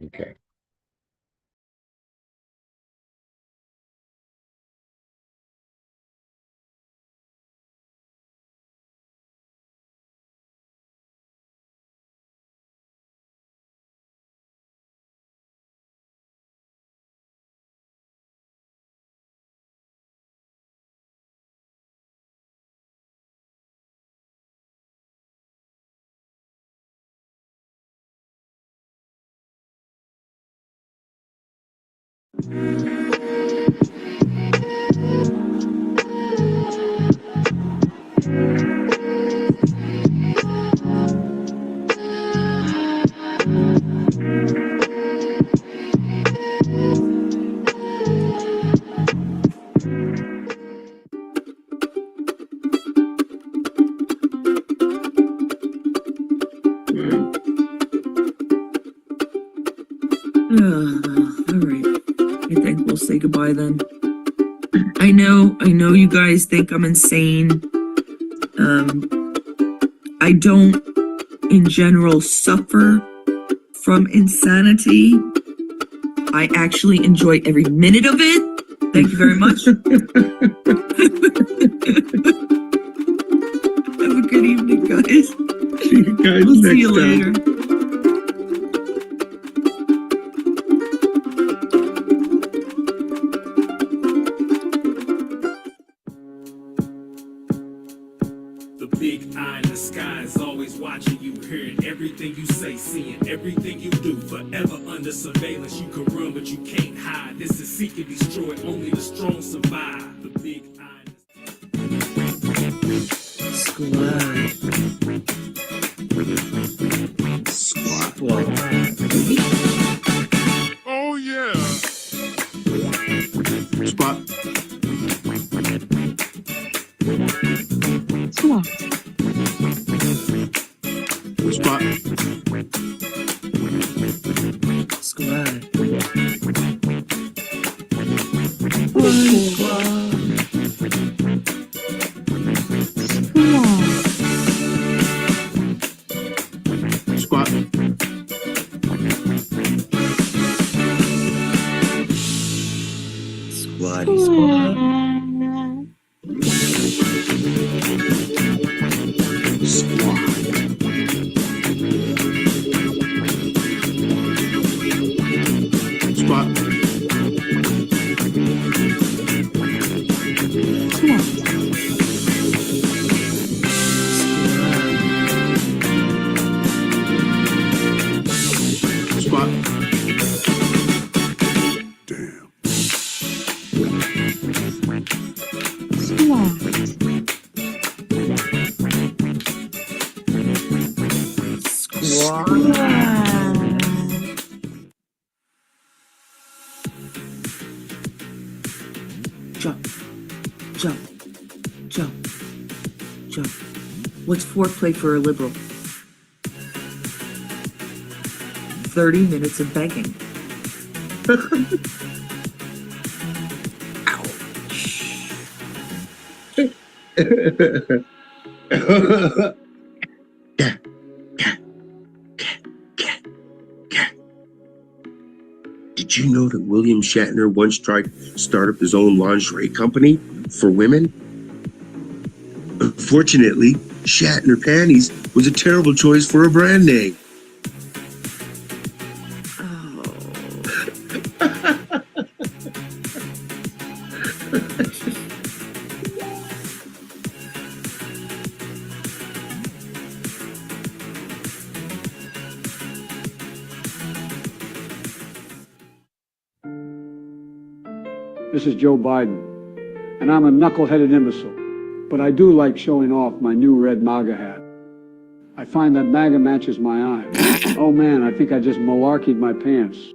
Okay. All right. I think we'll say goodbye then. I know you guys think I'm insane. I don't in general suffer from insanity. I actually enjoy every minute of it. Thank you very much. Have a good evening, guys. See you guys We'll next see you time. later. The big eye in the sky is always watching you, hearing everything you say, seeing everything you do. Forever under surveillance, you can run but you can't hide. This is seek and destroy, only the strong survive. The big eye. Squad. Squad. Oh yeah. Spot. Squad. Spot. Squad. Spot. Squatty squad. Spot. Spot. Damn. Jump, jump, jump, jump. What's foreplay for a liberal? 30 minutes of begging. Did you know that William Shatner once tried to start up his own lingerie company for women? Unfortunately, Shatner Panties was a terrible choice for a brand name. This is Joe Biden, and I'm a knuckle-headed imbecile, but I do like showing off my new red MAGA hat. I find that MAGA matches my eyes. Oh man, I think I just malarkeyed my pants.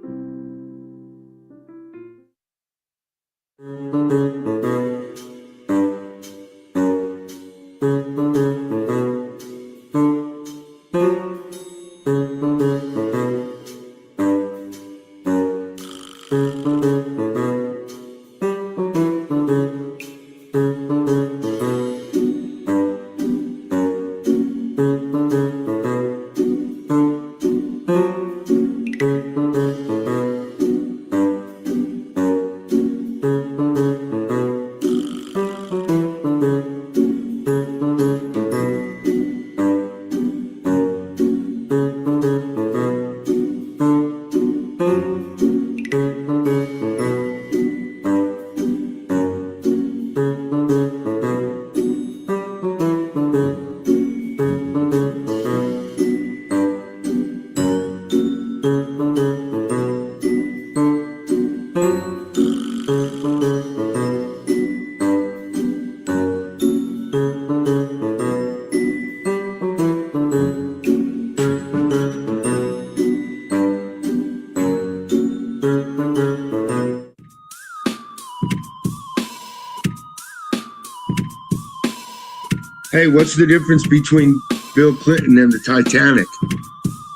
Hey, what's the difference between Bill Clinton and the Titanic?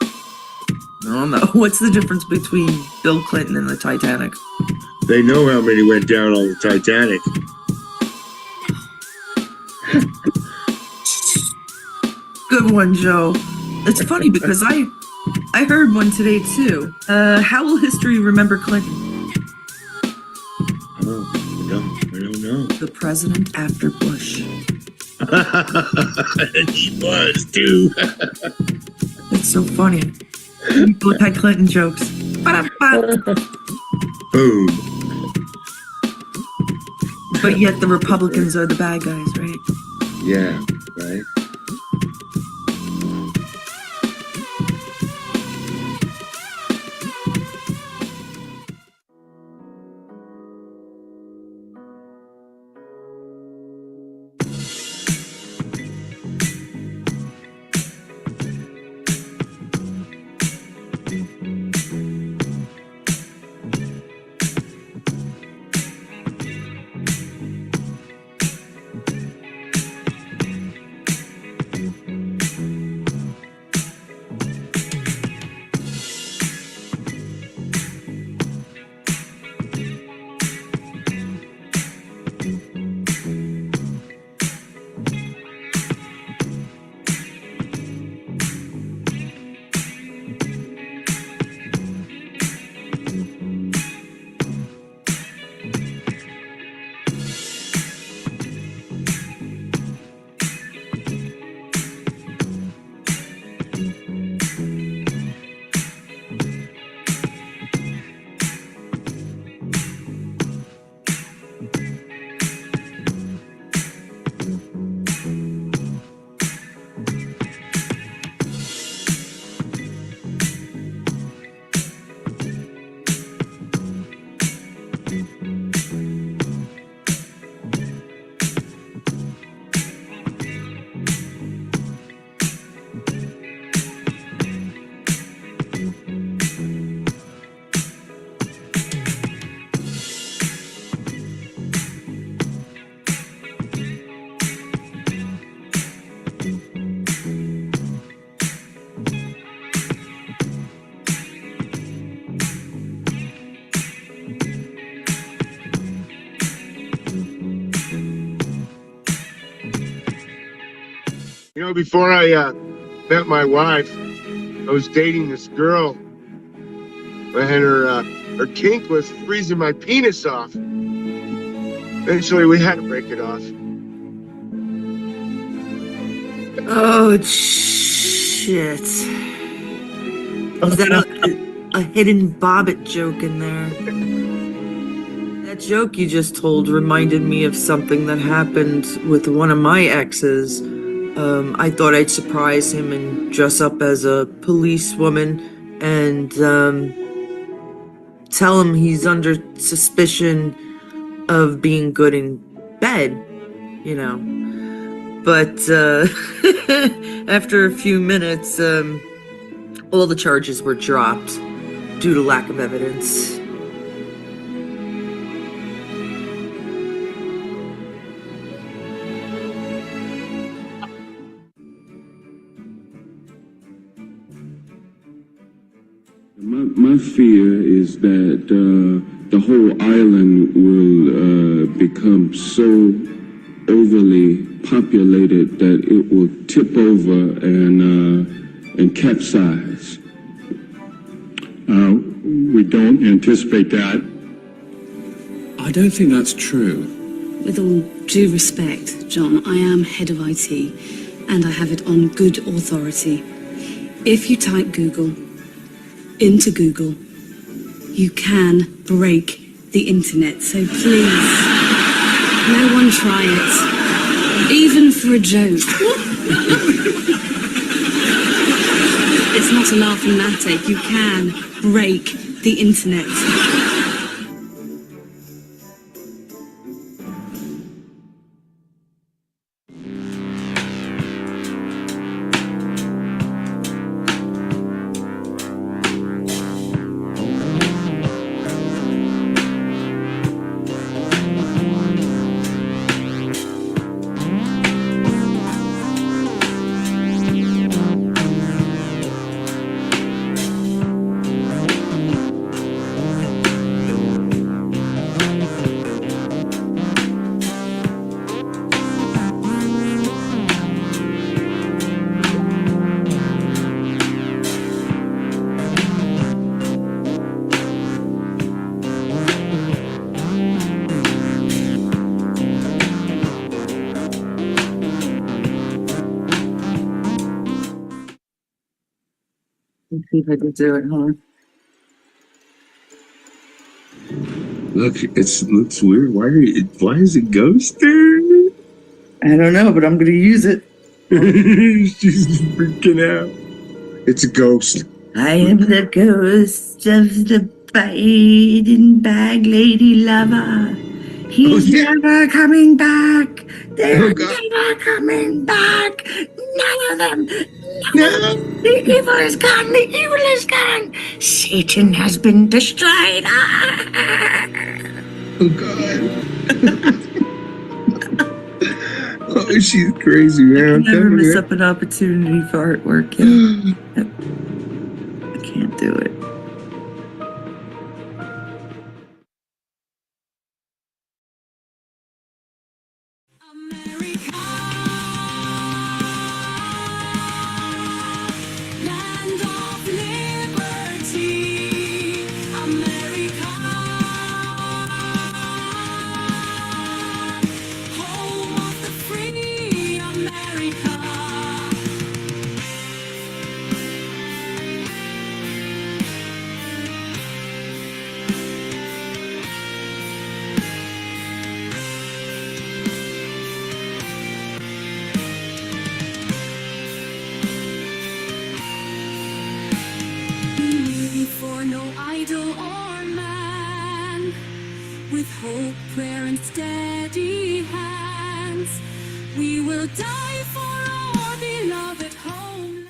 I don't know. What's the difference between Bill Clinton and the Titanic? They know how many went down on the Titanic. Good one, Joe. It's funny because I heard one today too. How will history remember Clinton? Oh, I don't know. The president after Bush. He was too. It's so funny. We both had Clinton jokes. Ba-da-ba. Boom. But yet the Republicans are the bad guys, right? Yeah, right. You know, before I met my wife, I was dating this girl, and her kink was freezing my penis off. Eventually, we had to break it off. Oh, shit. Is that a hidden bobbit joke in there? That joke you just told reminded me of something that happened with one of my exes. I thought I'd surprise him and dress up as a policewoman and tell him he's under suspicion of being good in bed, you know. But after a few minutes, all the charges were dropped due to lack of evidence. My fear is that the whole island will become so overly populated that it will tip over and capsize. We don't anticipate that. I don't think that's true. With all due respect, John, I am head of IT, and I have it on good authority. If you type Google into Google, you can break the internet. So please, no one try it, even for a joke. It's not a laughing matter. You can break the internet. See if I can do it. Hold on. Look, looks weird. Why is it ghosting? I don't know, but I'm gonna use it. She's freaking out. It's a ghost. I am the ghost of the Biden bag lady lover. He's never coming back. They're never coming back. None of them. No. The evil is gone. The evil is gone. Satan has been destroyed. Oh God. Oh, she's crazy, man. I never miss up an opportunity for artwork. Yeah. I can't do it. Land of liberty, America, home of the free, America. For no idol or man, with hope, prayer, and steady hands, we will die for our beloved homeland.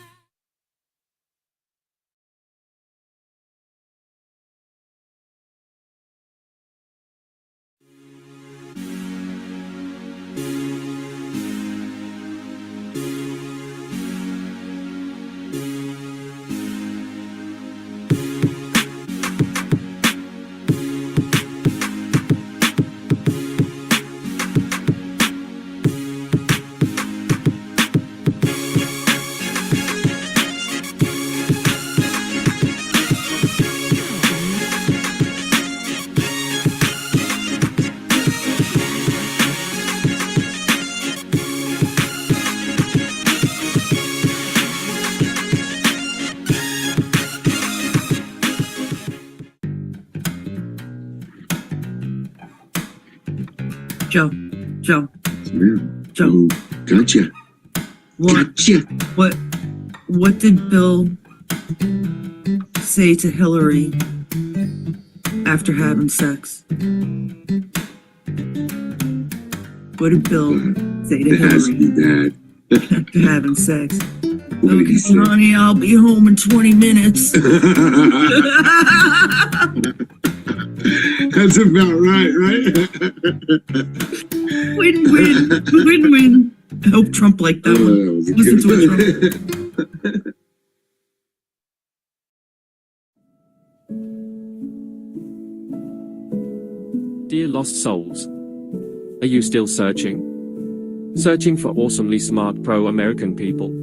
Joe. Yeah. Joe. Oh, gotcha. Gotcha. What did Bill say to Hillary after having sex? What did Bill say to It has to Hillary be that. after having sex? What did he say? Honey, I'll be home in 20 minutes. That's about right? Win-win. I hope Trump liked that one. That was a Listen to good it, Trump. Dear lost souls, are you still searching? Searching for awesomely smart pro-American people?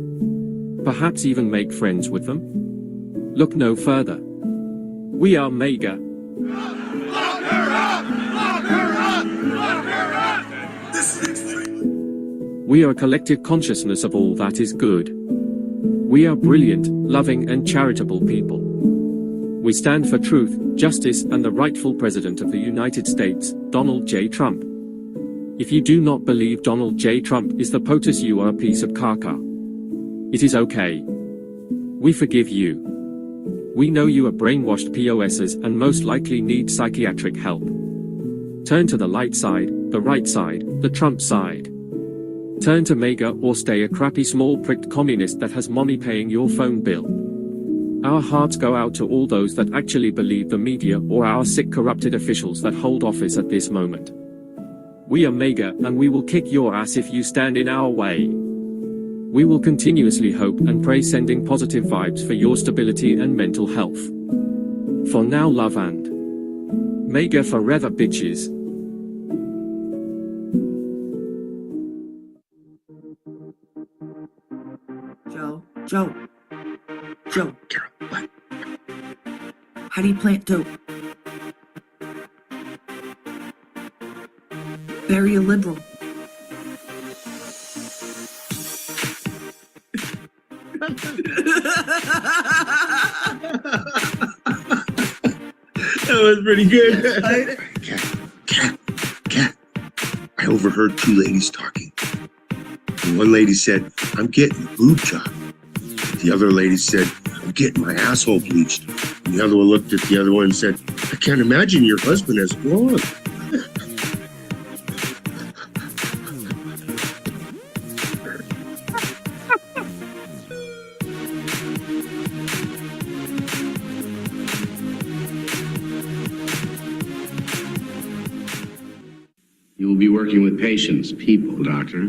Perhaps even make friends with them? Look no further. We are MAGA. We are a collective consciousness of all that is good. We are brilliant, loving and charitable people. We stand for truth, justice and the rightful President of the United States, Donald J. Trump. If you do not believe Donald J. Trump is the POTUS, you are a piece of caca. It is okay. We forgive you. We know you are brainwashed POSs and most likely need psychiatric help. Turn to the light side, the right side, the Trump side. Turn to MAGA or stay a crappy small pricked communist that has mommy paying your phone bill. Our hearts go out to all those that actually believe the media or our sick corrupted officials that hold office at this moment. We are MAGA and we will kick your ass if you stand in our way. We will continuously hope and pray, sending positive vibes for your stability and mental health. For now, love and MAGA forever, bitches. Joe. What? How do you plant dope? Very illiberal. was pretty good. Cat. I overheard two ladies talking. And one lady said, I'm getting a boob job. The other lady said, I'm getting my asshole bleached. And the other one looked at the other one and said, I can't imagine your husband has blonde. You will be working with patients, people, doctor.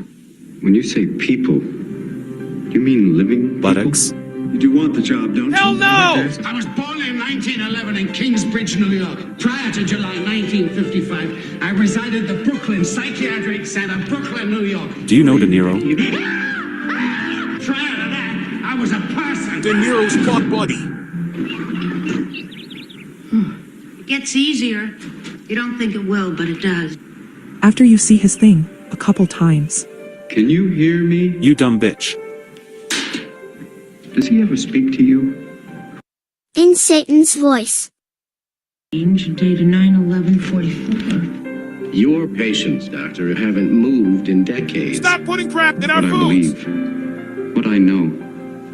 When you say people, you mean living Buttocks. You do want the job, don't Hell you? no! I was born in 1911 in Kingsbridge, New York. Prior to July 1955, I resided at the Brooklyn Psychiatric Center, Brooklyn, New York. Do you know De Niro? Prior to that, I was a person. De Niro's fuck buddy. It gets easier. You don't think it will, but it does. After you see his thing a couple times. Can you hear me? You dumb bitch. Does he ever speak to you? In Satan's voice. Dated 9/11/44. Your patients, doctor, haven't moved in decades. Stop putting crap in our What I foods. believe, what I know,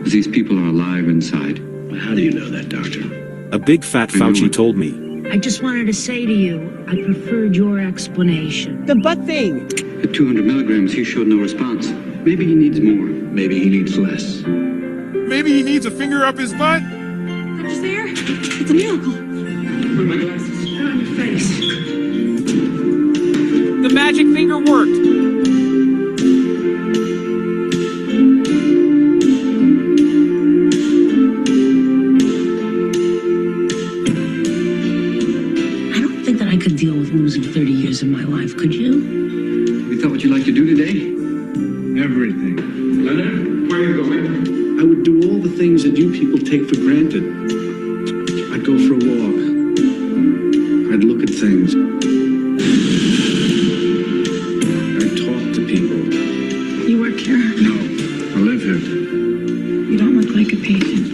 is these people are alive inside. How do you know that, doctor? A big fat Fauci told me. I just wanted to say to you, I preferred your explanation. The butt thing. At 200 milligrams, he showed no response. Maybe he needs more. Maybe he needs less. Maybe he needs a finger up his butt. Doctor Thayer, it's a miracle. Where are my glasses? Put on your face. The magic finger worked. I don't think that I could deal with losing 30 years of my life, could you? We thought what you'd like to do today? Everything. Leonard, where are you going? I would do all the things that you people take for granted. I'd go for a walk. I'd look at things. I'd talk to people. You work here? No, I live here. You don't look like a patient.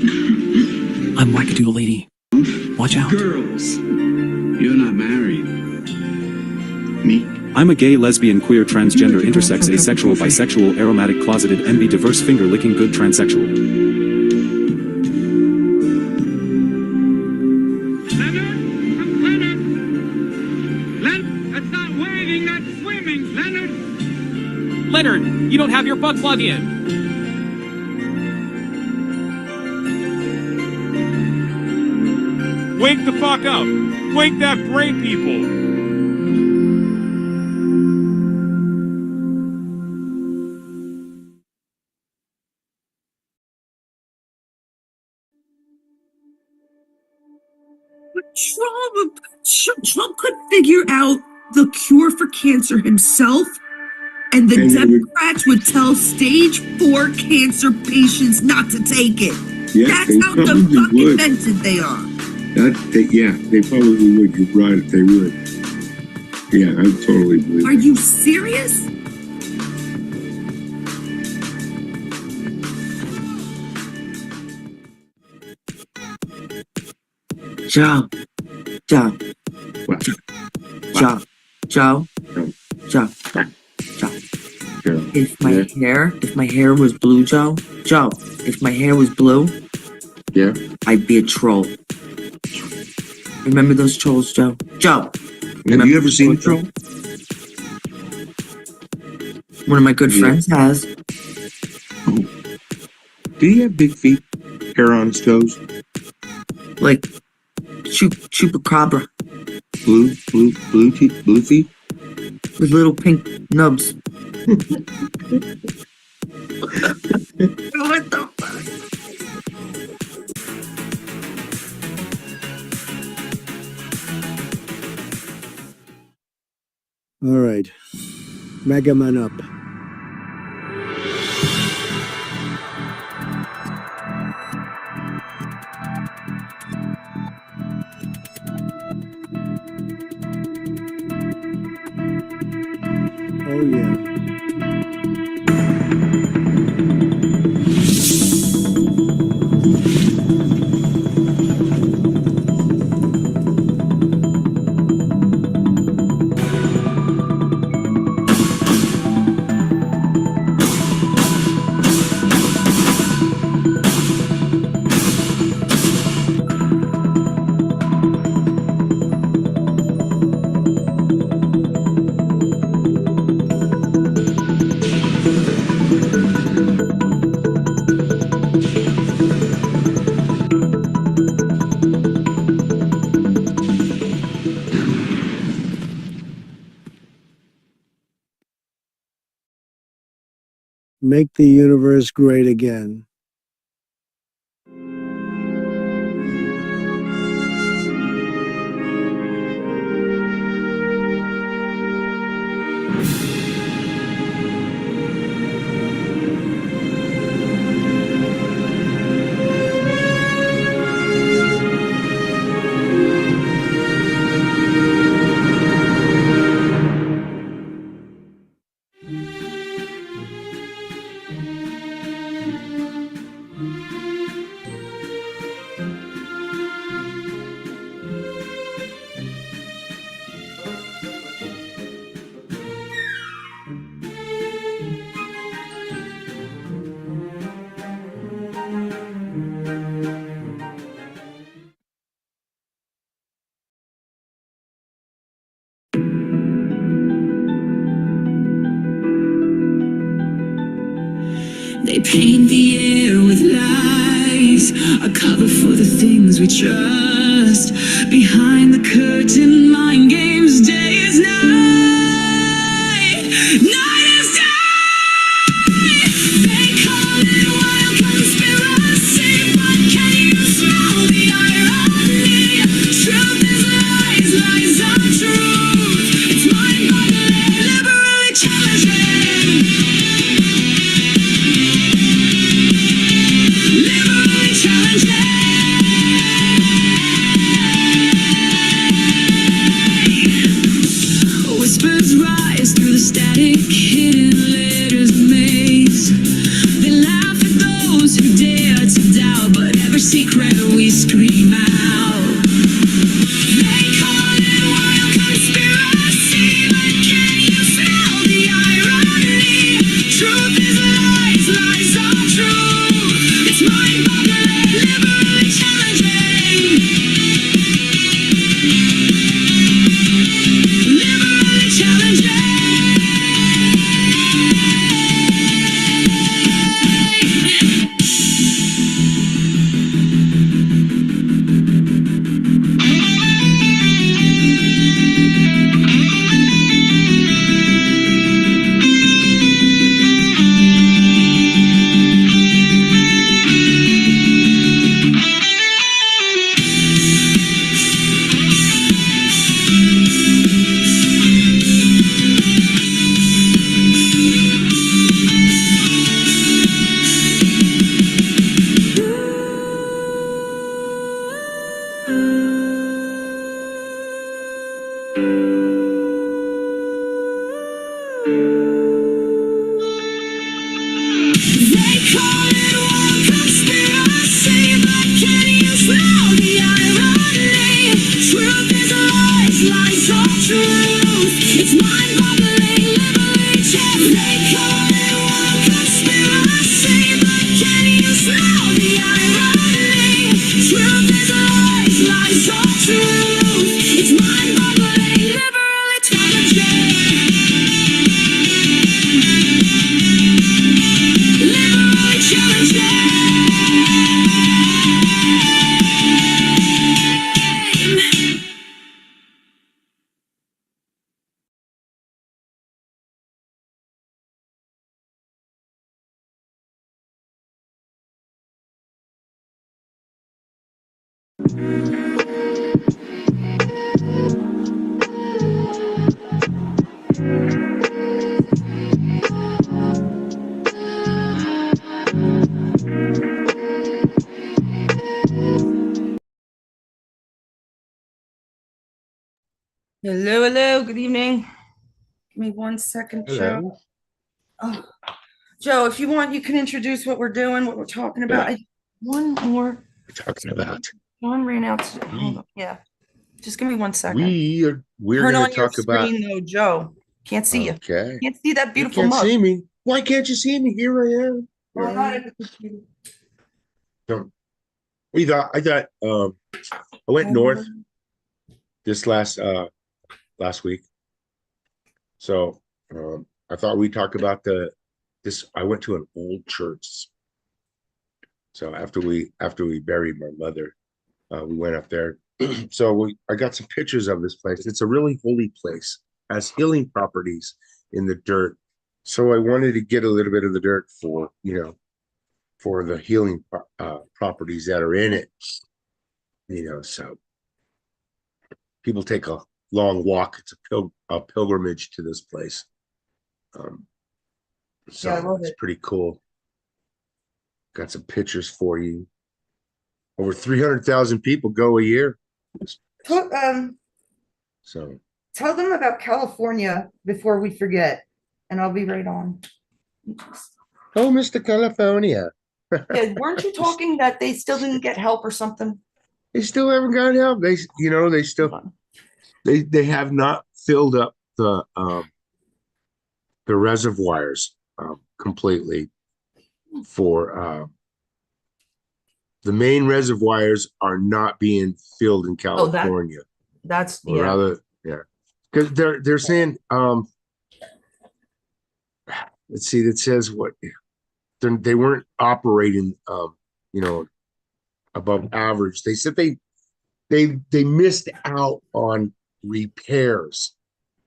I'm wackadoodle lady. Watch out. Girls, you're not married. Me? I'm a gay, lesbian, queer, transgender, intersex, asexual, bisexual, aromatic, closeted, MB, diverse, finger-licking, good, transsexual. Leonard? Leonard! Leonard! That's not waving, that's swimming! Leonard! Leonard, you don't have your butt plug in. Wake the fuck up. Wake that brain, people. Trump could figure out the cure for cancer himself, and the Democrats would tell stage 4 cancer patients not to take it. Yeah, That's they how probably fucking would. demented they are. They probably would. You're right, they would. Yeah, I totally believe Are you serious? Joe. What? Joe. If my hair was blue, Joe, if my hair was blue, Yeah? I'd be a troll. Remember those trolls, Joe? Have you ever seen a troll? One of my good friends has. Did he have big feet? Hair on his toes? Like, chupacabra Blue feet? with little pink nubs. What the fuck? All right. Mega Man up. Oh yeah. make the universe great again. They paint the air with lies, a cover for the things we trust. Behind the curtain, mind games, day is night, night is day. They call it wild conspiracy, but can you smell the irony? Truth is lies, lies are truth. It's mind-boggling, liberally challenging. Whispers rise through the static, hidden letters maze. They laugh at those who dare to doubt, but every secret we scream out. They call it wild conspiracy, but can you smell the irony? Truth is lies, lies are truth. It's mind-boggling, liberally challenging. Liberally challenging. They call it wild conspiracy, but can you smell the irony? Truth is lies, lies are truth. It's mind-boggling, liberally challenging. They call it wild conspiracy, but can you smell the irony? Truth is lies, lies are truth. It's mind-boggling, liberally challenging. Liberally challenging. Hello, hello. Good evening. Give me 1 second, Joe. Hello. Oh, Joe, if you want, you can introduce what we're doing, what we're talking about. Yeah. One more. We're talking about. One ran out. Hold on. Yeah. Just give me 1 second. We're Turn going on to your talk about. screen, though, Joe. Can't see you. Okay. Can't see that You beautiful can't mug. see me. Why can't you see me? Here I am. Oh, not at the computer. Don't. I thought I went north this last week. So I thought we'd talk about this. I went to an old church. So after we buried my mother, we went up there. So I got some pictures of this place. It's a really holy place. Has healing properties in the dirt. So I wanted to get a little bit of the dirt for, for the healing properties that are in it, so people take a long walk. It's a pilgrimage to this place. So Yeah, I love it's it. pretty cool. Got some pictures for you. Over 300,000 people go a year. So Tell them about California before we forget, and I'll be right on. oh, Mr. California. Yeah, weren't you talking that they still didn't get help or something? They still haven't got help. They still they have not filled up the reservoirs completely for the main reservoirs are not being filled in Oh, California. that's Or rather, yeah. Because they're saying let's see, that says what they weren't operating above average. They said they missed out on repairs.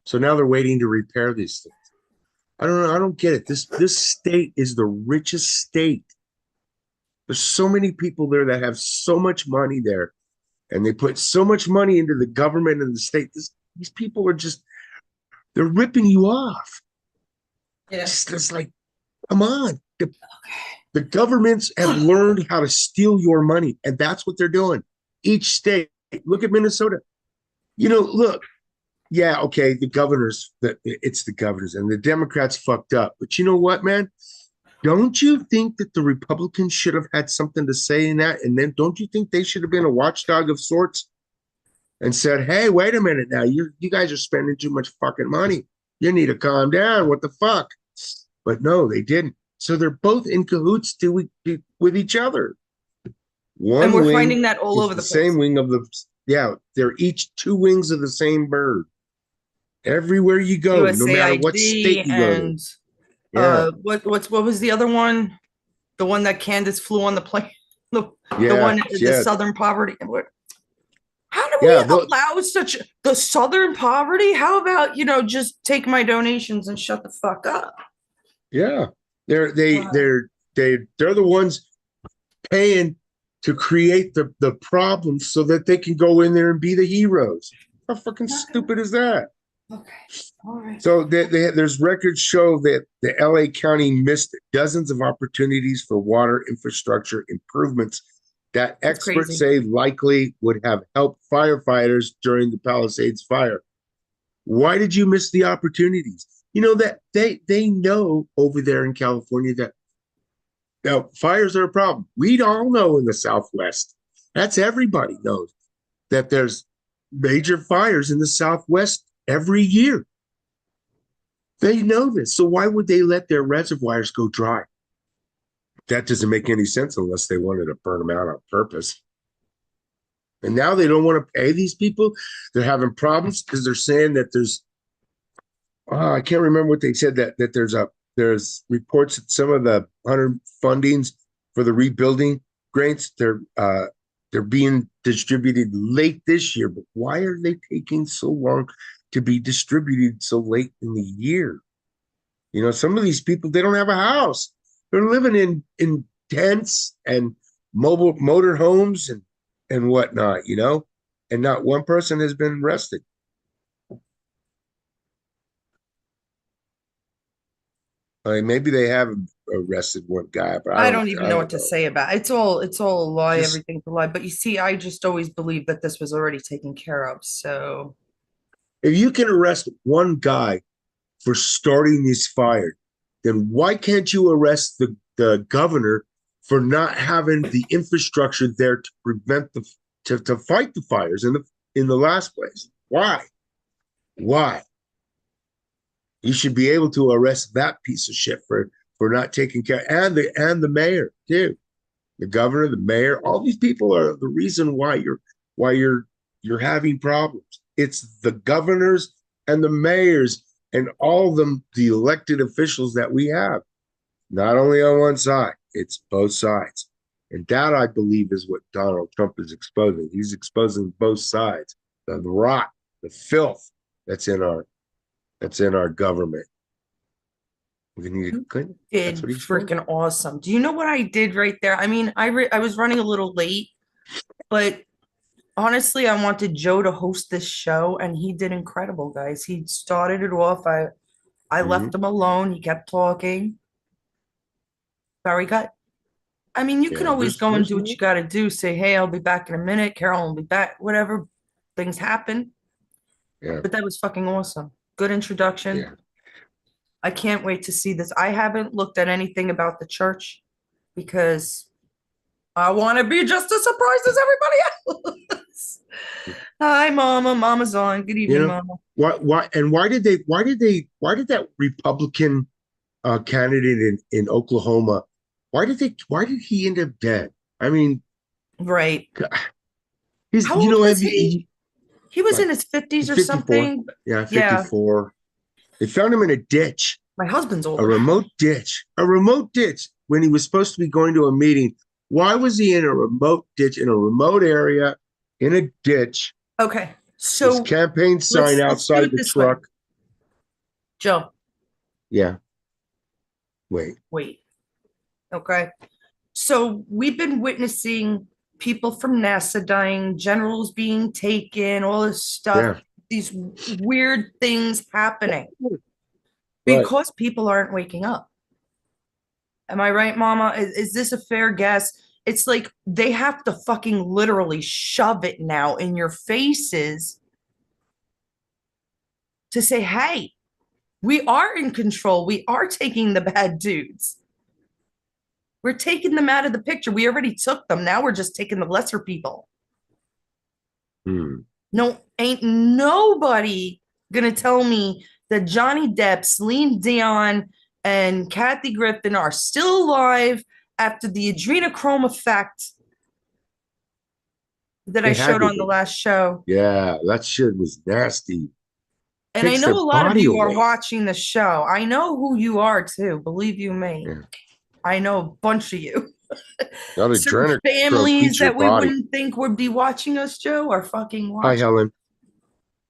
So now they're waiting to repair these things. I don't know. I don't get it. This state is the richest state. There's so many people there that have so much money there, and they put so much money into the government and the state. These people are they're ripping you off. Yeah. It's like, come on. The governments have learned how to steal your money, and that's what they're doing. Each state. Look at Minnesota. Look. Yeah, okay, it's the governors, and the Democrats fucked up. But you know what, man? Don't you think that the Republicans should have had something to say in that? And then don't you think they should have been a watchdog of sorts and said, hey, wait a minute now, you guys are spending too much fucking money. You need to calm down. What the fuck? But no, they didn't. So they're both in cahoots with each other. And we're finding that all over the place. Same wing of they're each two wings of the same bird. Everywhere you go, no matter what state you go to. Yeah. What was the other one? The one that Candace flew on the plane. The one, the Southern poverty. How do we allow the Southern poverty? How about just take my donations and shut the fuck up? Yeah, they're the ones paying to create the problem so that they can go in there and be the heroes. How fucking stupid is that? Okay. All right. So there's records show that the LA County missed dozens of opportunities for water infrastructure improvements that experts say likely would have helped firefighters during the Palisades fire. Why did you miss the opportunities? That they know over there in California that fires are a problem. We all know in the Southwest. That's everybody knows that there's major fires in the Southwest every year. They know this. So why would they let their reservoirs go dry? That doesn't make any sense unless they wanted to burn them out on purpose. And now they don't want to pay these people. They're having problems because they're saying that there's, I can't remember what they said, that there's reports that some of the 100 fundings for the rebuilding grants, they're being distributed late this year. But why are they taking so long to be distributed so late in the year? Some of these people, they don't have a house. They're living in tents and mobile motor homes and whatnot, and not one person has been arrested. I mean, maybe they have arrested one guy, but I don't even know what to say about it. It's all a lie. Everything's a lie. But you see, I just always believed that this was already taken care of. So if you can arrest one guy for starting this fire, then why can't you arrest the governor for not having the infrastructure there to prevent to fight the fires in the last place? Why? You should be able to arrest that piece of shit for not taking care, and the mayor too. The governor, the mayor, all these people are the reason why you're having problems. It's the governors and the mayors and all the elected officials that we have. Not only on one side, it's both sides. And that, I believe, is what Donald Trump is exposing. He's exposing both sides, the rot, the filth that's in our government. We need a good. Did That's what he's doing. freaking awesome. Do you know what I did right there? I mean, I was running a little late, but honestly, I wanted Joe to host this show, and he did incredible, guys. He started it off. I left him alone. He kept talking. Very good. I mean, you can Yeah, always go and do what you got to do. Say, hey, I'll be back in a minute. Carol will be back. Whatever. Things happen. Yeah. But that was fucking awesome. Good introduction. Yeah. I can't wait to see this. I haven't looked at anything about the church because I want to be just as surprised as everybody else. Hi, Mama. Mama's on. Good evening, Mama. Why did that Republican candidate in Oklahoma, why did he end up dead? I mean, right. He's, How old was he? He was in his 50s or 54. Something. Yeah, 54. Yeah. They found him in a ditch. My husband's old. A remote ditch when he was supposed to be going to a meeting. Why was he in a remote ditch, in a remote area, in a ditch? Okay, so his campaign sign outside the truck. Way. Joe. Yeah. Wait. Okay. So we've been witnessing people from NASA dying, generals being taken, all this stuff, these weird things happening because people aren't waking up. Am I right, Mama? Is this a fair guess? It's like they have to fucking literally shove it now in your faces to say, hey, we are in control. We are taking the bad dudes. We're taking them out of the picture. We already took them. Now we're just taking the lesser people. No, ain't nobody gonna tell me that Johnny Depp, Celine Dion, and Kathy Griffin are still alive after the adrenochrome effect that I showed on the last show. Yeah, that shit was nasty. And I know a lot of you are watching the show. I know who you are too, believe you me. Yeah. I know a bunch of you. Certain families that we wouldn't think would be watching us, Joe, are fucking watching. Hi, Helen.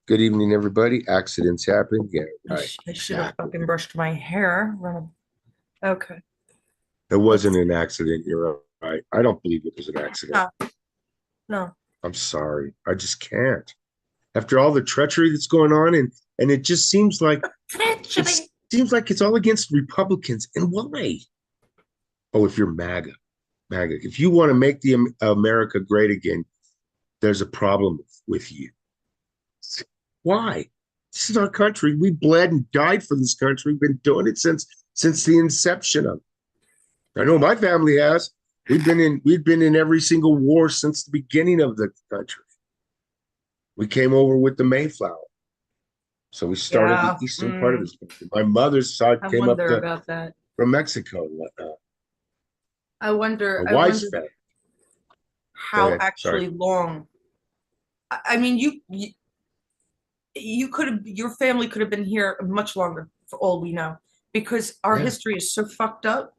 Good evening, everybody. Accidents happen. Yeah, I should have fucking brushed my hair. Okay. It wasn't an accident. You're right. I don't believe it was an accident. No. I'm sorry. I just can't. After all the treachery that's going on, and it just seems like it's all against Republicans. And why? Oh, if you're MAGA, if you want to make the America great again, there's a problem with you. Why? This is our country. We bled and died for this country. We've been doing it since the inception of it. I know my family has. We've been in every single war since the beginning of the country. We came over with the Mayflower. So we started the eastern part of this country. My mother's side came up from Mexico and whatnot. I wonder how actually long. I mean, you could have, your family could have been here much longer for all we know, because our history is so fucked up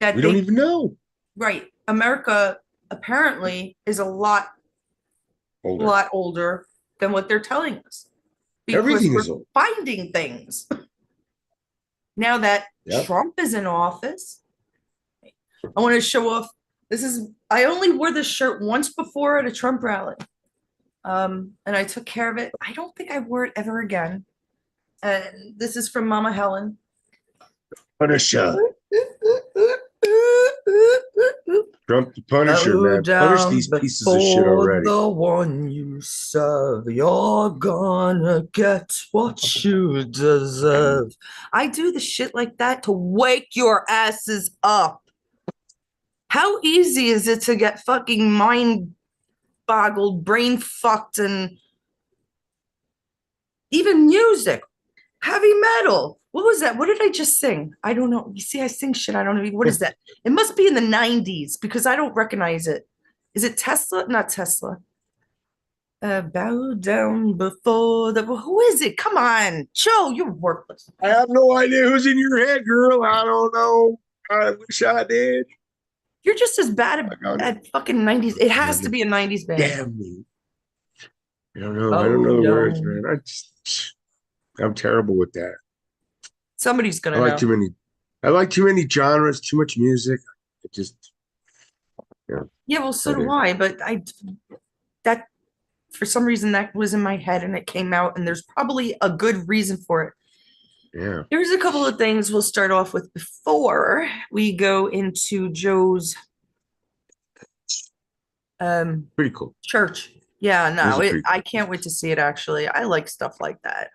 that we don't even know. Right. America apparently is a lot older than what they're telling us. Everything is old. Finding things. Now that Trump is in office, I want to show off. I only wore this shirt once before at a Trump rally. And I took care of it. I don't think I wore it ever again. And this is from Momma Helen. Punisher. Trump the Punisher, man. Punish these pieces of shit already. The one you serve, you're gonna get what you deserve. I do the shit like that to wake your asses up. How easy is it to get fucking mind boggled, brain fucked, and even music, heavy metal. What was that? What did I just sing? I don't know. You see, I sing shit. I don't know. What is that? It must be in the 90s because I don't recognize it. Is it Tesla? Not Tesla. Bow down before the. Who is it? Come on, Joe, you're worthless. I have no idea who's in your head, girl. I don't know. I wish I did. You're just as bad at fucking 90s. It has to be a 90s band. Damn me. I don't know. I don't know the words, man. I'm terrible with that. Somebody's I gonna like know. too many. I like too many genres, too much music. It just, Yeah, well, so do Okay. I, but that for some reason that was in my head and it came out, and there's probably a good reason for it. Yeah. There's a couple of things we'll start off with before we go into Joe's Pretty cool. church. Yeah, no, Those are pretty I can't wait to see it actually. I like stuff like that.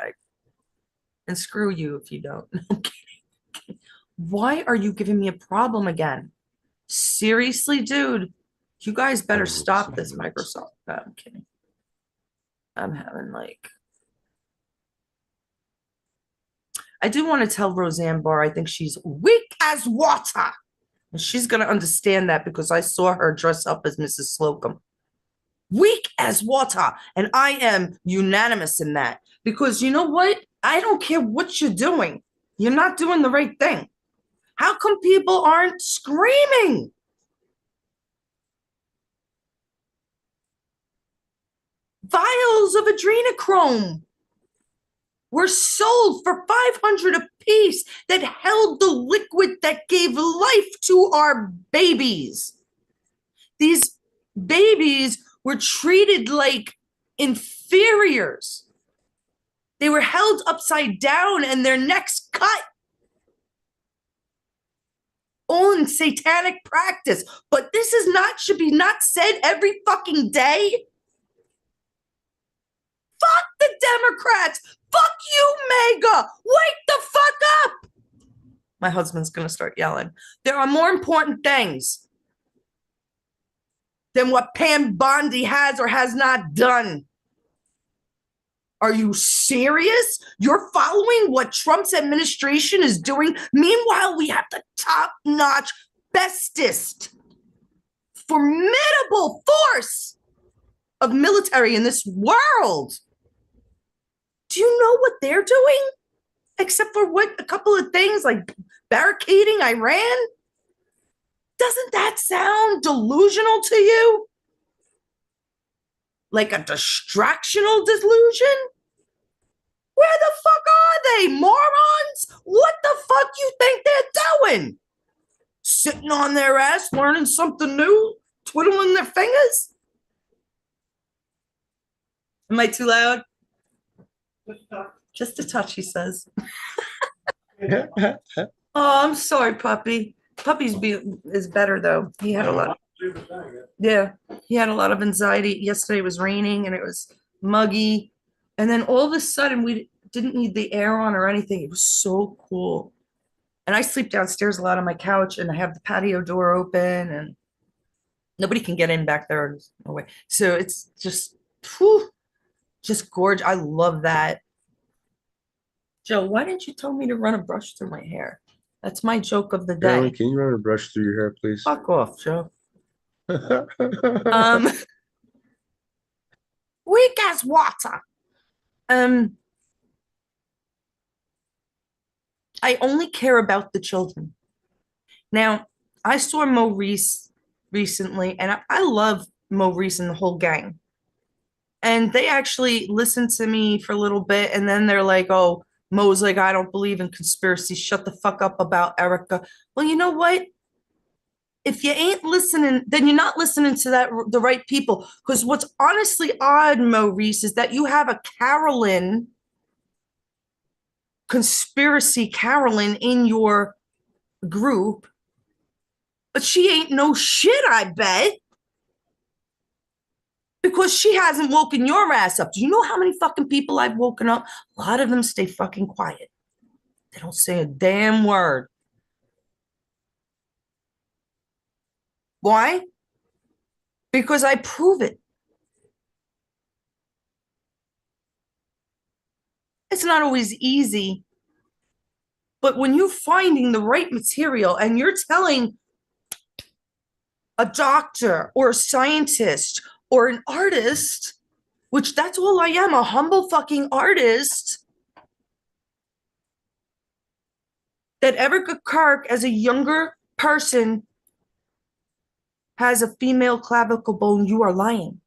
And screw you if you don't. I'm kidding. Why are you giving me a problem again? Seriously, dude, you guys better stop this, Microsoft. No, I'm kidding. I'm having like I do want to tell Roseanne Barr I think she's weak as water. And she's gonna understand that because I saw her dress up as Mrs. Slocum. Weak as water. And I am unanimous in that. Because you know what? I don't care what you're doing. You're not doing the right thing. How come people aren't screaming? Vials of adrenochrome were sold for $500 a piece that held the liquid that gave life to our babies. These babies were treated like inferiors. They were held upside down and their necks cut. All in satanic practice. But this is not, should be not said every fucking day. Fuck the Democrats. Fuck you, MAGA. Wake the fuck up. My husband's going to start yelling. There are more important things than what Pam Bondi has or has not done. Are you serious? You're following what Trump's administration is doing? Meanwhile, we have the top-notch, bestest, formidable force of military in this world. Do you know what they're doing? Except for what a couple of things like barricading Iran? Doesn't that sound delusional to you? Like a distractional delusion? Where the fuck are they, morons? What the fuck you think they're doing? Sitting on their ass, learning something new, twiddling their fingers? Am I too loud? Just a touch, he says. Oh, I'm sorry, puppy. Is better though. He had a lot. Yeah, he had a lot of anxiety. Yesterday it was raining and it was muggy. And then all of a sudden we didn't need the air on or anything. It was so cool. And I sleep downstairs a lot on my couch and I have the patio door open and nobody can get in back there. No way. So it's just, whew, just gorgeous. I love that. Joe, why didn't you tell me to run a brush through my hair? That's my joke of the day. Carolyn, can you run a brush through your hair, please? Fuck off, Joe. Weak as water. I only care about the children. Now, I saw Maurice recently, and I love Maurice and the whole gang. And they actually listened to me for a little bit, and then they're like, oh, Mo's like, I don't believe in conspiracies. Shut the fuck up about Erica. Well, you know what? If you ain't listening, then you're not listening to the right people. Because what's honestly odd, Maurice, is that you have a conspiracy Carolyn in your group, but she ain't no shit, I bet. Because she hasn't woken your ass up. Do you know how many fucking people I've woken up? A lot of them stay fucking quiet. They don't say a damn word. Why? Because I prove it. It's not always easy. But when you're finding the right material and you're telling a doctor or a scientist or an artist, which that's all I am, a humble fucking artist, that Erica Kirk, as a younger person, has a female clavicle bone, you are lying.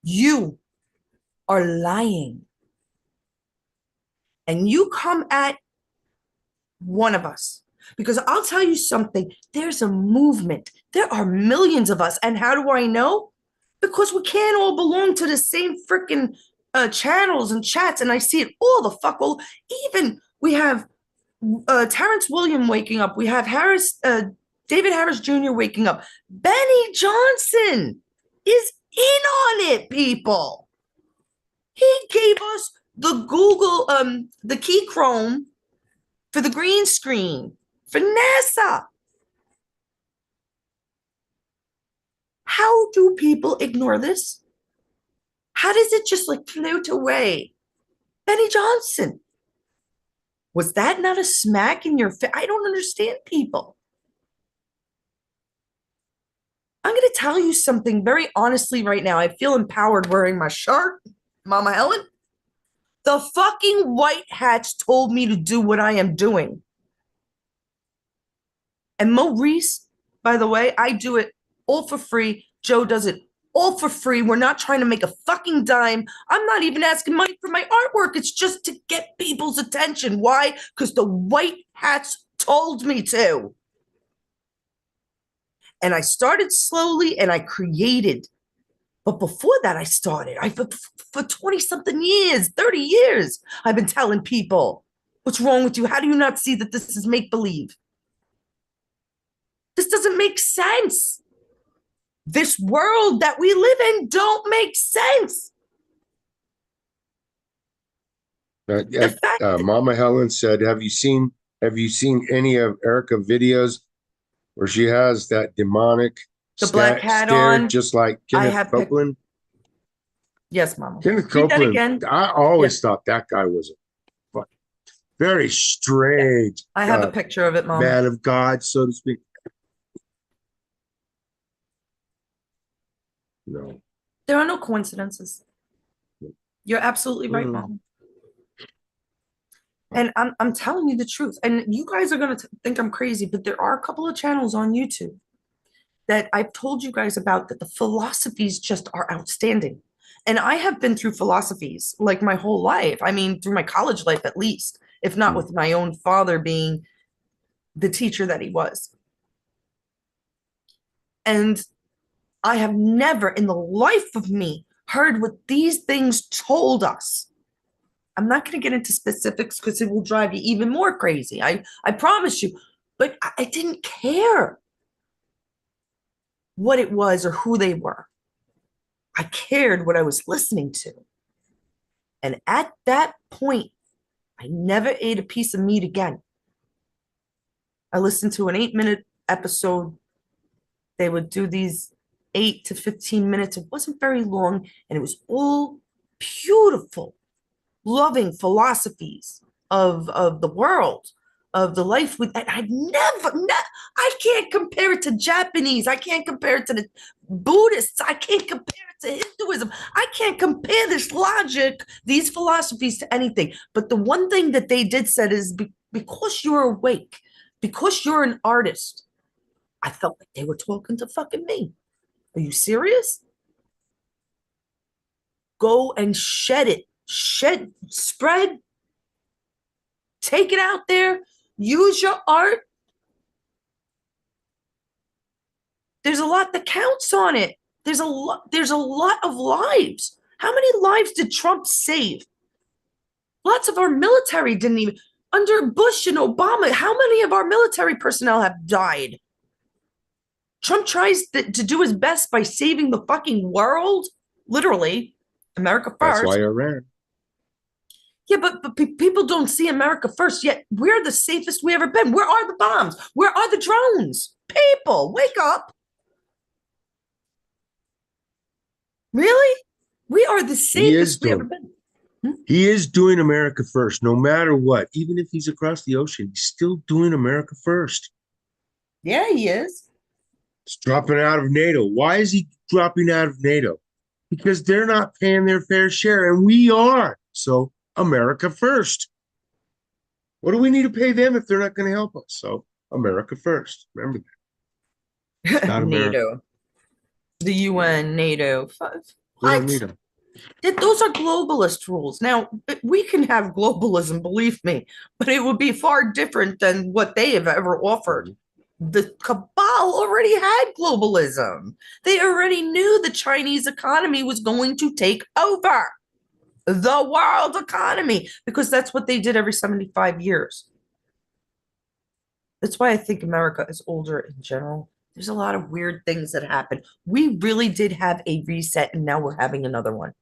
You are lying. and you come at one of us. Because I'll tell you something, there's a movement. There are millions of us. And how do I know? Because we can't all belong to the same freaking channels and chats. And I see it all the fuck. Well, even we have Terrence William waking up. We have David Harris Jr. waking up. Benny Johnson is in on it, people. He gave us the Google, the key Chrome for the green screen for NASA. How do people ignore this? How does it just like float away? Benny Johnson. Was that not a smack in your face? I don't understand people. I'm going to tell you something very honestly right now. I feel empowered wearing my shirt, Mama Helen. The fucking white hats told me to do what I am doing. And Maurice, by the way, I do it all for free. Joe does it all for free. We're not trying to make a fucking dime. I'm not even asking money for my artwork. It's just to get people's attention. Why? Because the white hats told me to. And I started slowly and I created. But before that, I started. For 20-something years, 30 years, I've been telling people, what's wrong with you? How do you not see that this is make-believe? This doesn't make sense. This world that we live in don't make sense. Mama Helen said, have you seen any of Erica videos where she has that demonic black hat stare, on, just like Kenneth Copeland? Yes, Mama. Kenneth Copeland. I always thought that guy was a very strange. I have a picture of it, Mom. Man of God, so to speak. No. There are no coincidences. You're absolutely right, Mom. And I'm telling you the truth. And you guys are going to think I'm crazy, but there are a couple of channels on YouTube that I've told you guys about that the philosophies just are outstanding. And I have been through philosophies like my whole life. I mean, through my college life, at least, if not with my own father being the teacher that he was. And I have never in the life of me heard what these things told us. I'm not going to get into specifics because it will drive you even more crazy. I promise you. But I didn't care what it was or who they were. I cared what I was listening to. And at that point, I never ate a piece of meat again. I listened to an 8-minute episode. They would do these 8 to 15 minutes. It wasn't very long, and it was all beautiful, loving philosophies of the world, of the life with. I can't compare it to Japanese. I can't compare it to the Buddhists. I can't compare it to Hinduism. I can't compare this logic, these philosophies to anything. But the one thing that they did said is because you're awake, because you're an artist, I felt like they were talking to fucking me. Are you serious? Go and shed it. Spread. Take it out there. Use your art. There's a lot that counts on it. There's a lot of lives. How many lives did Trump save? Lots of our military didn't even. Under Bush and Obama, how many of our military personnel have died? Trump tries to do his best by saving the fucking world. Literally. America first. That's why I ran. Yeah, but people don't see America first, yet we're the safest we ever been. Where are the bombs? Where are the drones? People, wake up. Really? We are the safest we ever been. He is doing America first, no matter what. Even if he's across the ocean, he's still doing America first. Yeah, he is. He's dropping out of NATO. Why is he dropping out of NATO? Because they're not paying their fair share, and we are. So America first. What do we need to pay them if they're not going to help us? So America first. Remember that. Not NATO. The UN, NATO. What? NATO. Those are globalist rules. Now, we can have globalism, believe me, but it would be far different than what they have ever offered. The cabal already had globalism. They already knew the Chinese economy was going to take over the world economy because that's what they did every 75 years. That's why I think America is older in general. There's a lot of weird things that happen. We really did have a reset, and now we're having another one.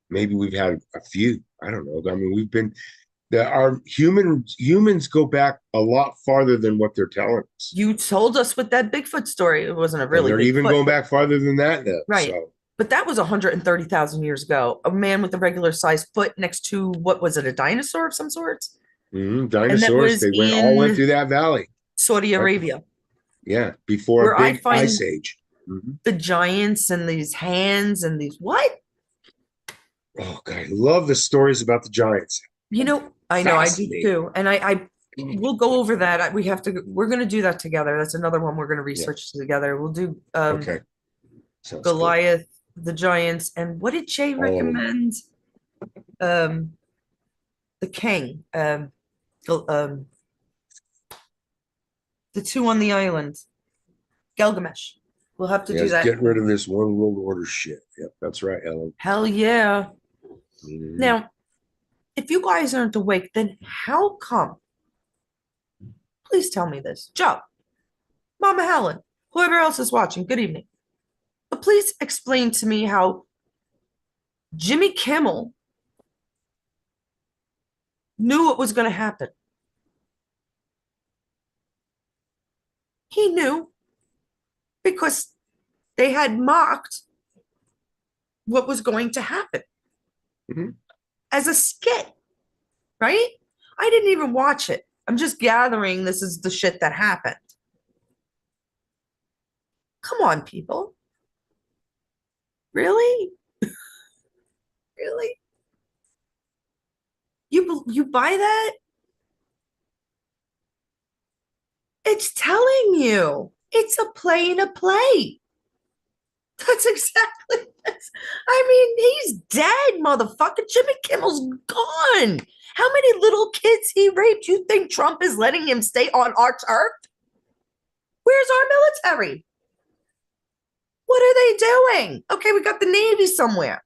Maybe we've had a few. I don't know. I mean, we've been our humans go back a lot farther than what they're telling us. You told us with that Bigfoot story. It wasn't a really they're big even foot, going back farther than that now. right? So. But that was 130,000 years ago. A man with a regular sized foot next to what was it? A dinosaur of some sort? Dinosaurs. They all went through that valley. Saudi Arabia. Yeah, before a big ice age. The giants and these hands and these what? Oh God, I love the stories about the giants. You know, I know I do too, and I we'll go over that. We're going to do that together. That's another one we're going to research together. We'll do okay. Goliath, the giants, and what did Jay recommend? The king, the two on the island, Gilgamesh. We'll have to do that. Get rid of this one world order shit. Yep, that's right, Ellen. Hell yeah. Now, if you guys aren't awake, then how come? Please tell me this. Joe, Mama Helen, whoever else is watching, good evening. But please explain to me how Jimmy Kimmel knew what was going to happen. He knew because they had mocked what was going to happen as a skit, right? I didn't even watch it. I'm just gathering this is the shit that happened. Come on, people. Really? Really? You buy that? It's telling you. It's a play in a play. That's exactly this. I mean, he's dead, motherfucker. Jimmy Kimmel's gone. How many little kids he raped? You think Trump is letting him stay on our turf? Where's our military? What are they doing? Okay, we got the Navy somewhere.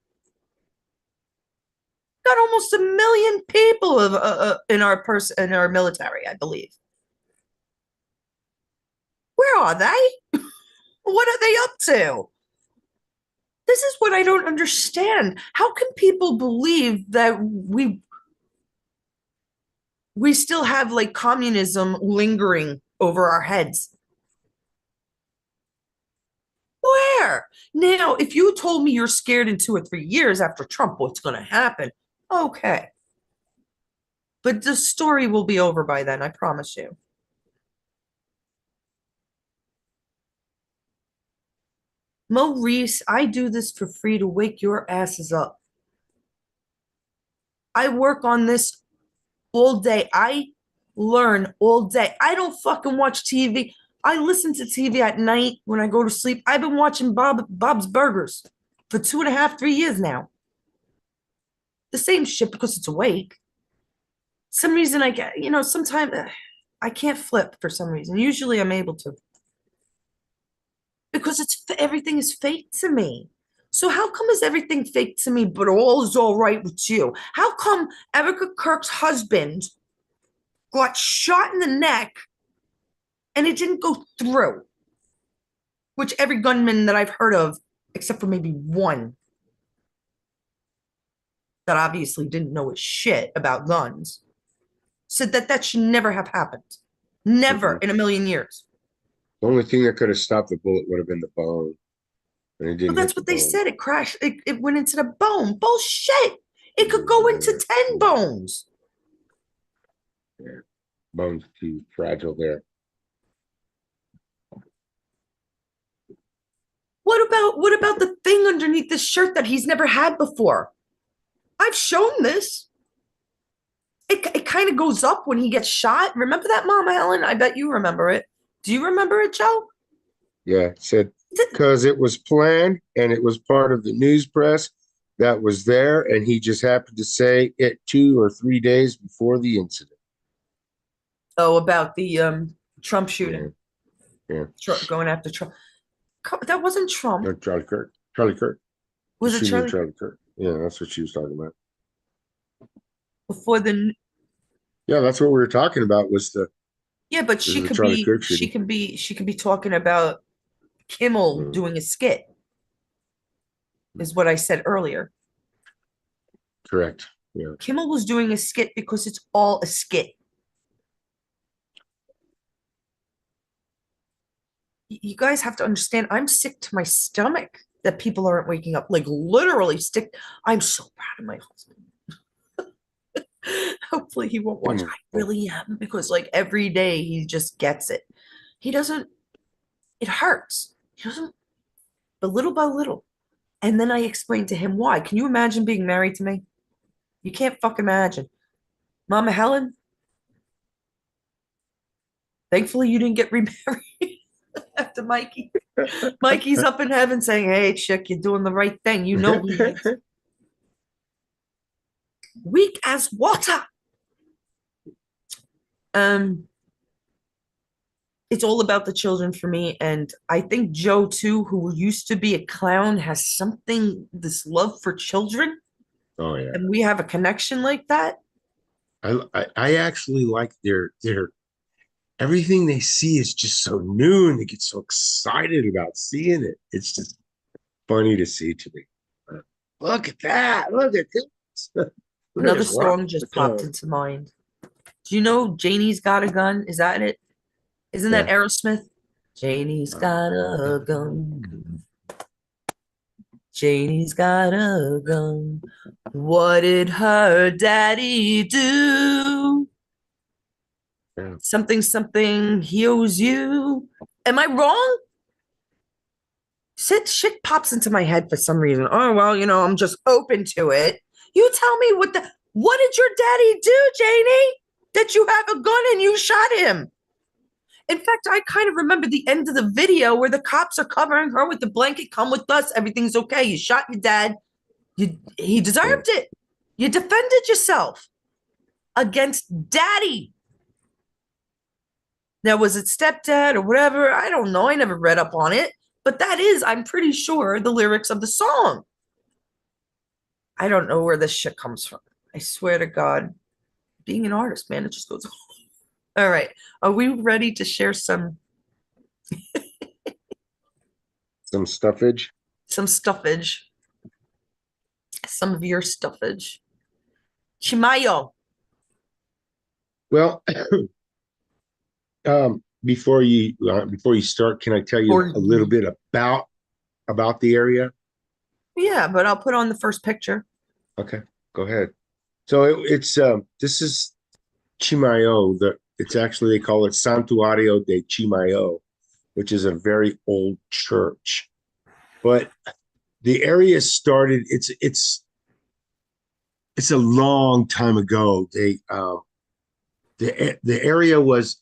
Got almost 1 million people in our military, I believe. Where are they? What are they up to? This is what I don't understand. How can people believe that we still have like communism lingering over our heads? Where? Now, if you told me you're scared in 2 or 3 years after Trump, what's going to happen? Okay. But the story will be over by then, I promise you. Maurice, I do this for free to wake your asses up. I work on this all day. I learn all day. I don't fucking watch TV. I listen to TV at night when I go to sleep. I've been watching Bob's Burgers for 2.5, 3 years now. The same shit because it's awake. Some reason I get, sometimes I can't flip for some reason. Usually I'm able to. Because everything is fake to me. So how come is everything fake to me, but all is all right with you? How come Erica Kirk's husband got shot in the neck and it didn't go through? Which every gunman that I've heard of, except for maybe one, that obviously didn't know a shit about guns, said that should never have happened. Never in a million years. The only thing that could have stopped the bullet would have been the bone. And it didn't. Well, that's what they said. It crashed. It went into the bone. Bullshit. It could go into 10 bones. Yeah. Bones too fragile there. What about the thing underneath this shirt that he's never had before? I've shown this. It kind of goes up when he gets shot. Remember that, Mama Helen? I bet you remember it. Do you remember it, Joe? Yeah, it said because it was planned and it was part of the news press that was there, and he just happened to say it 2 or 3 days before the incident. Oh, about the Trump shooting. Yeah. Going after Trump. That wasn't Trump. No, Charlie Kirk. Charlie Kirk. Was it Shooting Charlie? Kirk? Yeah, that's what she was talking about. Before the. Yeah, that's what we were talking about. Was the Yeah, but she the could Charlie be. Kirk She shooting. could be talking about Kimmel doing a skit. Is what I said earlier. Correct. Yeah. Kimmel was doing a skit because it's all a skit. You guys have to understand, I'm sick to my stomach that people aren't waking up. Like literally sick. I'm so proud of my husband. Hopefully he won't watch. I really am, because like every day he just gets it. He doesn't, it hurts. He doesn't, but little by little. And then I explained to him why. Can you imagine being married to me? You can't fucking imagine. Mama Helen, thankfully you didn't get remarried after Mikey. Mikey's up in heaven saying, hey, chick, you're doing the right thing. You know he is. Weak as water. It's all about the children for me. And I think Joe, too, who used to be a clown, has something, this love for children. Oh, yeah. And we have a connection like that. I actually like their everything they see is just so new, and they get so excited about seeing it. It's just funny to see to me. Look at that. Look at this. Another song just popped into mind. Do you know Janie's Got a Gun? Is that it? Isn't that Aerosmith? Janie's got a gun. Janie's got a gun. What did her daddy do? Yeah. Something, he owes you. Am I wrong? Shit pops into my head for some reason. Oh, well, I'm just open to it. You tell me what did your daddy do, Janie? That you have a gun and you shot him? In fact, I kind of remember the end of the video where the cops are covering her with the blanket. Come with us. Everything's okay. You shot your dad. He deserved it. You defended yourself against daddy. Now, was it stepdad or whatever? I don't know. I never read up on it. But that is, I'm pretty sure, the lyrics of the song. I don't know where this shit comes from. I swear to God. Being an artist, man, it just goes on. All right. Are we ready to share some stuffage? Some stuffage. Some of your stuffage. Chimayo. Well, before you start, can I tell you a little bit about the area? Yeah, but I'll put on the first picture. Okay, go ahead. So it's this is Chimayo. It's actually, they call it Santuario de Chimayo, which is a very old church. But the area started, it's a long time ago. The area was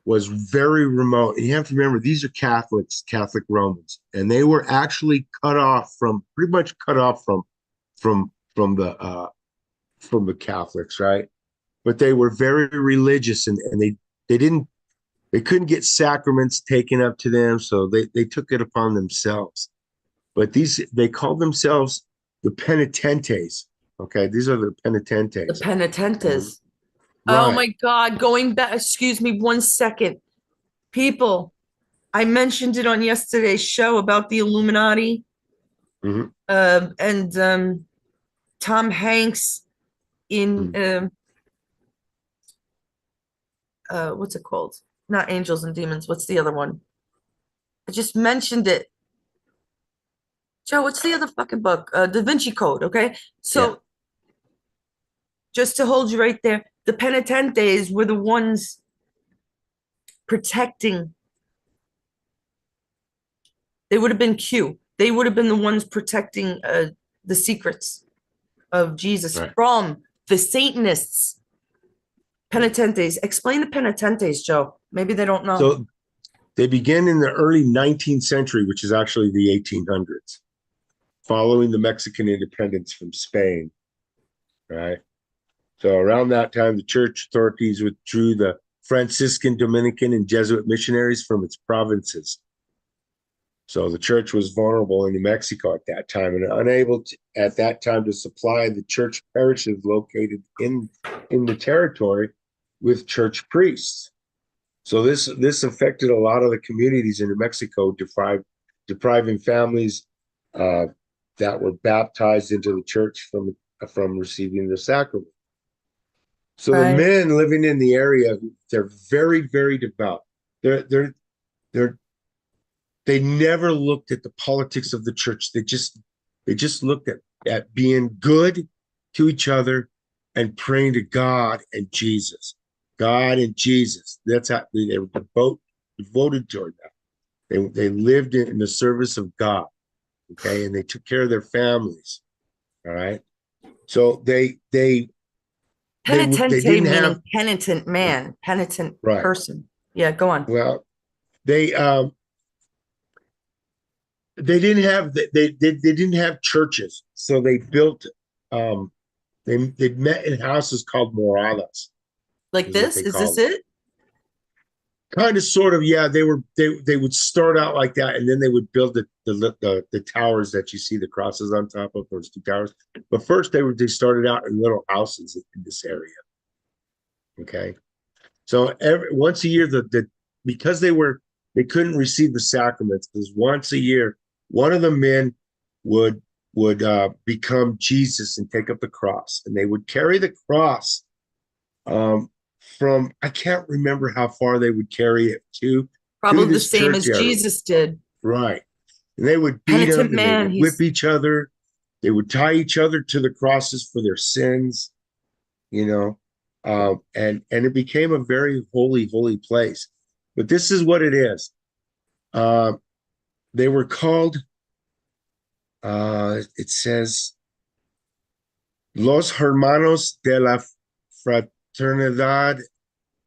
very remote. And you have to remember, these are Catholics, Catholic Romans, and they were actually pretty much cut off from the Catholics, right? But they were very religious, and they couldn't get sacraments taken up to them, so they took it upon themselves. But they called themselves the penitentes. Okay, these are the penitentes. The penitentes. Right. Oh my God, going back, excuse me 1 second. People, I mentioned it on yesterday's show about the Illuminati. And Tom Hanks in what's it called? Not Angels and Demons. What's the other one? I just mentioned it. Joe, what's the other fucking book? Da Vinci Code, okay? So just to hold you right there, the penitentes were the ones protecting. They would have been Q. They would have been the ones protecting the secrets of Jesus from the Satanists. Penitentes. Explain the penitentes, Joe. Maybe they don't know. So They began in the early 19th century, which is actually the 1800s, following the Mexican independence from Spain, right? So around that time, the church authorities withdrew the Franciscan, Dominican, and Jesuit missionaries from its provinces. So the church was vulnerable in New Mexico at that time and unable at that time to supply the church parishes located in the territory with church priests. So this affected a lot of the communities in New Mexico, depriving families that were baptized into the church from receiving the sacrament. So the men living in the area, they're very, very devout. They never looked at the politics of the church. They just looked at being good to each other and praying to God and Jesus. God and Jesus. That's how they were devoted toward that. They lived in the service of God. Okay, and they took care of their families. All right. So they Penitente didn't meaning have penitent man, penitent right. person. Yeah, go on. Well, they didn't have churches, so they built they met in houses called moradas. Like this? Is this it? Kind of, sort of, yeah. They would start out like that, and then they would build the towers that you see the crosses on top of, those two towers. But first, they started out in little houses in this area. Okay, so once a year, because they couldn't receive the sacraments, because once a year, one of the men would become Jesus and take up the cross, and they would carry the cross from, I can't remember how far they would carry it to. Probably the same as Jesus did. Right. And they would beat them, and they would whip each other. They would tie each other to the crosses for their sins, and it became a very holy place. But this is what it is. They were called, it says, Los Hermanos de la Fraternidad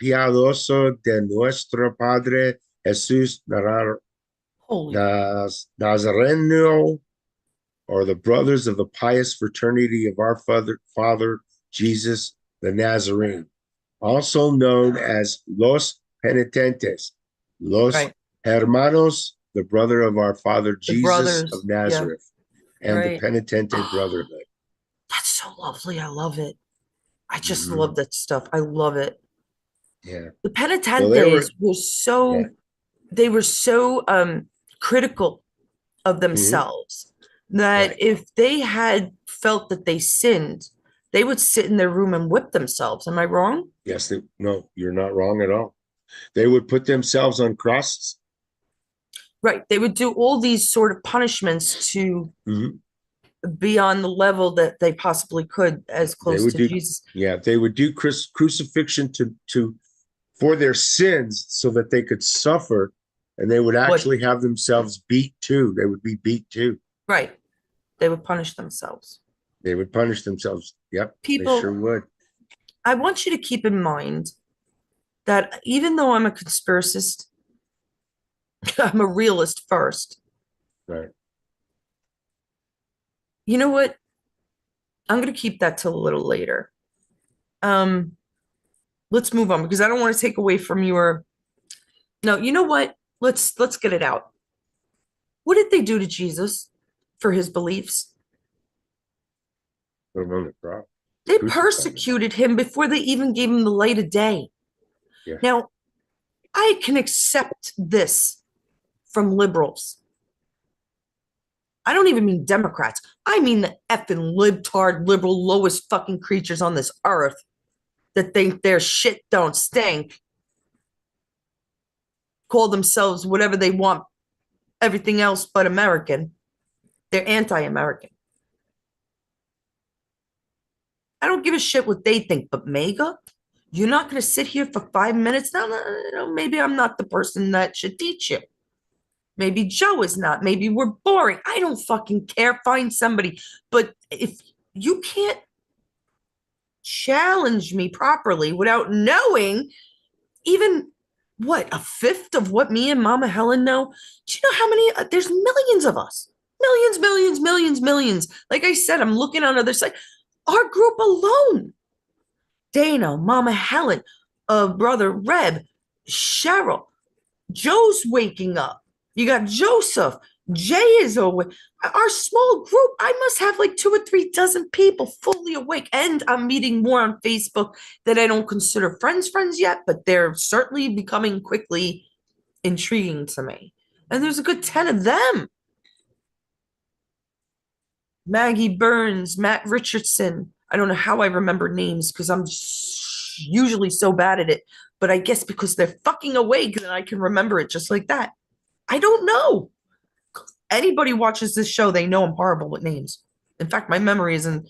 Piadoso de Nuestro Padre Jesús Nazareno, or the Brothers of the Pious Fraternity of our Father Jesus the Nazarene, also known as Los Penitentes, Los Hermanos, the brother of our Father Jesus of Nazareth, and the Penitente Brotherhood. That's so lovely. I love it. I just love that stuff. I love it. Yeah. The Penitentes they were so critical of themselves that if they had felt that they sinned, they would sit in their room and whip themselves. Am I wrong? Yes. No, you're not wrong at all. They would put themselves on crosses. Right. They would do all these sort of punishments to be on the level that they possibly could, as close to Jesus. Yeah, they would do crucifixion for their sins, so that they could suffer, and they would actually have themselves beat too. They would be beat too. Right. They would punish themselves. They would punish themselves. Yep. People, they sure would. I want you to keep in mind that even though I'm a conspiracist, I'm a realist first. Right. You know what? I'm going to keep that till a little later. Let's move on, because I don't want to take away from your. No, you know what? Let's get it out. What did they do to Jesus for his beliefs? They persecuted him before they even gave him the light of day. Yeah. Now, I can accept this from liberals. I don't even mean Democrats. I mean the effing libtard, liberal, lowest fucking creatures on this earth that think their shit don't stink. Call themselves whatever they want, everything else but American. They're anti-American. I don't give a shit what they think, but MAGA, you're not going to sit here for 5 minutes. No, maybe I'm not the person that should teach you. Maybe Joe is not. Maybe we're boring. I don't fucking care. Find somebody. But if you can't challenge me properly without knowing, even what, a fifth of what me and Mama Helen know? Do you know how many? There's millions of us. Millions, millions, millions, millions. Like I said, I'm looking on other side. Our group alone. Dana, Mama Helen, brother Reb, Cheryl, Joe's waking up. You got Joseph. Jay is awake. Our small group, I must have like 2 or 3 dozen people fully awake. And I'm meeting more on Facebook that I don't consider friends yet, but they're certainly becoming quickly intriguing to me. And there's a good 10 of them. Maggie Burns, Matt Richardson. I don't know how I remember names because I'm usually so bad at it. But I guess because they're fucking awake, then I can remember it just like that. I don't know. Anybody watches this show, they know I'm horrible with names. In fact, my memory isn't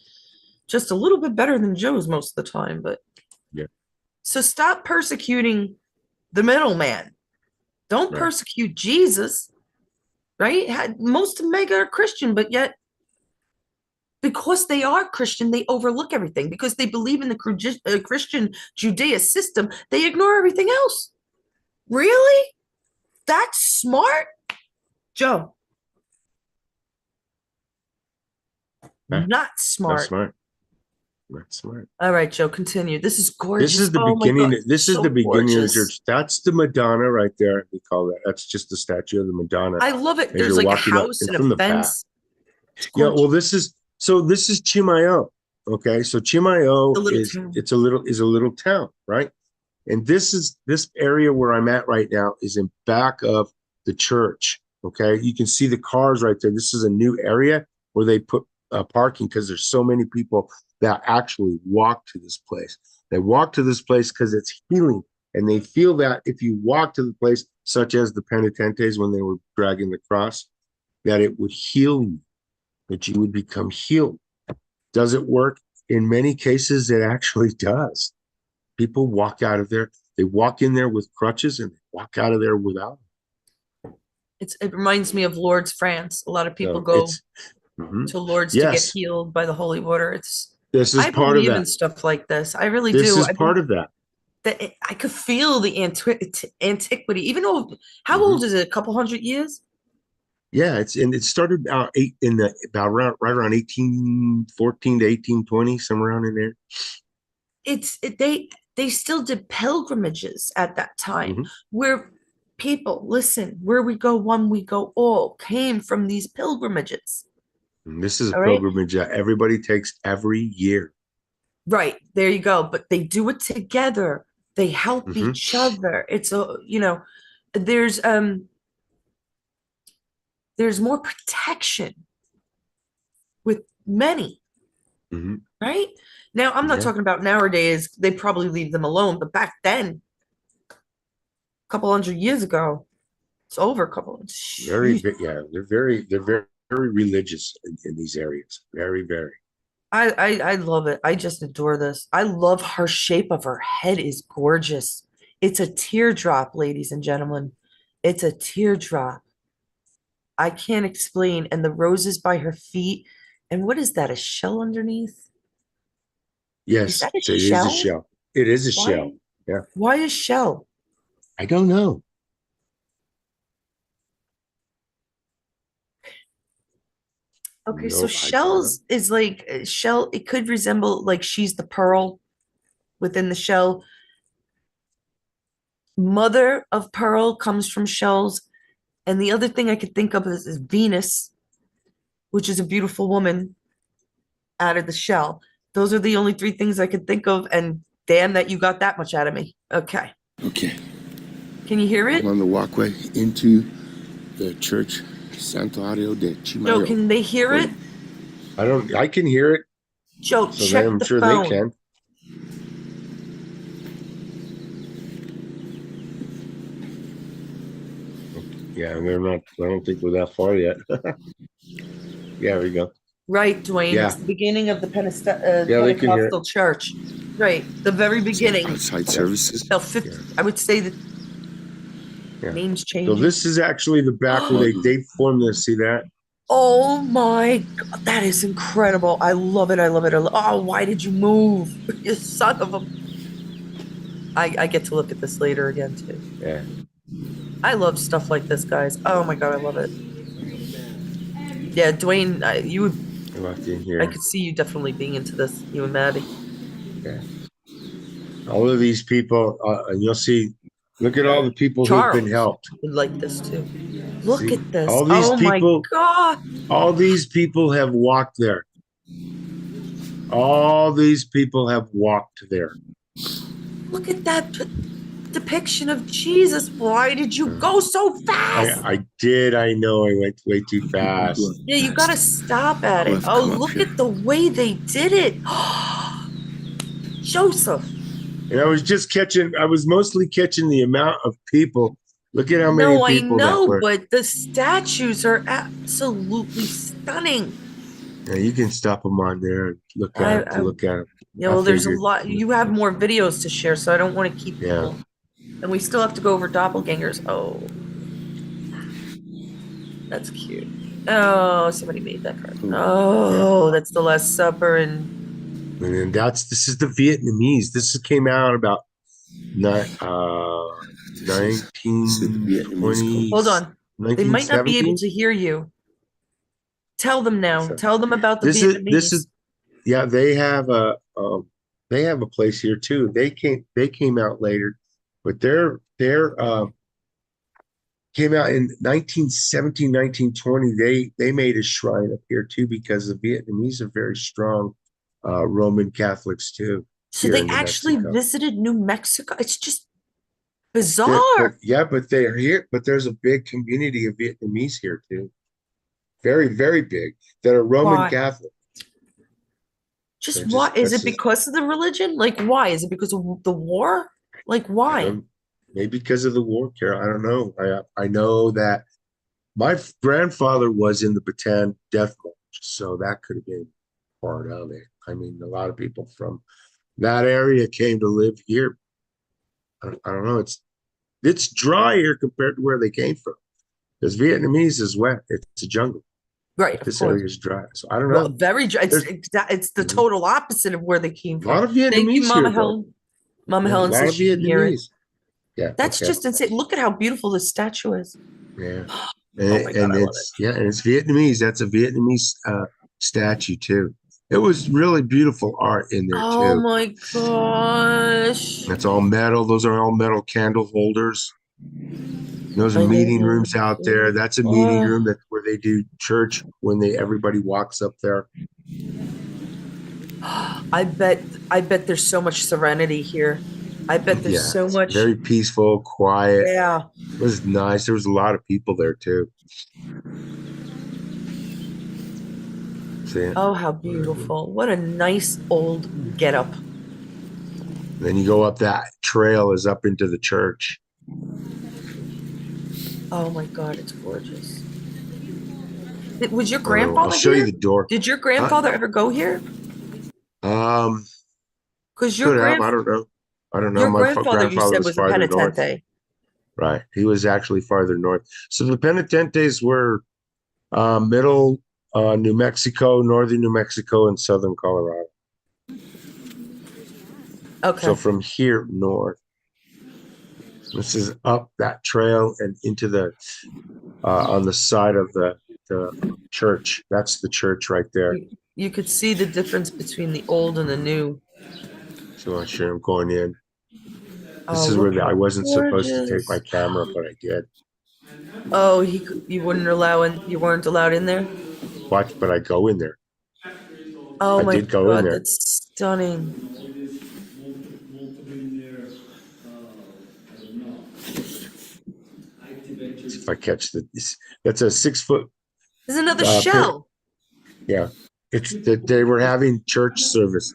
just a little bit better than Joe's most of the time. But yeah. So stop persecuting the middleman. Don't persecute Jesus. Right? Most of Mega are Christian, but yet because they are Christian, they overlook everything. Because they believe in the Christian Judea system, they ignore everything else. Really? That's smart? Joe. Not smart. Not smart. Not smart. All right, Joe, continue. This is gorgeous. This is the beginning. This is the beginning of the church. That's the Madonna right there. They call that. That's just the statue of the Madonna. I love it. There's like a house and a fence. Yeah, well, this is Chimayo. Okay, so Chimayo is a little town, right? And this area where I'm at right now is in back of the church. Okay, you can see the cars right there. This is a new area where they put parking because there's so many people that actually walk to this place. They walk to this place because it's healing, and they feel that if you walk to the place, such as the penitentes when they were dragging the cross, that it would heal you, that you would become healed. Does it work? In many cases, it actually does. People walk out of there. They walk in there with crutches and they walk out of there without. It reminds me of Lourdes, France. A lot of people go to Lourdes to get healed by the holy water. This is part of that. I believe in stuff like this. I really do. This is part of that. I could feel the antiquity. Even though, how old is it? A couple hundred years? Yeah, it started out right around 1814 to 1820, somewhere around in there. They still did pilgrimages at that time, where people, listen, where we go one, we go all, came from these pilgrimages. And this is a pilgrimage that everybody takes every year. Right, there you go. But they do it together. They help each other. It's there's more protection with many. Right? Now, I'm not talking about nowadays. They probably leave them alone. But back then, a couple hundred years ago, it's over a couple. They're very religious in these areas. Very, very. I love it. I just adore this. I love her shape of her head is gorgeous. It's a teardrop, ladies and gentlemen. It's a teardrop. I can't explain. And the roses by her feet. And what is that? A shell underneath? Yes, it is a shell. It is a shell. Yeah. Why a shell? I don't know. Okay, so shells is like shell. It could resemble like she's the pearl within the shell. Mother of pearl comes from shells. And the other thing I could think of is Venus, which is a beautiful woman out of the shell. Those are the only 3 things I could think of. And damn that you got that much out of me. Okay. Okay. Can you hear it? I'm on the walkway into the church Santuario de Chimayo. Joe, can they hear it? I can hear it. Joe, so check I'm the sure phone. they can. Yeah, they're not. I don't think we're that far yet. Yeah, there we go. Right, Dwayne. Yeah. It's the beginning of the they can hear Pentecostal church. Right, the very beginning. Outside services. I would say that names change. So this is actually the back where they formed this. See that? Oh my God, that is incredible. I love it. I love it. Oh, why did you move? You son of a... I get to look at this later again too. Yeah. I love stuff like this, guys. Oh my God, I love it. Yeah, Dwayne, you would. I walked in I here. could see you definitely being into this, you and Maddie. Yeah. All of these people, and you'll see. Look at all the people who've been Charles helped. would like this too. Look See, at this. all these Oh my people. God. All these people have walked there. All these people have walked there. Look at that depiction of Jesus. Why did you go so fast? I did. I know I went way too fast. Yeah, you gotta stop at it. Oh, look at the way they did it. Joseph. And I was mostly catching the amount of people. Look at how many No, I people know, that were. but the statues are absolutely stunning. Yeah, you can stop them on there and look at them. Yeah, well, there's a lot. You have more videos to share, so I don't want to keep people. And we still have to go over Doppelgangers. Oh, that's cute. Oh, somebody made that card. Oh, that's the Last Supper, and then this is the Vietnamese. This came out about 1920. Hold on. They might not be able to hear you. Tell them now. Tell them about the Vietnamese. They have a place here too. They came out later, but they're came out in 1917, 1920. They made a shrine up here too, because the Vietnamese are very strong Roman Catholics too. So they actually visited New Mexico. It's just bizarre. But they're here. But there's a big community of Vietnamese here too. Very, very big, that are Roman Catholic. Just why? Is it because of the religion? Like, why? Is it because of the war? Like, why? Maybe because of the war, Carol. I don't know. I know that my grandfather was in the Bataan Death March, so that could have been part of it. I mean, a lot of people from that area came to live here. I don't know. It's dry here compared to where they came from. Because Vietnamese is wet. It's a jungle. Right. This area is dry. So I don't know. Very dry. It's the total opposite of where they came from. A lot of Vietnamese. Thank you, Mama here, Helen. Mama Helen says she can hear it. Yeah. That's just insane. Look at how beautiful this statue is. Yeah. And it's Vietnamese. That's a Vietnamese statue too. It was really beautiful art in there too. Oh my gosh. That's all metal. Those are all metal candle holders. Those are meeting rooms out there. That's a meeting room where they do church when everybody walks up there. I bet there's so much serenity here. I bet there's so much. Very peaceful, quiet. Yeah. It was nice. There was a lot of people there too. Oh, how beautiful. What a nice old getup. Then you go up that trail is up into the church. Oh my God, it's gorgeous. Was your grandfather I'll show you the door. Did your grandfather ever go here? Because I don't know. I don't know. Your My grandfather, you said, was a penitente. Right. He was actually farther north. So the penitentes were middle New Mexico, northern New Mexico, and southern Colorado. Okay. So from here north, this is up that trail and into the on the side of the church. That's the church right there. You could see the difference between the old and the new. So I'm sure I'm going in. This is where I wasn't supposed to take my camera, but I did. Oh, you weren't allowed in there? Watch, but I go in there. Oh I my did go in God, there. that's stunning. See if I catch that's a 6 foot. There's another shell. Yeah, it's that they were having church service.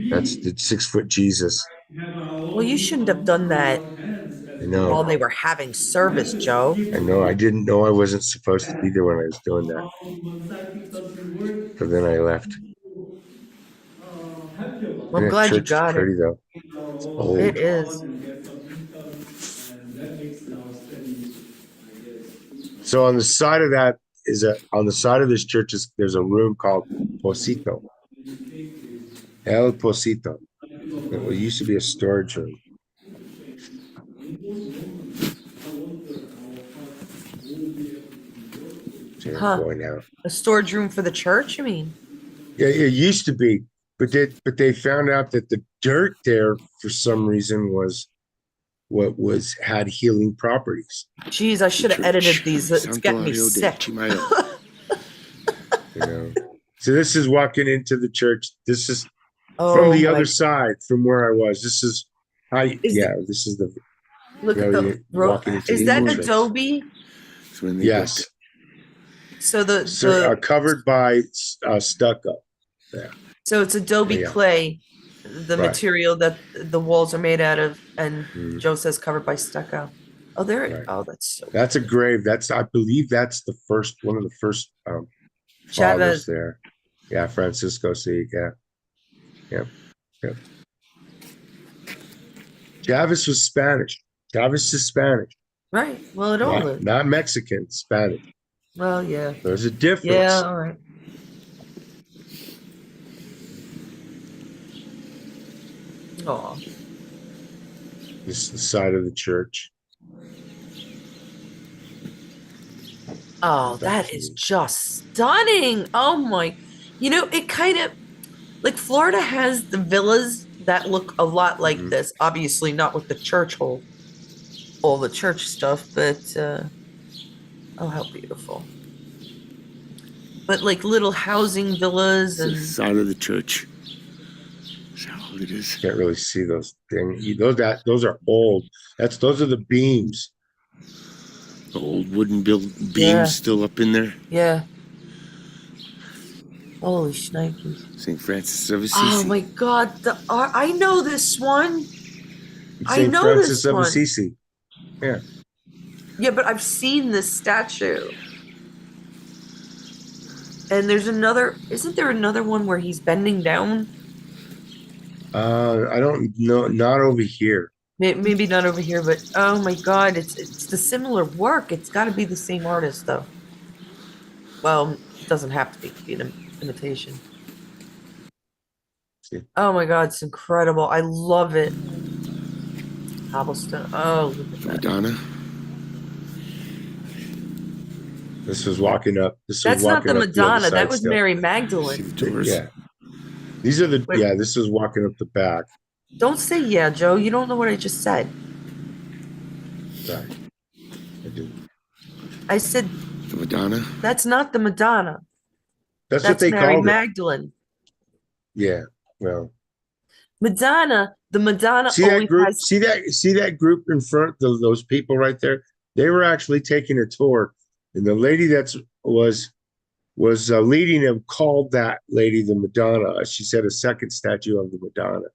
That's the 6 foot Jesus. Well, you shouldn't have done that. I know. While they were having service, Joe. I know. I didn't know I wasn't supposed to be there when I was doing that. But then I left. Well, I'm glad you got pretty, it. Though. It's old. It is. So on the side of that on the side of this church there's a room called Posito. El Posito. It used to be a storage room. See, I'm Huh. going now. A storage room for the church, you mean? Yeah, it used to be, but they found out that the dirt there for some reason was what was had healing properties. Jeez, I should have edited these. It's getting me sick. Chimayo. So this is walking into the church. This is from the other side, from where I was. This is this is the look at the walking into is the that entrance. Adobe? Yes. So the covered by stucco. Yeah. So it's Adobe clay, the Right. material that the walls are made out of, and Joe says covered by stucco. Oh, there. Right. Oh, that's so. That's a grave. I believe that's the first one of the first fathers Chavez. there. Yeah, Francisco. See, yeah. Chavez was Spanish. Chavez is Spanish. Right. Well, it all is. Not Mexican, Spanish. Well, yeah. There's a difference. Yeah. All right. Oh. This is the side of the church. Oh, that is just stunning. Oh my. It kind of like Florida has the villas that look a lot like this. Obviously not with the church all the church stuff, but oh, how beautiful. But like little housing villas and the side of the church. That's how old it is. Can't really see those things. Those are old. Those are the beams. The old wooden beams still up in there. Yeah. Holy shnikes. St. Francis of Assisi. Oh my God. I know this one. St. Francis of Assisi. Yeah. Yeah, but I've seen this statue. And there's isn't there another one where he's bending down? I don't know. Not over here. Maybe not over here, but oh my God, it's the similar work. It's got to be the same artist, though. Well, it doesn't have to be. It could be an imitation. See. Oh my God, it's incredible. I love it. Cobblestone. Oh, look at that. Madonna. This was walking up. That's not the Madonna. That was Mary Magdalene. Yeah. These are the. Yeah, this was walking up the back. Don't say yeah, Joe. You don't know what I just said. Right. I do. I said the Madonna. That's not the Madonna. That's what they Mary called Magdalene. Yeah. Well. Madonna. The Madonna. See that group? See that group in front? Those people right there. They were actually taking a tour, and the lady was leading them called that lady the Madonna. She said a second statue of the Madonna.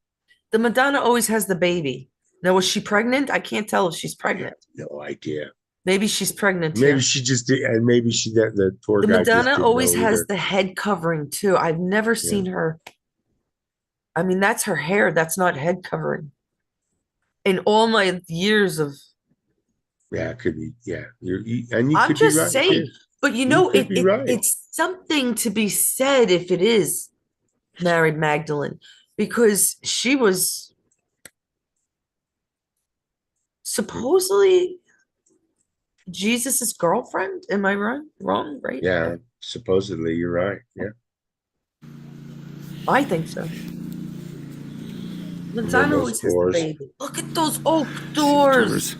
The Madonna always has the baby. Now, was she pregnant? I can't tell if she's pregnant. No idea. Maybe she's pregnant too. Maybe she just did, and maybe the tour guide. The Madonna always has the head covering too. I've never seen her. I mean, that's her hair. That's not head covering. In all my years of. Yeah, it could be. Yeah, I'm just saying, but it's something to be said if it is Mary Magdalene. Because she was supposedly Jesus's girlfriend. Am I wrong? Right? Yeah, supposedly you're right. Yeah. I think so. Madonna always has the baby. Look at those oak doors.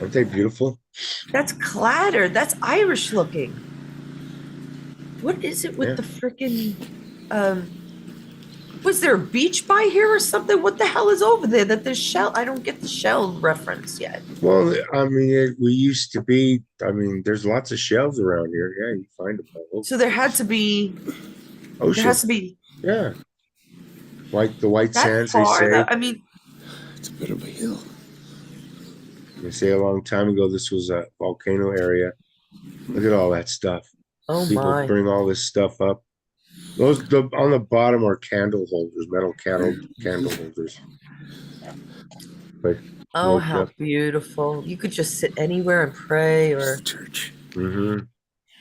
Aren't they beautiful? That's clatter. That's Irish looking. What is it with the freaking was there a beach by here or something? What the hell is over there that there's shell? I don't get the shell reference yet. Well, I mean, we used to be, there's lots of shells around here. Yeah, you find them all. So there had to be, ocean. There has to be. Yeah. The white sands, they say. It's a bit of a hill. They say a long time ago, this was a volcano area. Look at all that stuff. Oh, People bring all this stuff up. On the bottom are candle holders, metal candle holders. But oh, how beautiful! You could just sit anywhere and pray, or church. Mm-hmm.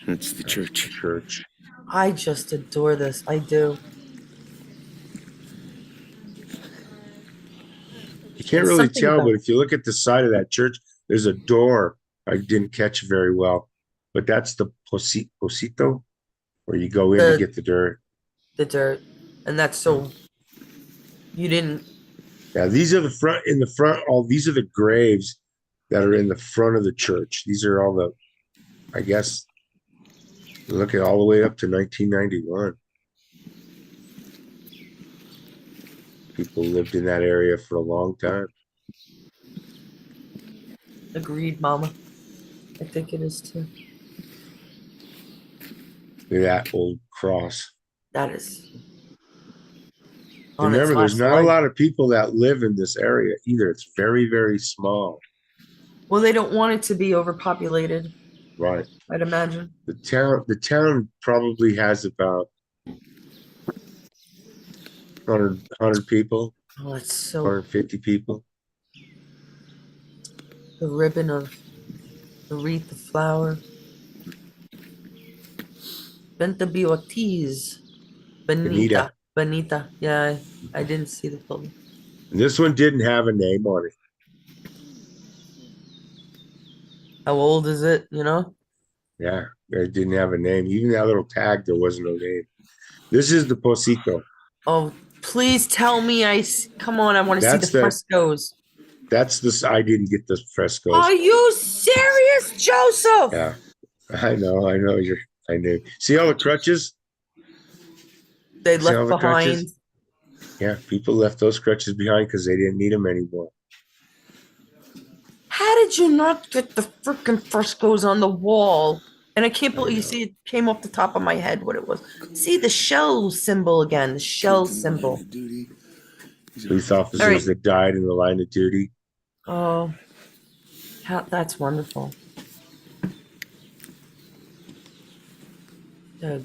That's the church. Church. I just adore this. I do. You can't There's really something tell, about- but if you look at the side of that church, there's a door. I didn't catch very well, but that's the Posito, where you go in to get the dirt. The dirt. And that's so you didn't. Yeah, these are the front, in the front, these are the graves that are in the front of the church. These are all the, I guess, look at all the way up to 1991. People lived in that area for a long time. Agreed, Mama. I think it is too. Look at that old cross. That is. Remember, there's not a lot of people that live in this area either. It's very, very small. Well, they don't want it to be overpopulated. Right. I'd imagine. The town probably has about 100 people. Oh, it's so. 150 people. The ribbon of the wreath of flower. Benta Ortiz. Benita. Benita. Yeah, I didn't see the building. This one didn't have a name on it. How old is it? You know? Yeah, it didn't have a name. Even that little tag, there wasn't no name. This is the Posito. Oh, please tell me come on, I want to see the frescoes. That's this. I didn't get the frescoes. Are you serious, Joseph? Yeah, I know. I knew. See all the crutches? They left behind. Yeah, people left those crutches behind because they didn't need them anymore. How did you not get the freaking frescoes on the wall? And I can't believe you see it came off the top of my head what it was. See the shell symbol again, the shell symbol. Police officers that died in the line of duty. Oh, that's wonderful.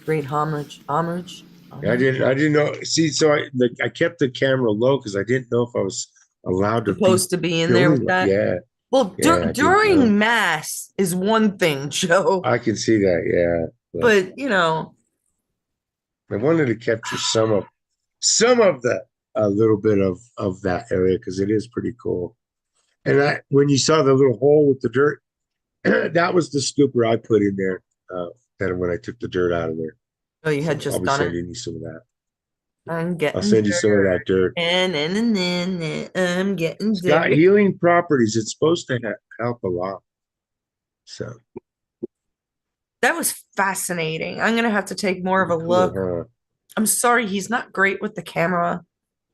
Great homage. I didn't know. See, so I kept the camera low because I didn't know if I was allowed to supposed to be in there with that. Yeah. Well, during mass is one thing, Joe. I can see that. Yeah. But you know, I wanted to capture some of the a little bit of that area because it is pretty cool. And when you saw the little hole with the dirt, that was the scooper I put in there. Then when I took the dirt out of there. Oh, you had just I'll be done it. sending you some of that. I'll send you some of that dirt. And I'm getting it's got healing properties. It's supposed to help a lot. So that was fascinating. I'm gonna have to take more of a look. Huh? I'm sorry, he's not great with the camera.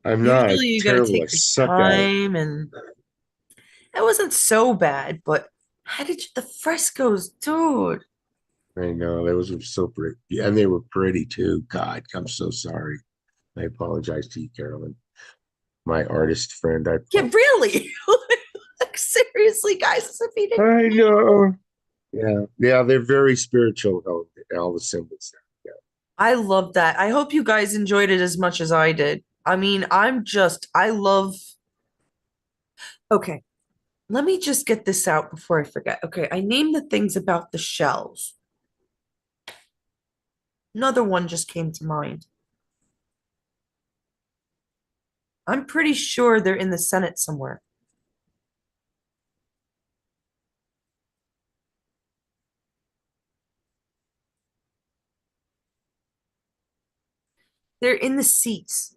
I'm not. Usually you gotta take your time, and it wasn't so bad. But how did the frescoes, dude? I know those were so pretty, and they were pretty too. God, I'm so sorry. I apologize to you, Carolyn, my artist friend. Yeah, really? Like, seriously, guys, as if he didn't. I know. Yeah, they're very spiritual. All the symbols. Yeah. I love that. I hope you guys enjoyed it as much as I did. I mean, I love. Okay, let me just get this out before I forget. Okay, I named the things about the shells. Another one just came to mind. I'm pretty sure they're in the Senate somewhere. They're in the seats.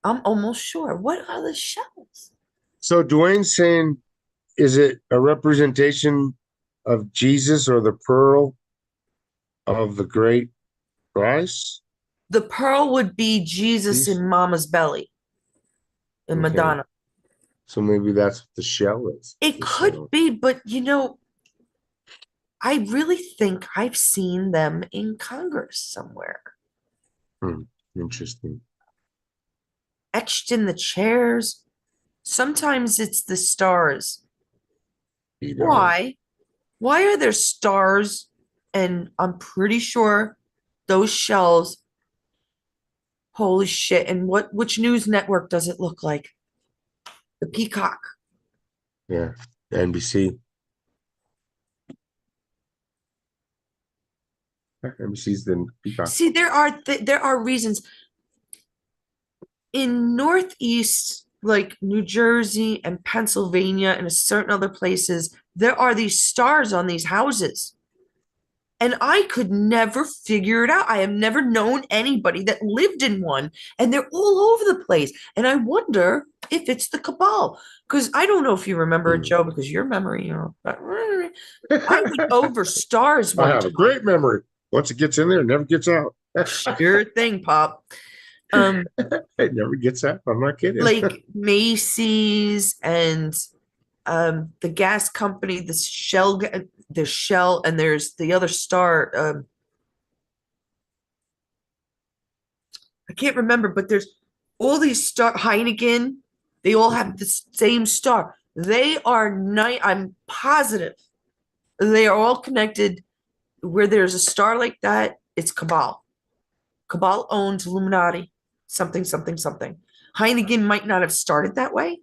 I'm almost sure. What are the shells? So Dwayne's saying, is it a representation of Jesus or the pearl of the great price? The pearl would be Jesus in Mama's belly. In Madonna. So maybe that's what the shell is. It could be, but you know, I really think I've seen them in Congress somewhere. Interesting. Etched in the chairs. Sometimes it's the stars. Why? Why are there stars? And I'm pretty sure those shells. Holy shit. And which news network does it look like? The Peacock. Yeah, NBC. NBC's the Peacock. See, there are reasons. in Northeast, like New Jersey and Pennsylvania and certain other places, there are these stars on these houses. And I could never figure it out. I have never known anybody that lived in one, and they're all over the place. And I wonder if it's the cabal. Because I don't know if you remember it, Joe, because your memory, I went over stars I one have a time. great memory. Once it gets in there, it never gets out. Sure thing, Pop. It never gets out. I'm not kidding. Like Macy's and the gas company, the Shell, and there's the other star. I can't remember, but there's all these star Heineken. They all have the same star. They are I'm positive they are all connected. Where there's a star like that, it's cabal. Cabal owns Illuminati. Something, something, something. Heineken might not have started that way,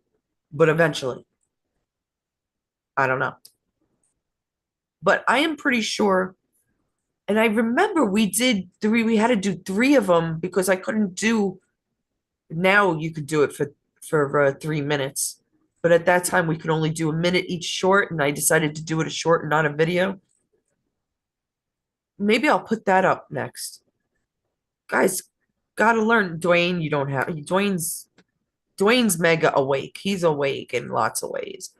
but eventually. I don't know. But I am pretty sure. And I remember we had to do 3 of them because I couldn't do, now you could do it for 3 minutes. But at that time we could only do a minute each short, and I decided to do it a short and not a video. Maybe I'll put that up next. Guys, gotta learn. Dwayne, you don't have Dwayne's mega awake. He's awake in lots of ways.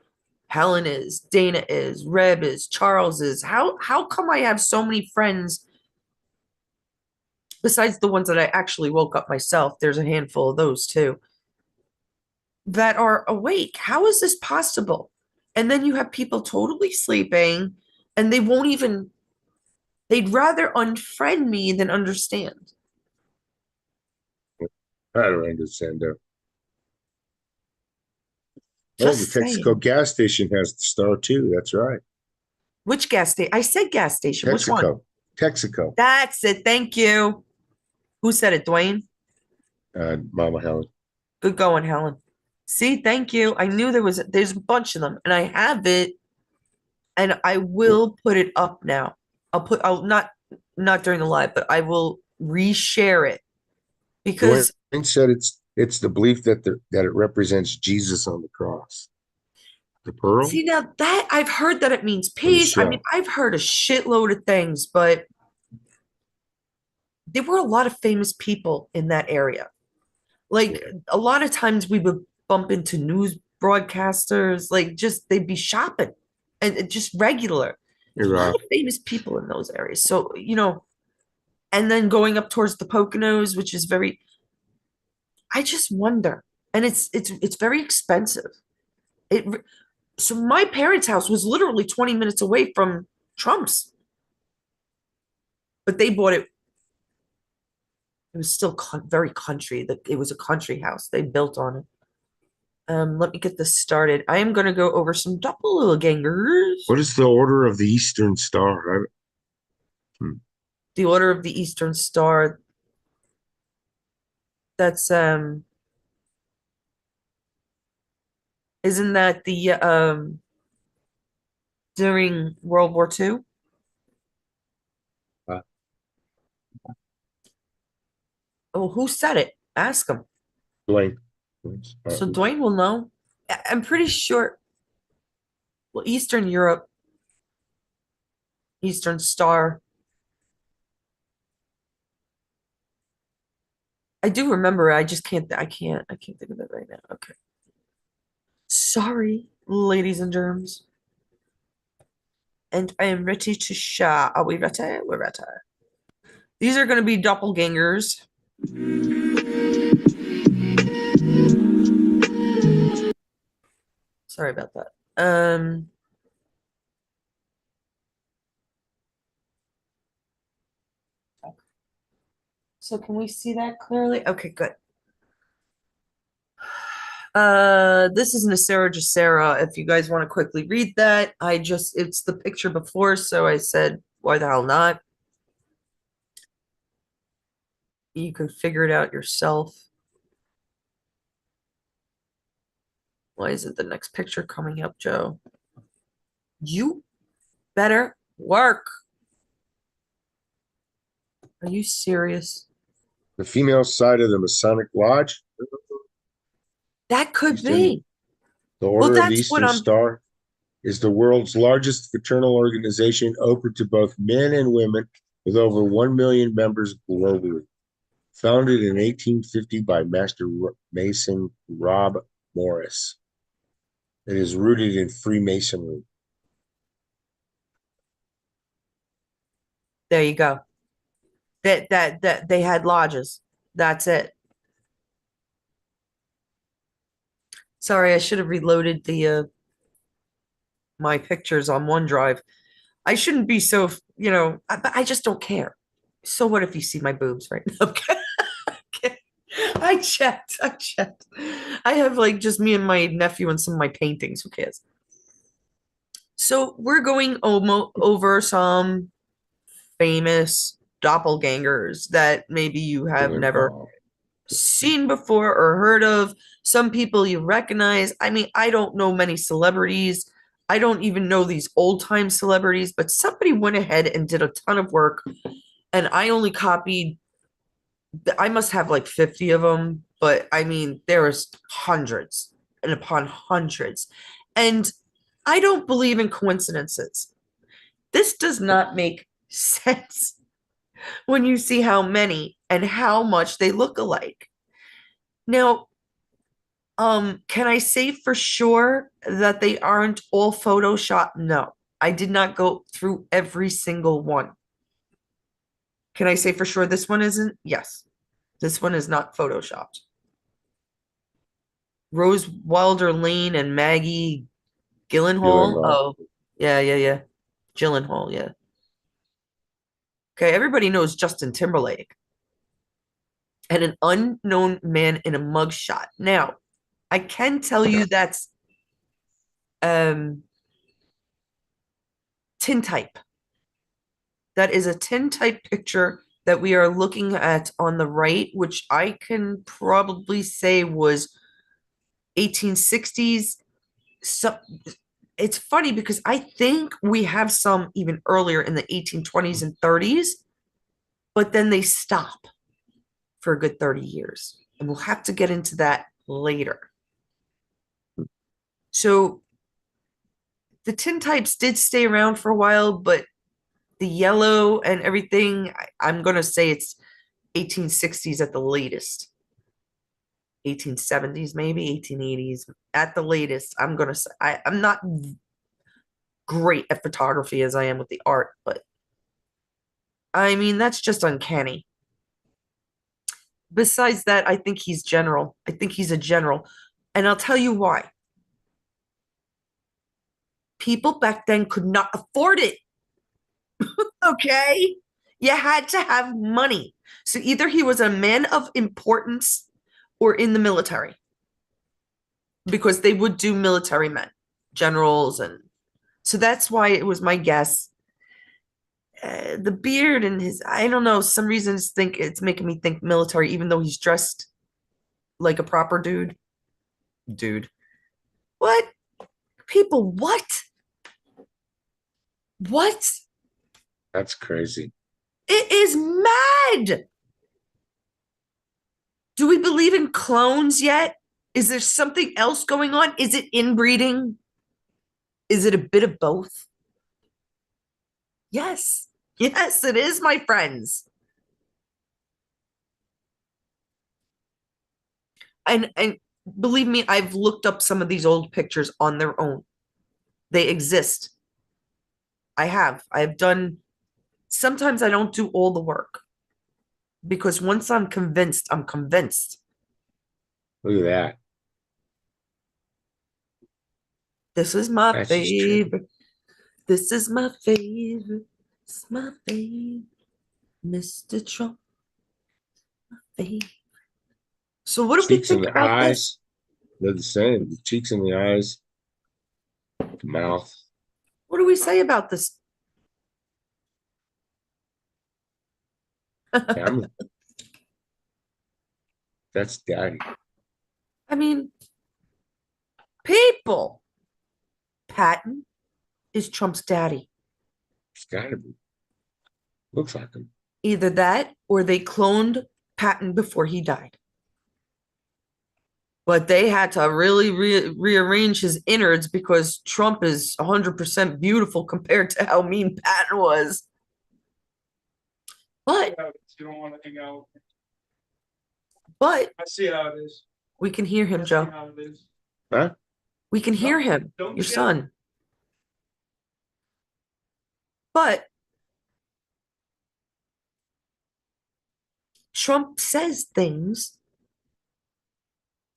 Helen is, Dana is, Reb is, Charles is. How come I have so many friends besides the ones that I actually woke up myself? There's a handful of those too that are awake. How is this possible? And then you have people totally sleeping and they'd rather unfriend me than understand. I don't understand that. Just the Texaco saying. gas station has the star too. That's right. Which gas station? I said gas station. Which one? Texaco. Texaco. That's it. Thank you. Who said it, Dwayne? Mama Helen. Good going, Helen. See, thank you. I knew there's a bunch of them, and I have it, and I will put it up now. I'll not during the live, but I will reshare it because Dwayne said it's the belief that it represents Jesus on the cross. The pearl. See, now that I've heard that it means peace. I mean, I've heard a shitload of things, but there were a lot of famous people in that area. Like a lot of times we would bump into news broadcasters, like just they'd be shopping and just regular. There's a lot of famous people in those areas. So, and then going up towards the Poconos, which is I just wonder. And it's very expensive. So my parents' house was literally 20 minutes away from Trump's. But they bought it. It was still very country. It was a country house. They built on it. Let me get this started. I am going to go over some doppelgangers. What is the Order of the Eastern Star? The Order of the Eastern Star. That's isn't that the during World War II? Oh, who said it? Ask him. Dwayne. So Dwayne will know. I'm pretty sure. Well, Eastern Europe, Eastern Star. I do remember. I just can't. I can't think of it right now. Okay. Sorry, ladies and germs. And I am ready to share. Are we ready? We're ready. These are going to be doppelgangers. Sorry about that. So can we see that clearly? Okay, good. This is Nasera Jacera. If you guys want to quickly read that, it's the picture before, so I said, why the hell not? You can figure it out yourself. Why is it the next picture coming up, Joe? You better work. Are you serious? The female side of the Masonic Lodge. That could Eastern, be. the Order of the That's what Eastern Star is the world's largest fraternal organization open to both men and women with over 1 million members globally. Founded in 1850 by Master Mason Rob Morris. It is rooted in Freemasonry. There you go. That they had lodges. That's it. Sorry, I should have reloaded the my pictures on OneDrive. I shouldn't be so, but I just don't care. So what if you see my boobs right now? Okay. I checked. I have like just me and my nephew and some of my paintings. Who cares? So we're going over some famous doppelgangers that maybe you have never seen before or heard of. Some people you recognize. I mean, I don't know many celebrities. I don't even know these old-time celebrities, but somebody went ahead and did a ton of work, and I only copied, I must have like 50 of them, but I mean, there was hundreds and upon hundreds. And I don't believe in coincidences. This does not make sense when you see how many and how much they look alike. Now, can I say for sure that they aren't all Photoshop? No, I did not go through every single one. Can I say for sure this one isn't? Yes, this one is not Photoshopped. Rose Wilder Lane and Maggie Gyllenhaal. Oh, yeah. Gyllenhaal, yeah. Okay, everybody knows Justin Timberlake. And an unknown man in a mugshot. Now, I can tell you that's tintype. That is a tintype picture that we are looking at on the right, which I can probably say was 1860s. So it's funny because I think we have some even earlier in the 1820s and 30s, but then they stop for a good 30 years. And we'll have to get into that later. So the tintypes did stay around for a while, but the yellow and everything, I'm going to say it's 1860s at the latest. 1870s, maybe 1880s at the latest. I'm going to say, I'm not great at photography as I am with the art, but I mean, that's just uncanny. Besides that, I think he's general. I think he's a general. And I'll tell you why. People back then could not afford it. Okay? You had to have money. So either he was a man of importance or in the military. Because they would do military men, generals, and so that's why it was my guess. The beard and his, I don't know, some reasons think it's making me think military, even though he's dressed like a proper dude. What? People, what? What? That's crazy. It is mad. Do we believe in clones yet? Is there something else going on? Is it inbreeding? Is it a bit of both? Yes. Yes, it is, my friends. And believe me, I've looked up some of these old pictures on their own. They exist. I have done, sometimes I don't do all the work because once I'm convinced, I'm convinced. Look at that. This is my That's favorite. This is my favorite. It's my favorite. Mr. Trump. My favorite. So what do we Cheeks and think the about eyes, this? they're the same. The cheeks and the eyes, the mouth. What do we say about this? Yeah, that's daddy. I mean, people. Patton is Trump's daddy. It's gotta be. Looks like him. Either that or they cloned Patton before he died. But they had to really rearrange his innards because Trump is 100% beautiful compared to how mean Patton was. But you don't want to hang out. But I see how it is. We can hear him, Joe. Huh? We can hear him, your son. But Trump says things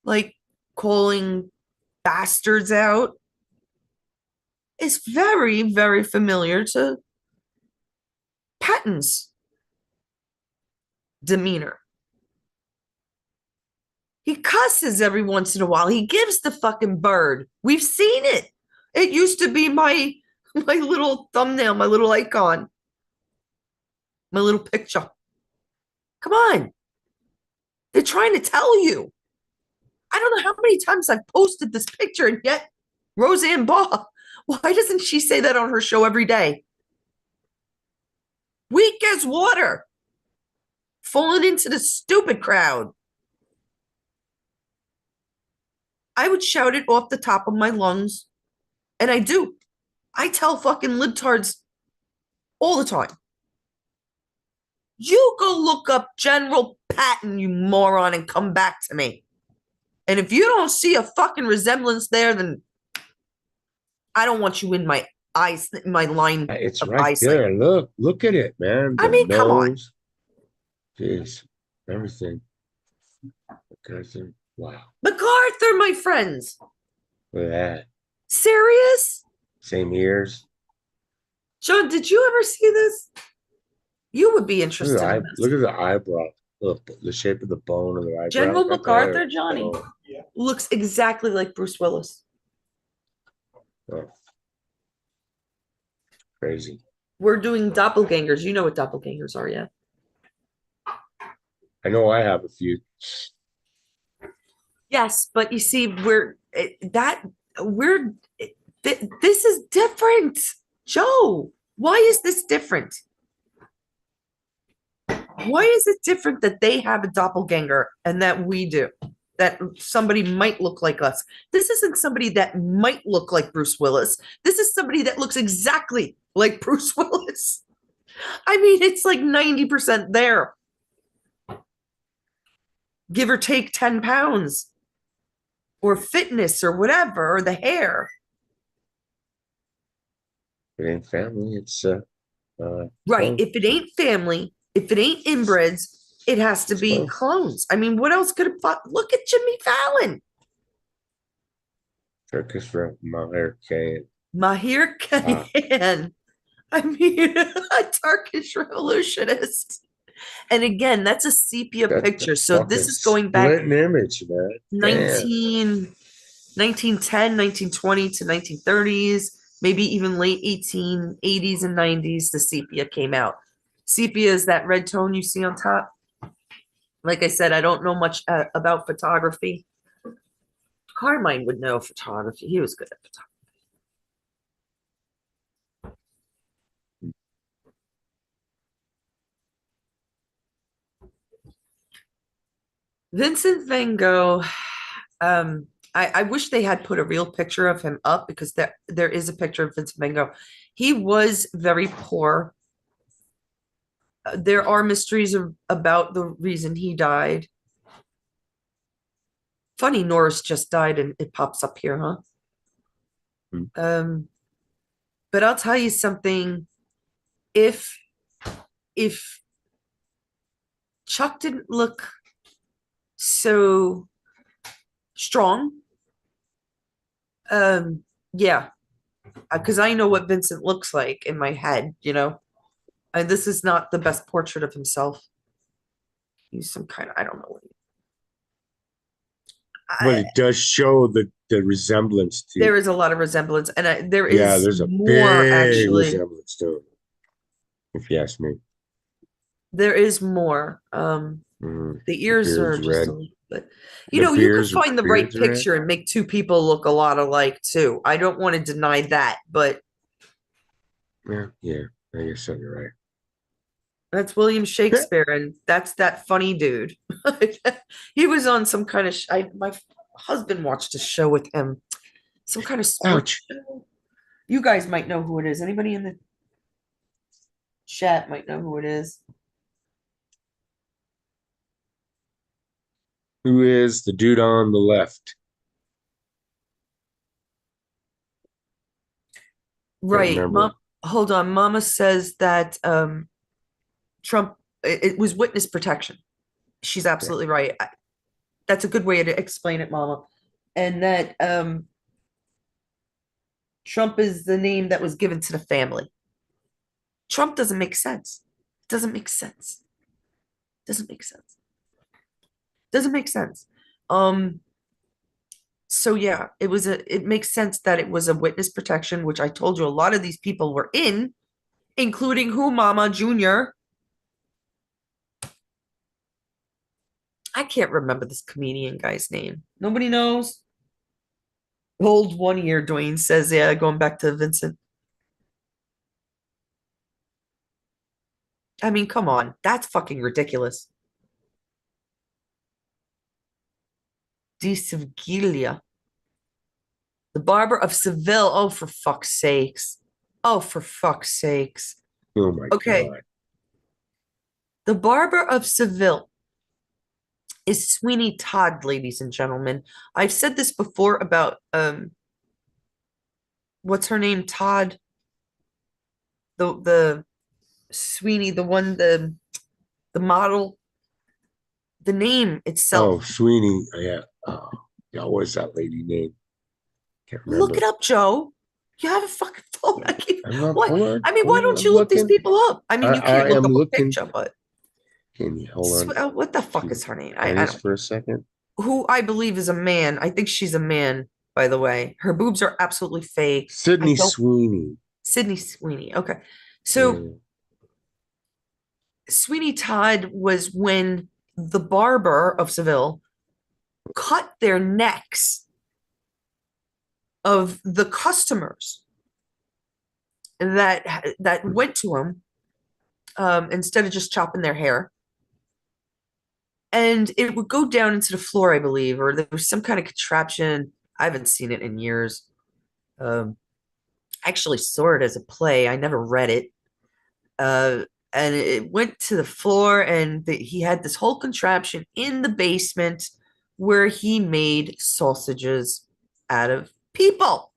like calling bastards out is very, very familiar to Patton's demeanor. He cusses every once in a while. He gives the fucking bird. We've seen it. It used to be my little thumbnail, my little icon, my little picture. Come on. They're trying to tell you. I don't know how many times I've posted this picture, and yet Roseanne Barr, why doesn't she say that on her show every day? Weak as water. Falling into the stupid crowd. I would shout it off the top of my lungs, and I do. I tell fucking libtards all the time. You go look up General Patton, you moron, and come back to me. And if you don't see a fucking resemblance there, then I don't want you in my eyes, my line. It's of right eyesight. there. Look at it, man. I mean, come on. Jeez, everything. Wow. MacArthur, my friends. Look at that. Serious? Same ears. John, did you ever see this? You would be interested in this. Look at the eyebrow. Look, the shape of the bone of the eyebrow. General MacArthur, Johnny, looks exactly like Bruce Willis. Oh. Crazy. We're doing doppelgangers. You know what doppelgangers are, yeah? I know I have a few. Yes, but you see, this is different. Joe, why is this different? Why is it different that they have a doppelganger and that we do? That somebody might look like us. This isn't somebody that might look like Bruce Willis. This is somebody that looks exactly like Bruce Willis. I mean, it's like 90% there. Give or take 10 pounds. Or fitness or whatever, or the hair. If it ain't family, it's right. If it ain't family, if it ain't inbreds, it has to be clones. I mean, what else could it look at Jimmy Fallon? Turkish from Mahir Khan. Mahir Khan. I mean, a Turkish revolutionist. And again, that's a sepia picture. So this is going back an image, man. 1910, 1920 to 1930s, maybe even late 1880s and 90s, the sepia came out. Sepia is that red tone you see on top. Like I said, I don't know much about photography. Carmine would know photography. He was good at photography. Vincent Van Gogh, I wish they had put a real picture of him up because there is a picture of Vincent Van Gogh. He was very poor. There are mysteries about the reason he died. Funny, Norris just died and it pops up here, huh? But I'll tell you something. If Chuck didn't look so strong, yeah, because I know what Vincent looks like in my head, you know. And this is not the best portrait of himself. He's some kind of, I don't know what but it does show the resemblance to. There is a lot of resemblance, and there's a more big actually resemblance to it, if you ask me. There is more. The ears are just red. a little bit, you know, you could find the right picture and make two people look a lot alike too. I don't want to deny that, but yeah, I guess so, you're right. That's William Shakespeare, and that's that funny dude. He was on some kind of husband watched a show with him. Some kind of sports show. You guys might know who it is. Anybody in the chat might know who it is. Who is the dude on the left? Right. remember. Hold on. Mama says that Trump, it was witness protection. She's absolutely right. That's a good way to explain it, Mama. And that Trump is the name that was given to the family. Trump doesn't make sense. Doesn't make sense. Doesn't make sense. Doesn't make sense. So yeah, it makes sense that it was a witness protection, which I told you a lot of these people were in, including who, Mama Jr. I can't remember this comedian guy's name. Nobody knows. Old 1 year, Dwayne says, yeah, going back to Vincent. I mean, come on. That's fucking ridiculous. De Sevilla. The Barber of Seville. Oh, for fuck's sakes. Oh, for fuck's sakes. Oh my God. The Barber of Seville is Sweeney Todd, ladies and gentlemen. I've said this before about what's her name? Todd. The Sweeney, the model. The name itself. Oh, Sweeney. Yeah. Oh, yeah. What is that lady name? Can't remember. Look it up, Joe. You have a fucking phone. Hold on, why don't you look these people up? I mean, you can't look up a picture, but can you hold on? What the fuck is her name? I don't, for a second. Who I believe is a man. I think she's a man, by the way. Her boobs are absolutely fake. Sydney Sweeney. Sydney Sweeney. Okay. So Sweeney Todd was when the Barber of Seville cut their necks of the customers that went to him instead of just chopping their hair. And it would go down into the floor, I believe, or there was some kind of contraption. I haven't seen it in years. I actually saw it as a play. I never read it. And it went to the floor, and he had this whole contraption in the basement where he made sausages out of people.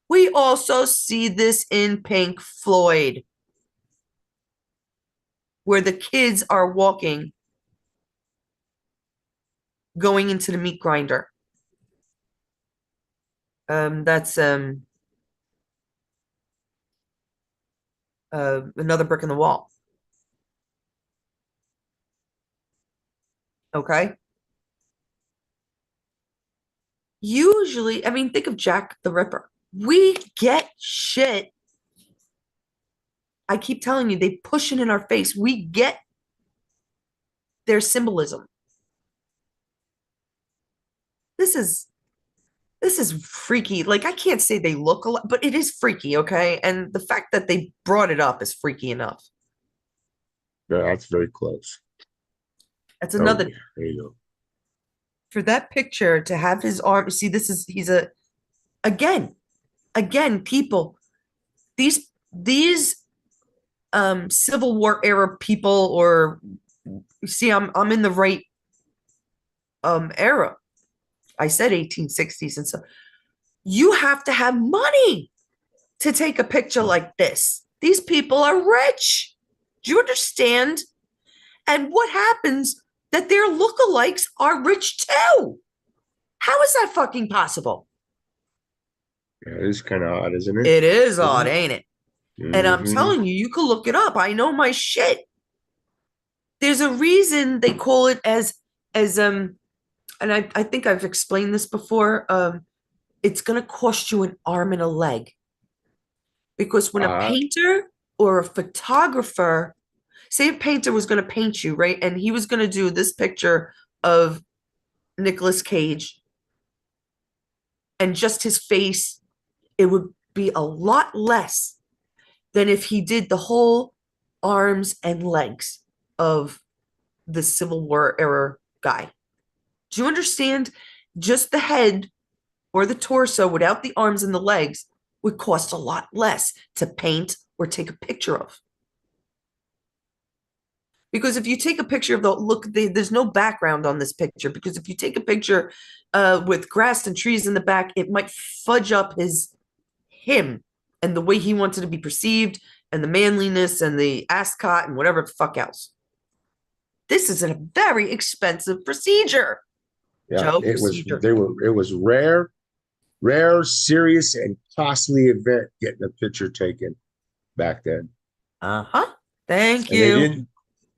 We also see this in Pink Floyd, where the kids are walking, going into the meat grinder. That's another brick in the wall. Okay. Usually, I mean, think of Jack the Ripper. We get shit. I keep telling you, they push it in our face. We get their symbolism. This is freaky. Like, I can't say they look a lot, but it is freaky, okay? And the fact that they brought it up is freaky enough. Yeah, that's very close. That's another. There you go. For that picture to have his arm, see, again, people, these Civil War era people, or see, I'm in the right era. I said 1860s, and so you have to have money to take a picture like this. These people are rich. Do you understand? And what happens that their lookalikes are rich too? How is that fucking possible? Yeah, it is kind of odd, isn't it? It is odd, ain't it? Mm-hmm. And I'm telling you, you can look it up. I know my shit. There's a reason they call it as and I think I've explained this before. It's going to cost you an arm and a leg. Because when a painter or a photographer, say a painter was going to paint you, right? And he was going to do this picture of Nicolas Cage and just his face, it would be a lot less than if he did the whole arms and legs of the Civil War era guy. Do you understand? Just the head or the torso without the arms and the legs would cost a lot less to paint or take a picture of. Because if you take a picture of there's no background on this picture. Because if you take a picture with grass and trees in the back, it might fudge up him and the way he wanted to be perceived and the manliness and the ascot and whatever the fuck else. This is a very expensive procedure. Yeah, Joe, it procedure. was rare, serious, and costly event getting a picture taken back then. Thank you.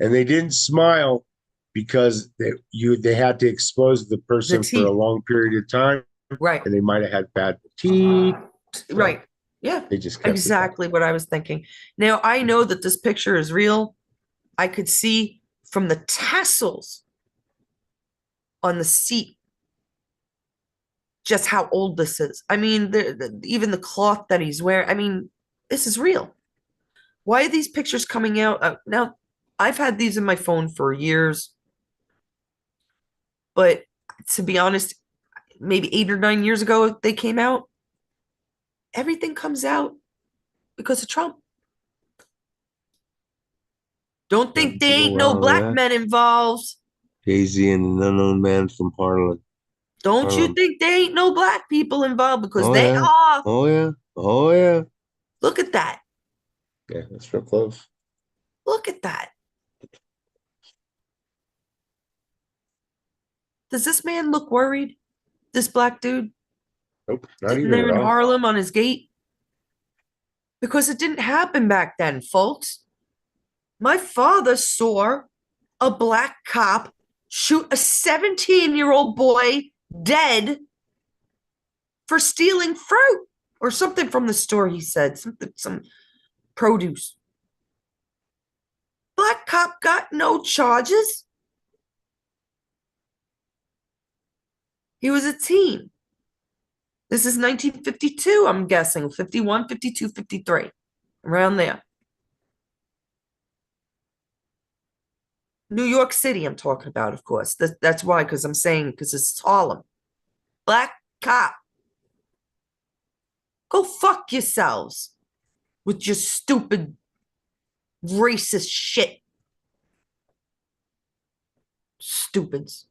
And they didn't smile because they had to expose the person for a long period of time. Right. And they might have had bad teeth. Right. Yeah. They just kept exactly what I was thinking. Now I know that this picture is real. I could see from the tassels on the seat just how old this is. I mean, even the cloth that he's wearing. I mean, this is real. Why are these pictures coming out? Now, I've had these in my phone for years. But to be honest, maybe 8 or 9 years ago they came out. Everything comes out because of Trump. Don't think there ain't no black men involved. Daisy and an unknown man from Harlem. Don't you think there ain't no black people involved? Because Oh, they yeah. are. Oh, yeah. Oh, yeah. Look at that. Yeah, that's real close. Look at that. Does this man look worried? This black dude? Nope, not Sitting even there in at all. Harlem on his gate? Because it didn't happen back then, folks. My father saw a black cop shoot a 17-year-old boy dead for stealing fruit or something from the store, he said. Some produce. Black cop got no charges. He was a teen. This is 1952, I'm guessing. 51, 52, 53. Around there. New York City, I'm talking about, of course. That's why, because I'm saying, because it's Harlem. Black cop. Go fuck yourselves with your stupid racist shit. Stupids.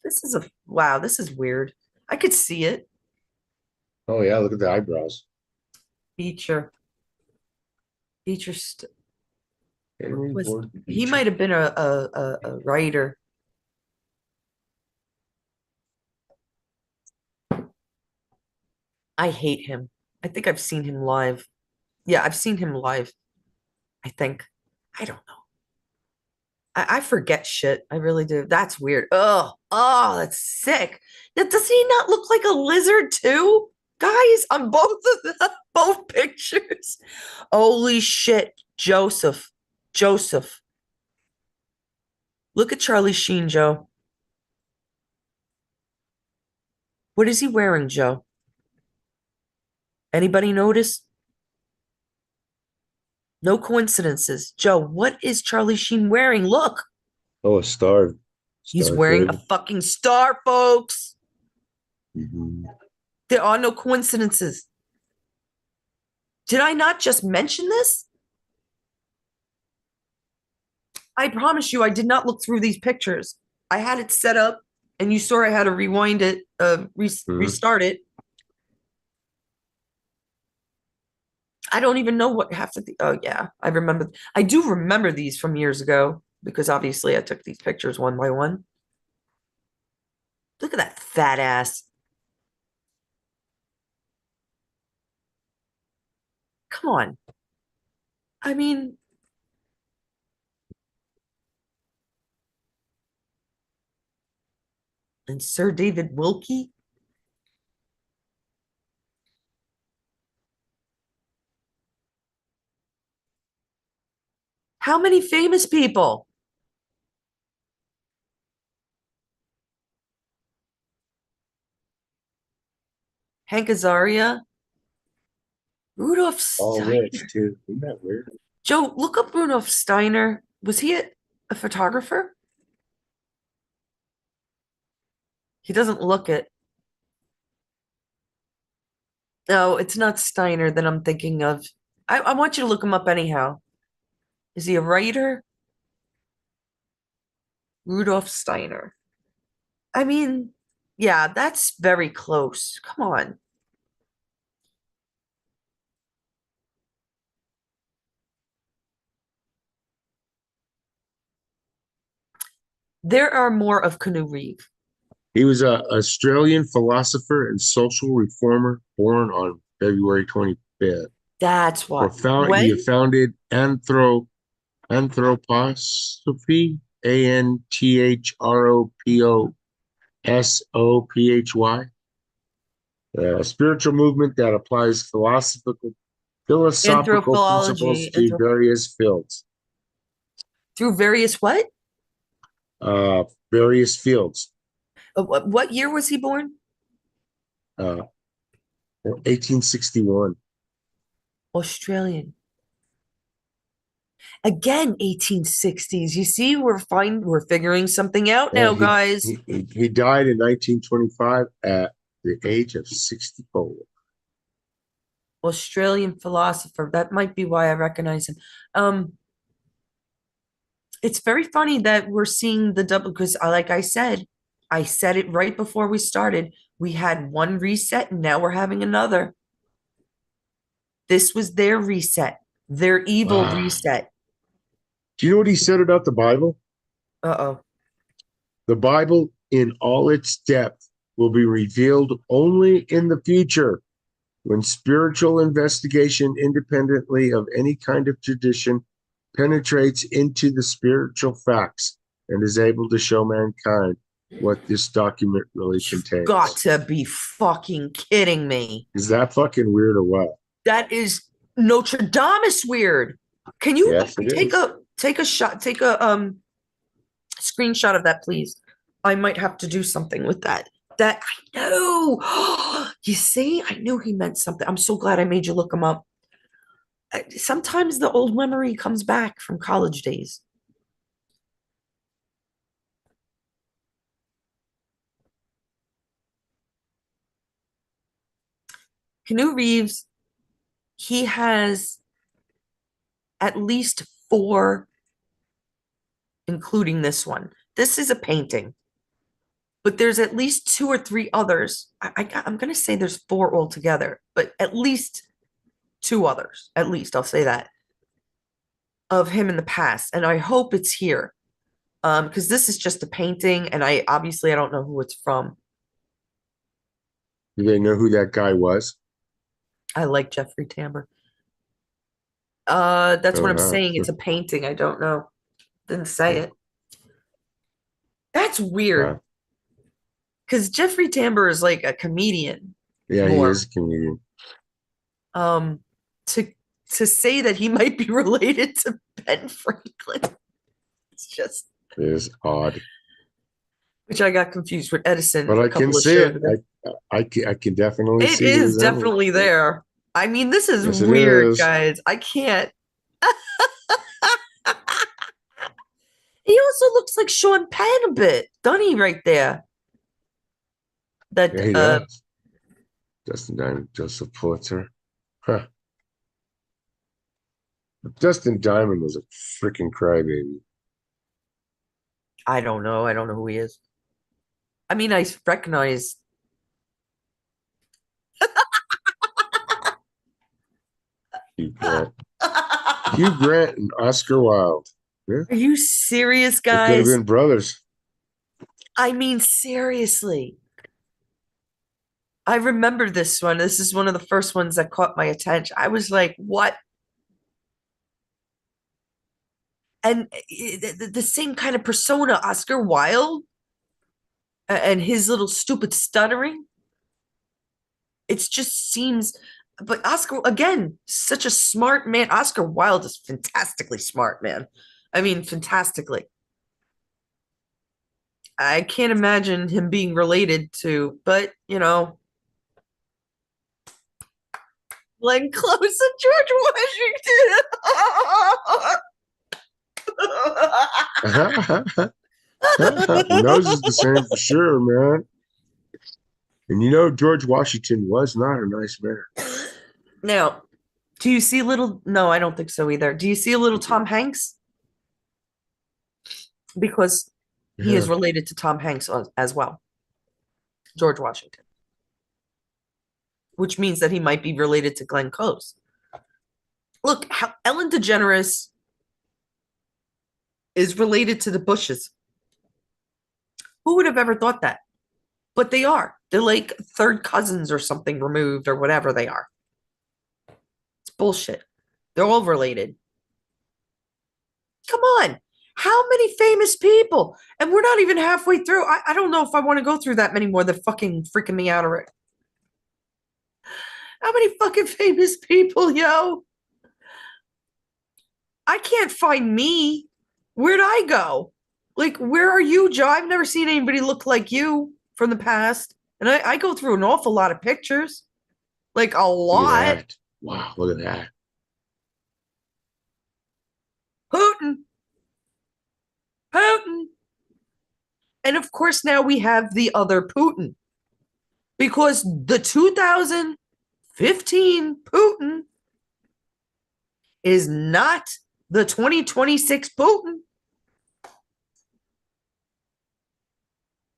This is wow, this is weird. I could see it. Oh, yeah, look at the eyebrows. Beecher. Beecher. Beecher. He might have been a writer. I hate him. I think I've seen him live. Yeah, I've seen him live. I think. I don't know. I forget shit. I really do. That's weird. Oh, that's sick. Does he not look like a lizard too? Guys, on both of them, both pictures. Holy shit. Joseph. Look at Charlie Sheen, Joe. What is he wearing, Joe? Anybody notice? No coincidences. Joe, what is Charlie Sheen wearing? Look. Oh, a star. He's wearing a fucking star, folks. Mm-hmm. There are no coincidences. Did I not just mention this? I promise you, I did not look through these pictures. I had it set up, and you saw I had to rewind it, restart it. I don't even know what half of the. Oh yeah, I remember. I do remember these from years ago because obviously I took these pictures one by one. Look at that fat ass. Come on. I mean, and Sir David Wilkie. How many famous people? Hank Azaria. Rudolph Steiner. All rich, too. Isn't that weird? Joe, look up Rudolph Steiner. Was he a photographer? He doesn't look it. No, it's not Steiner that I'm thinking of. I want you to look him up anyhow. Is he a writer? Rudolf Steiner. I mean, yeah, that's very close. Come on. There are more of Canoe Reeve. He was an Australian philosopher and social reformer born on February 25th. That's why. He founded Anthroposophy, Anthroposophy, a spiritual movement that applies philosophical principles to various fields. Through various what? Various fields. What year was he born? 1861. Australian. Again, 1860s. You see, we're figuring something out now, guys. He died in 1925 at the age of 64. Australian philosopher. That might be why I recognize him. It's very funny that we're seeing the double, because like I said it right before we started. We had one reset and now we're having another. This was their reset, their evil reset. Do you know what he said about the Bible? Uh-oh. The Bible in all its depth will be revealed only in the future, when spiritual investigation, independently of any kind of tradition, penetrates into the spiritual facts and is able to show mankind what this document really contains. Got to be fucking kidding me. Is that fucking weird or what? That is Notre Dame weird. Can you take a screenshot of that, please? I might have to do something with that. That I know. You see, I knew he meant something. I'm so glad I made you look him up. Sometimes the old memory comes back from college days. Canoe Reeves, he has at least 4, including this one. This is a painting, but there's at least 2 or 3 others. I'm going to say there's 4 altogether, but at least 2 others, at least I'll say that, of him in the past. And I hope it's here, because this is just a painting, and I don't know who it's from. Do they know who that guy was? I like Jeffrey Tambor. That's what I'm saying. It's a painting. I don't know. Didn't say it. That's weird. Because Jeffrey Tambor is like a comedian. Yeah, he is a comedian. To say that he might be related to Ben Franklin, it is odd. Which I got confused with Edison. But I can see it. I can definitely see it. It is definitely there. I mean, this is weird, guys. I can't. He also looks like Sean Penn a bit, doesn't he, right there? Yeah, he does. Justin Diamond, Joseph Pulitzer. Huh. Justin Diamond was a freaking crybaby. I don't know. I don't know who he is. I mean, I recognize. Hugh Grant. Hugh Grant and Oscar Wilde. Yeah. Are you serious, They guys? could have been brothers. I mean, seriously. I remember this one. This is one of the first ones that caught my attention. I was like, what? And the same kind of persona, Oscar Wilde, and his little stupid stuttering. It just seems, but Oscar, again, such a smart man. Oscar Wilde is fantastically smart, man. I mean, fantastically. I can't imagine him being related to, but, you know, Glenn Close and George Washington. Nose is the same for sure, man. And you know, George Washington was not a nice man. Now, do you see little? No, I don't think so either. Do you see a little Tom Hanks? Because he is Yeah. related to Tom Hanks as well, George Washington, which means that he might be related to Glenn Close. Look, Ellen DeGeneres is related to the Bushes. Who would have ever thought that? But they are. They're like third cousins or something removed or whatever they are. It's bullshit. They're all related. Come on. How many famous people? And we're not even halfway through. I don't know if I want to go through that many more. They're fucking freaking me out already. How many fucking famous people, yo? I can't find me. Where'd I go? Like, where are you, Joe? I've never seen anybody look like you from the past. And I go through an awful lot of pictures. Like, a Look at lot. that. Wow, look at that. Putin. Putin. And of course, now we have the other Putin. Because the 2015 Putin is not the 2026 Putin.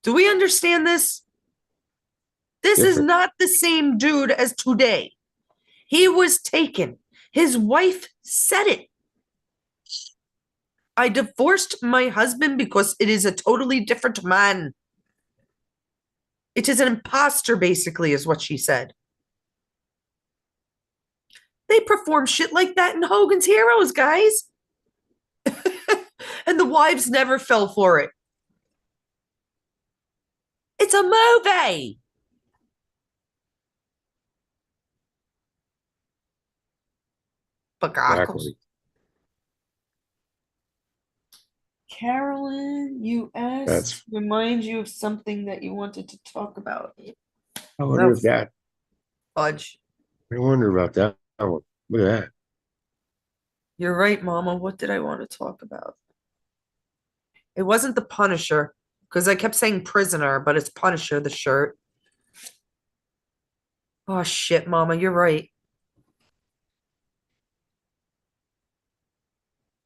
Do we understand this? This is not the same dude as today. He was taken. His wife said it. I divorced my husband because it is a totally different man. It is an imposter, basically, is what she said. They perform shit like that in Hogan's Heroes, guys. And the wives never fell for it. It's a movie. Exactly. Carolyn, you asked, remind you of something that you wanted to talk about. I wonder if that. Fudge. I wonder about that one. Look at that. You're right, Mama. What did I want to talk about? It wasn't the Punisher, because I kept saying prisoner, but it's Punisher, the shirt. Oh, shit, Mama. You're right.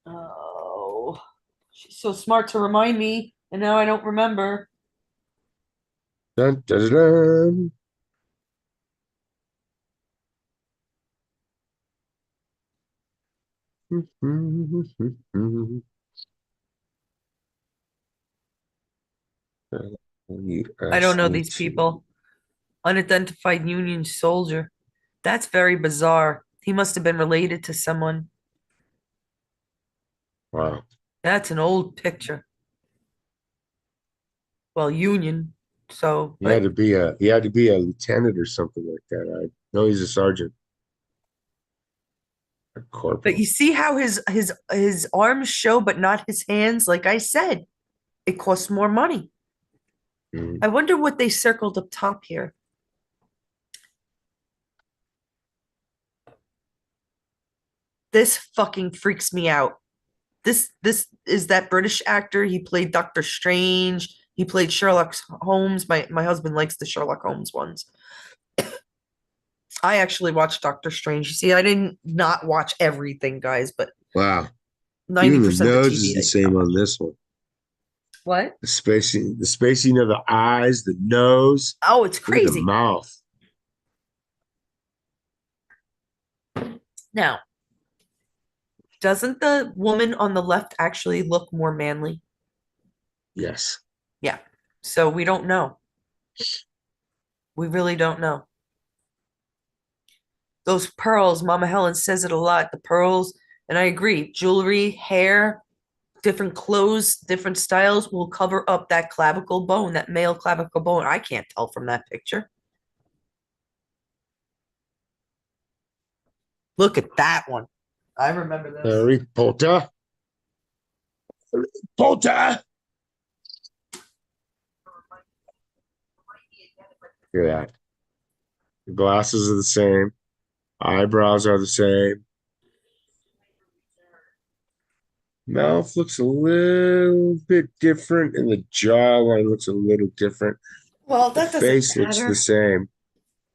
Oh, she's so smart to remind me, and now I don't remember. Dun, dun, dun, dun. I don't know these people. Unidentified Union soldier. That's very bizarre. He must have been related to someone. Wow. That's an old picture. Well, Union. So He had to be a lieutenant or something like that. I know he's a sergeant. A corporal. but you see how his arms show, but not his hands. Like I said, it costs more money. I wonder what they circled up top here. This fucking freaks me out. This is that British actor. He played Doctor Strange. He played Sherlock Holmes. My husband likes the Sherlock Holmes ones. I actually watched Doctor Strange. You see, I didn't not watch everything, guys, but wow. 90% Even the of the nose TV is the same on this one. What? The spacing of the eyes, the nose. Oh, it's crazy. The mouth. Now, doesn't the woman on the left actually look more manly? Yes. Yeah. So we don't know. We really don't know. Those pearls, Mama Helen says it a lot. The pearls, and I agree, jewelry, hair, different clothes, different styles will cover up that clavicle bone, that male clavicle bone. I can't tell from that picture. Look at that one. I remember this. Harry Potter. Harry Potter. Look at that. The glasses are the same. Eyebrows are the same. Mouth looks a little bit different, and the jawline looks a little different. Well, The that doesn't face looks matter. the same.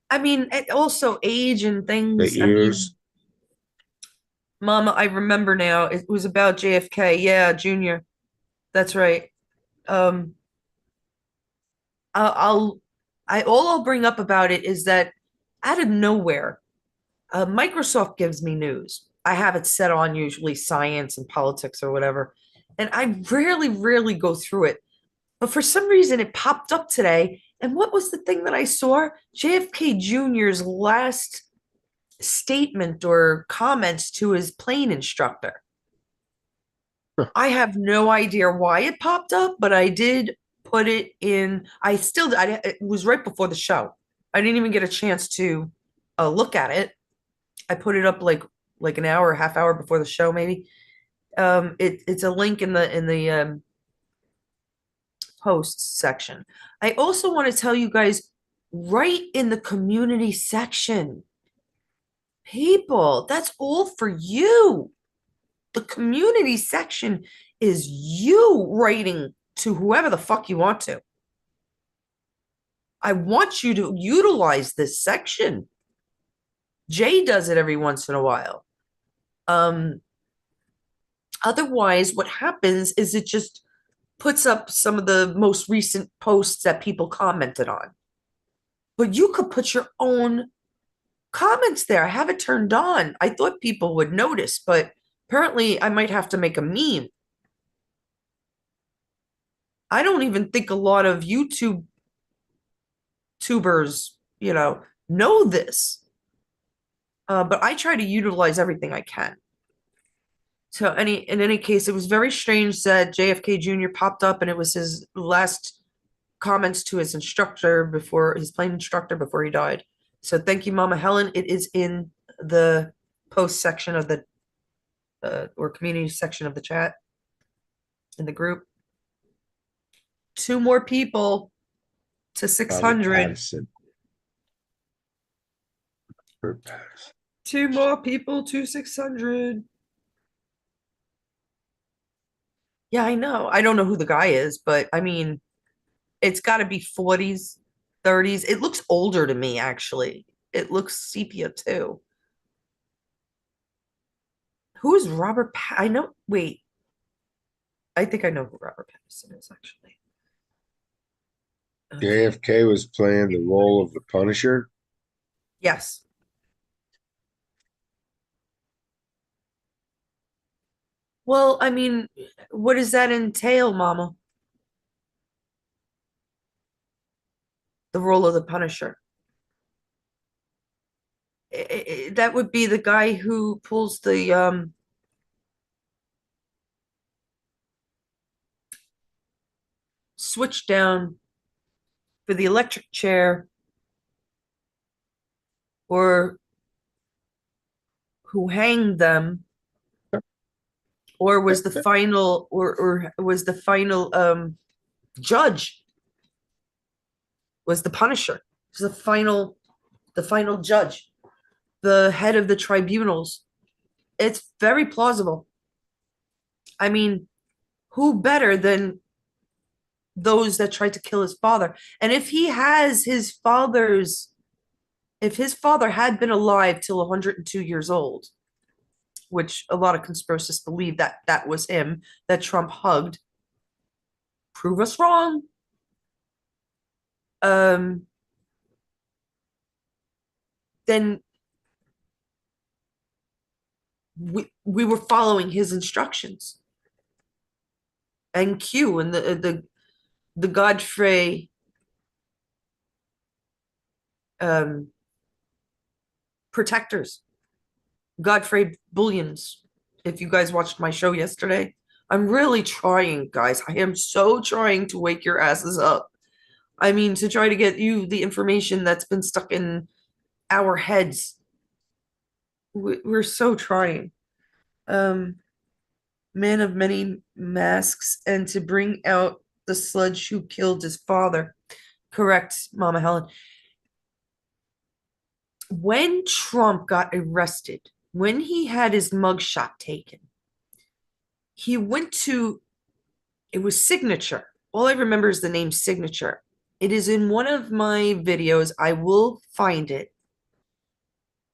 I mean, also age and The things. ears. Mama, I remember now. It was about JFK. Yeah, Junior. That's right. Um, I'll, all I'll bring up about it is that out of nowhere, Microsoft gives me news. I have it set on usually science and politics or whatever, and I rarely go through it. But for some reason, it popped up today. And what was the thing that I saw? JFK Jr.'s last statement or comments to his plane instructor. I have no idea why it popped up, but I did put it in. It was right before the show. I didn't even get a chance to look at it. I put it up like an hour, a half hour before the show, maybe. It's a link in the posts section. I also want to tell you guys, right in the community section, people, that's all for you. The community section is you writing to whoever the fuck you want to. I want you to utilize this section. Jay does it every once in a while. Otherwise, what happens is it just puts up some of the most recent posts that people commented on. But you could put your own comments there. I have it turned on. I thought people would notice, but apparently I might have to make a meme. I don't even think a lot of YouTube tubers, know this. But I try to utilize everything I can. So in any case, it was very strange that JFK Jr. popped up and it was his last comments to his plane instructor before he died. So thank you, Mama Helen. It is in the post section of the or community section of the chat in the group. 2 more people to 600. Patterson. 2 more people to 600. Yeah, I know. I don't know who the guy is, but I mean, it's got to be 40s, 30s. It looks older to me, actually. It looks sepia too. Who is Robert? I know. Wait. I think I know who Robert Pattinson is, actually. JFK was playing the role of the Punisher. Yes. Well, I mean, what does that entail, Mama? The role of the Punisher. That would be the guy who pulls the switch down for the electric chair, or who hanged them, or was the final or was the final judge, was the Punisher. Was the final judge, the head of the tribunals. It's very plausible. I mean, who better than those that tried to kill his father? And if his father had been alive till 102 years old, which a lot of conspiracists believe that was him, that Trump hugged, prove us wrong. Then we were following his instructions. And Q and the Godfrey protectors, Godfrey bullions. If you guys watched my show yesterday, I'm really trying, guys. I am so trying to wake your asses up. I mean, to try to get you the information that's been stuck in our heads. We're so trying. Man of many masks, and to bring out the sludge who killed his father. Correct, Mama Helen. When Trump got arrested, when he had his mugshot taken, he went to, it was Signature. All I remember is the name Signature. It is in one of my videos. I will find it.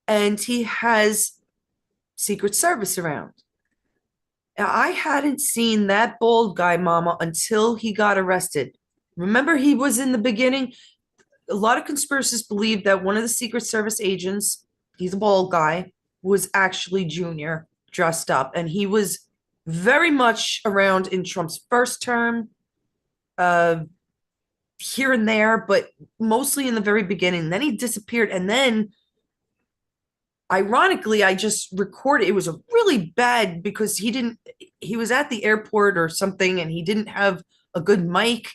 And he has Secret Service around. Now, I hadn't seen that bald guy, Mama, until he got arrested. Remember, he was in the beginning. A lot of conspiracists believe that one of the Secret Service agents, he's a bald guy, was actually Junior dressed up. And he was very much around in Trump's first term, here and there, but mostly in the very beginning. Then he disappeared. And then, ironically, I just recorded. It was a really bad because he was at the airport or something and he didn't have a good mic.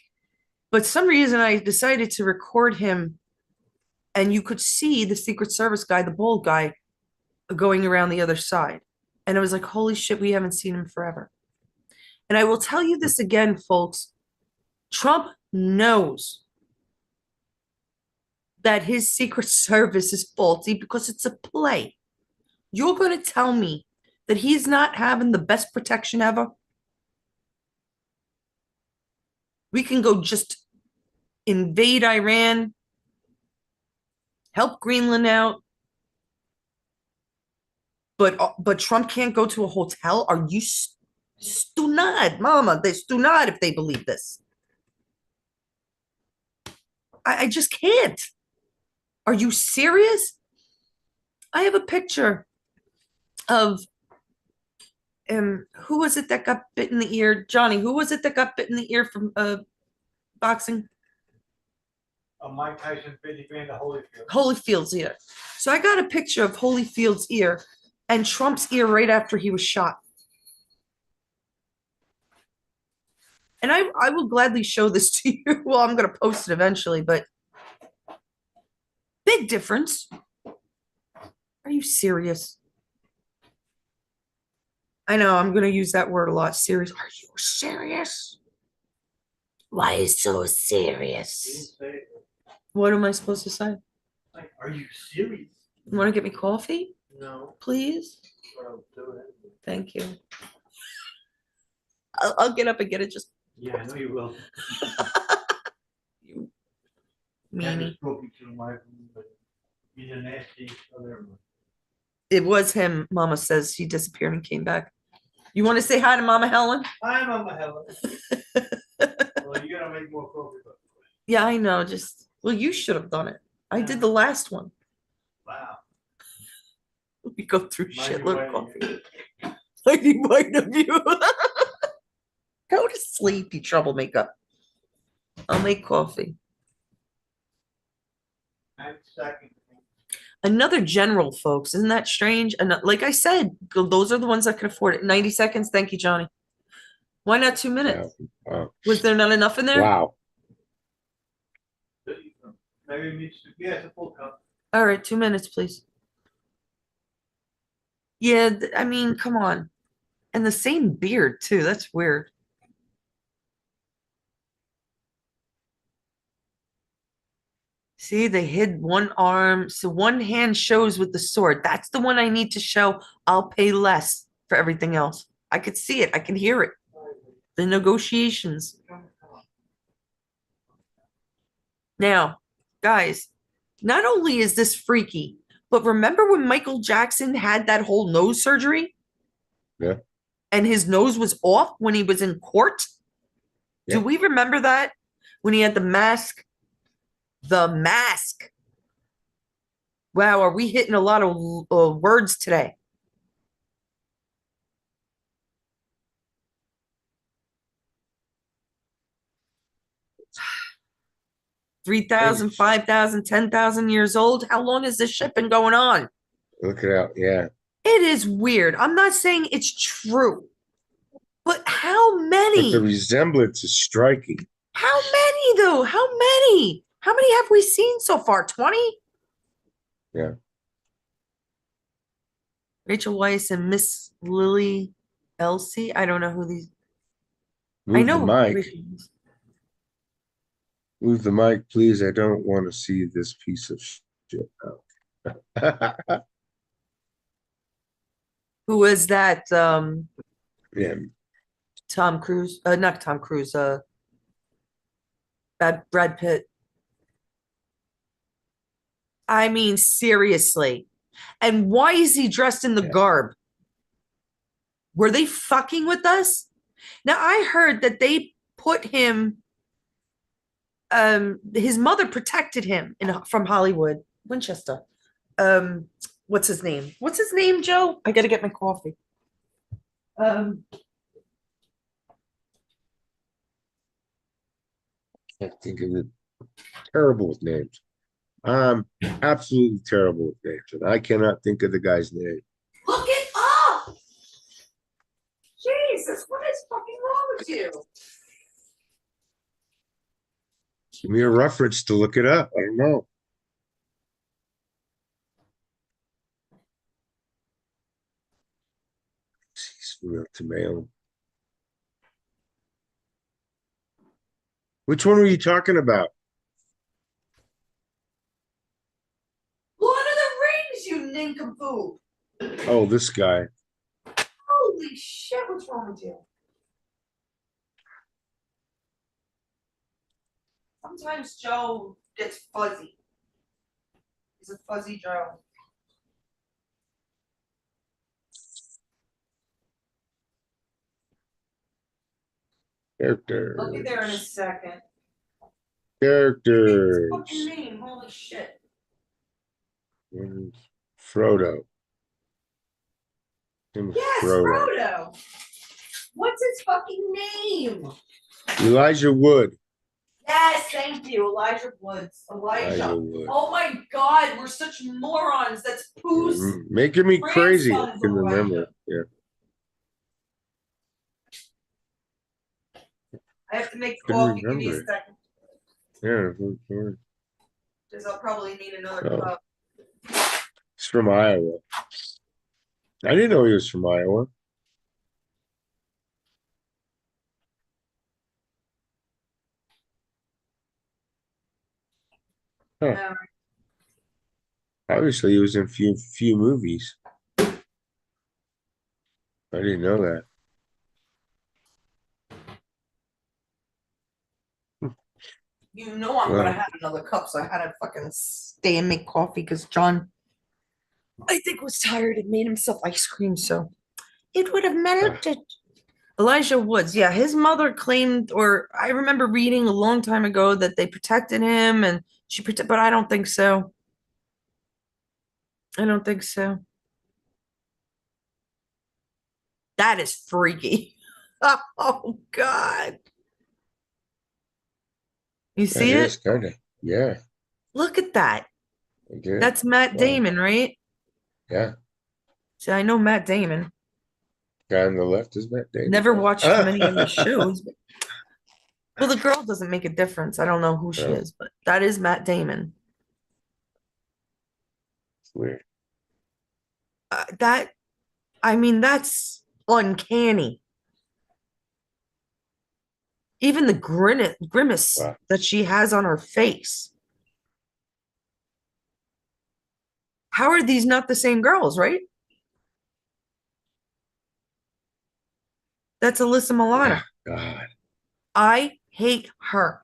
But some reason I decided to record him, and you could see the Secret Service guy, the bald guy, going around the other side. And I was like, holy shit, we haven't seen him forever. And I will tell you this again, folks. Trump knows that his Secret Service is faulty because it's a play. You're going to tell me that he's not having the best protection ever? We can go just invade Iran, help Greenland out, but Trump can't go to a hotel? Are you stunad, Mama? They're stunad if they believe this. I just can't. Are you serious? I have a picture of who was it that got bit in the ear? Johnny, who was it that got bit in the ear from boxing? Mike Tyson, 50 grand to Holyfield. Holyfield's ear. So I got a picture of Holyfield's ear and Trump's ear right after he was shot. And I will gladly show this to you. Well, I'm going to post it eventually, but big difference. Are you serious? I know I'm going to use that word a lot. Serious. Are you serious? Why so serious? What am I supposed to say? Like, are you serious? You want to get me coffee? No. Please? Well, do it. Thank you. I'll get up and get it. Just Yeah, I know you will. you meanie. He's a nasty other one. It was him. Mama says she disappeared and came back. You want to say hi to Mama Helen? Hi, Mama Helen. Well, you gotta make more coffee. Yeah, I know. Well, you should have done it. I did the last one. Wow. We go through Mighty shitload of mighty. coffee. Mighty might of you. Go to sleep, you troublemaker. I'll make coffee. 9 seconds. Another general, folks. Isn't that strange? And like I said, those are the ones that can afford it. 90 seconds. Thank you, Johnny. Why not 2 minutes? Wow. Was there not enough in there? Wow. Maybe it needs to, yeah, it's a full cup. All right, 2 minutes, please. Yeah, I mean, come on. And the same beard, too. That's weird. See, they hid one arm. So one hand shows with the sword. That's the one I need to show. I'll pay less for everything else. I could see it. I can hear it. The negotiations. Now, guys, not only is this freaky, but remember when Michael Jackson had that whole nose surgery? Yeah. And his nose was off when he was in court? Yeah. Do we remember that? When he had the mask? The mask. Wow, are we hitting a lot of words today? $3,000, $5,000, $10,000 years old. How long has this shit been going on? Look it out. Yeah. It is weird. I'm not saying it's true, but how many? But the resemblance is striking. How many, though? How many? How many have we seen so far? 20? Yeah. Rachel Weisz and Miss Lily Elsie. I don't know who these. Move I know. the mic. Move the mic, please. I don't want to see this piece of shit out. Who is that? Yeah. Tom Cruise. Not Tom Cruise. Brad Pitt. I mean, seriously. And why is he dressed in the garb? Were they fucking with us? Now, I heard that they put him, his mother protected him from Hollywood, Winchester. What's his name? What's his name, Joe? I gotta get my coffee. Can't think of it. Terrible with names. Absolutely terrible with names, and I cannot think of the guy's name. Look it up! Jesus, what is fucking wrong with you? Give me a reference to look it up. I don't know. Chimayo. Which one were you talking about? Lord of the Rings, you nincompoop! Oh, this guy. Holy shit, what's wrong with you? Sometimes Joe gets fuzzy. He's a fuzzy Joe. Characters. I'll be there in a second. Characters. What's his fucking name? Holy shit. Frodo. Yes, Frodo. What's his fucking name? Elijah Wood. Yes, thank you. Elijah Woods. Elijah. Wood. Oh my God, we're such morons. That's Pooh's. Making me crazy. I grandson's can remember. Elijah. Yeah. I have to make Couldn't coffee. Give me a remember it. second. Yeah. Because I'll probably need another Oh. cup. He's from Iowa. I didn't know he was from Iowa. Huh. Obviously, he was in few movies. I didn't know that. You know I'm gonna have another cup, so I had to fucking stay and make coffee because John, I think, was tired and made himself ice cream, so it would have melted. Elijah Woods, yeah, his mother claimed, or I remember reading a long time ago that they protected him and but I don't think so. I don't think so. That is freaky. Oh God. You see That it? is kind of, yeah. Look at that. I did. That's Matt Damon, right? Yeah. See, I know Matt Damon. Guy on the left is Matt Damon. Never watched many of his shows. Well, the girl doesn't make a difference. I don't know who she is, but that is Matt Damon. It's weird. I mean, that's uncanny. Even the grimace that she has on her face. How are these not the same girls, right? That's Alyssa Milano. God. I hate her.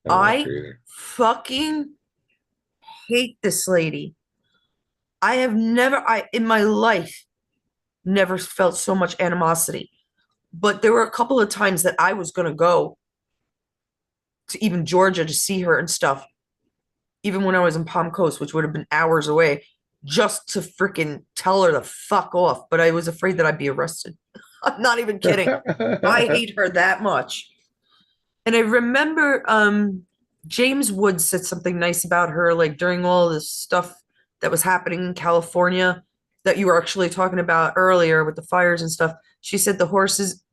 I fucking hate this lady. I have never, in my life, never felt so much animosity. But there were a couple of times that I was going to go to even Georgia to see her and stuff, even when I was in Palm Coast, which would have been hours away, just to freaking tell her to fuck off. But I was afraid that I'd be arrested. I'm not even kidding. I hate her that much. And I remember James Woods said something nice about her, like during all this stuff that was happening in California that you were actually talking about earlier with the fires and stuff. She said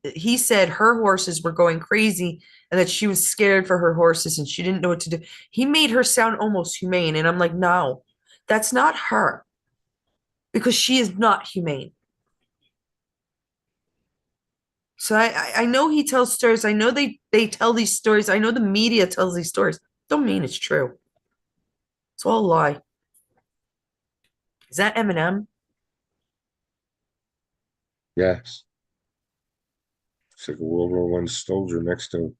he said her horses were going crazy and that she was scared for her horses and she didn't know what to do. He made her sound almost humane. And I'm like, no, that's not her, because she is not humane. So I know he tells stories. I know they tell these stories. I know the media tells these stories. Don't mean it's true. It's all a lie. Is that Eminem? Yes. It's like a World War I soldier next to him.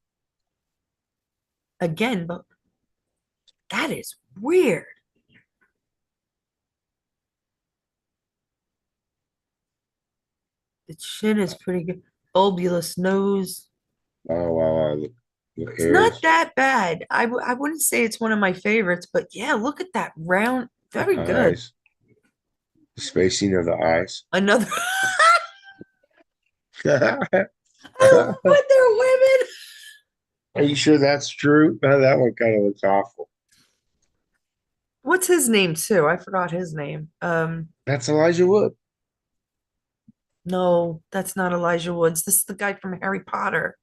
Again, but that is weird. chin is pretty good. Bulbous nose. Oh, wow. The It's not ears, that bad. I wouldn't say it's one of my favorites, but yeah, look at that round. the Very good. eyes, the spacing of the eyes. Another. Are I love when they're women. you sure that's true? That one kind of looks awful. What's his name too? I forgot his name. That's Elijah Wood. No, that's not Elijah Woods. This is the guy from Harry Potter.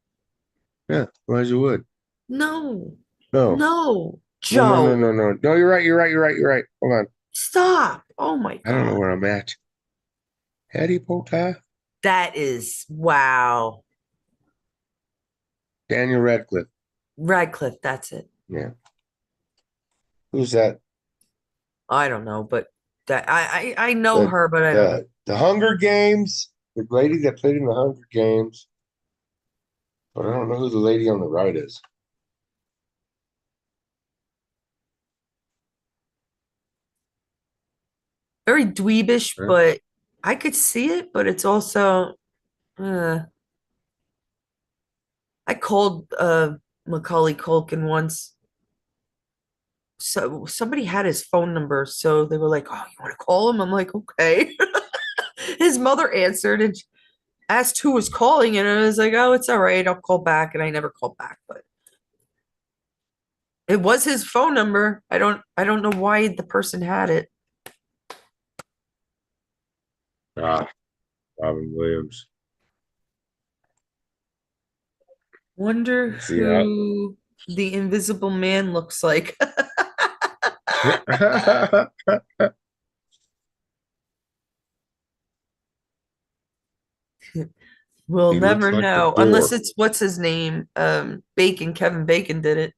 Yeah, Elijah Wood. No, No. no, No. Joe. No, you're right. Hold on. Stop. Oh my I don't know God. where I'm at. Hattie Potter. That is wow. Daniel Radcliffe. Radcliffe, that's it. Yeah. Who's that? I don't know, but that I know The, her, but I don't know. the Hunger Games. The lady that played in the Hunger Games. But I don't know who the lady on the right is. Very dweebish, Huh? but I could see it, but it's also I called Macaulay Culkin once. So somebody had his phone number, so they were like, "Oh, you want to call him?" I'm like, "Okay." His mother answered and asked who was calling, and I was like, "Oh, it's all right. I'll call back." And I never called back, but it was his phone number. I don't know why the person had it. Ah, Robin Williams. Wonder See that? who the Invisible Man looks like. We'll He looks never like the know unless door. it's what's his name? Bacon, Kevin Bacon did it.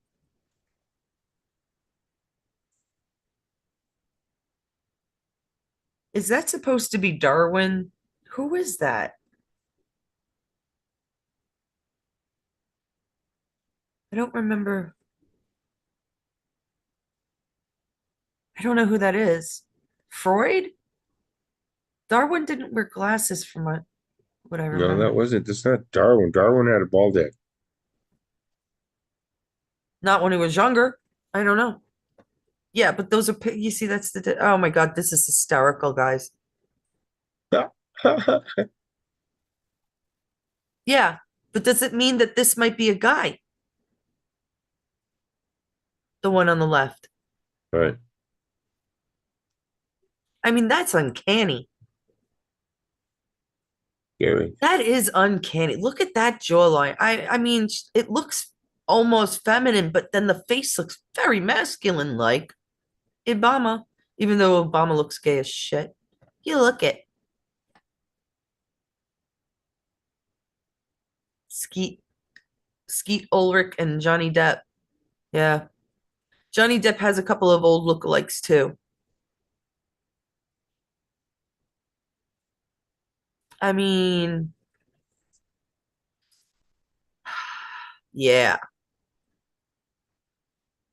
Is that supposed to be Darwin? Who is that? I don't remember. I don't know who that is. Freud? Darwin didn't wear glasses from what I No, that remember. wasn't. That's not Darwin. Darwin had a bald head. Not when he was younger. I don't know. Yeah, but those are you see that's the oh my God, this is hysterical, guys. Yeah, but does it mean that this might be a guy? The one on the left. Right. I mean, that's uncanny. Gary. That is uncanny. Look at that jawline. I mean, it looks almost feminine, but then the face looks very masculine like Obama, even though Obama looks gay as shit. You look at Skeet Skeet Ulrich and Johnny Depp. Yeah. Johnny Depp has a couple of old lookalikes too. I mean, yeah.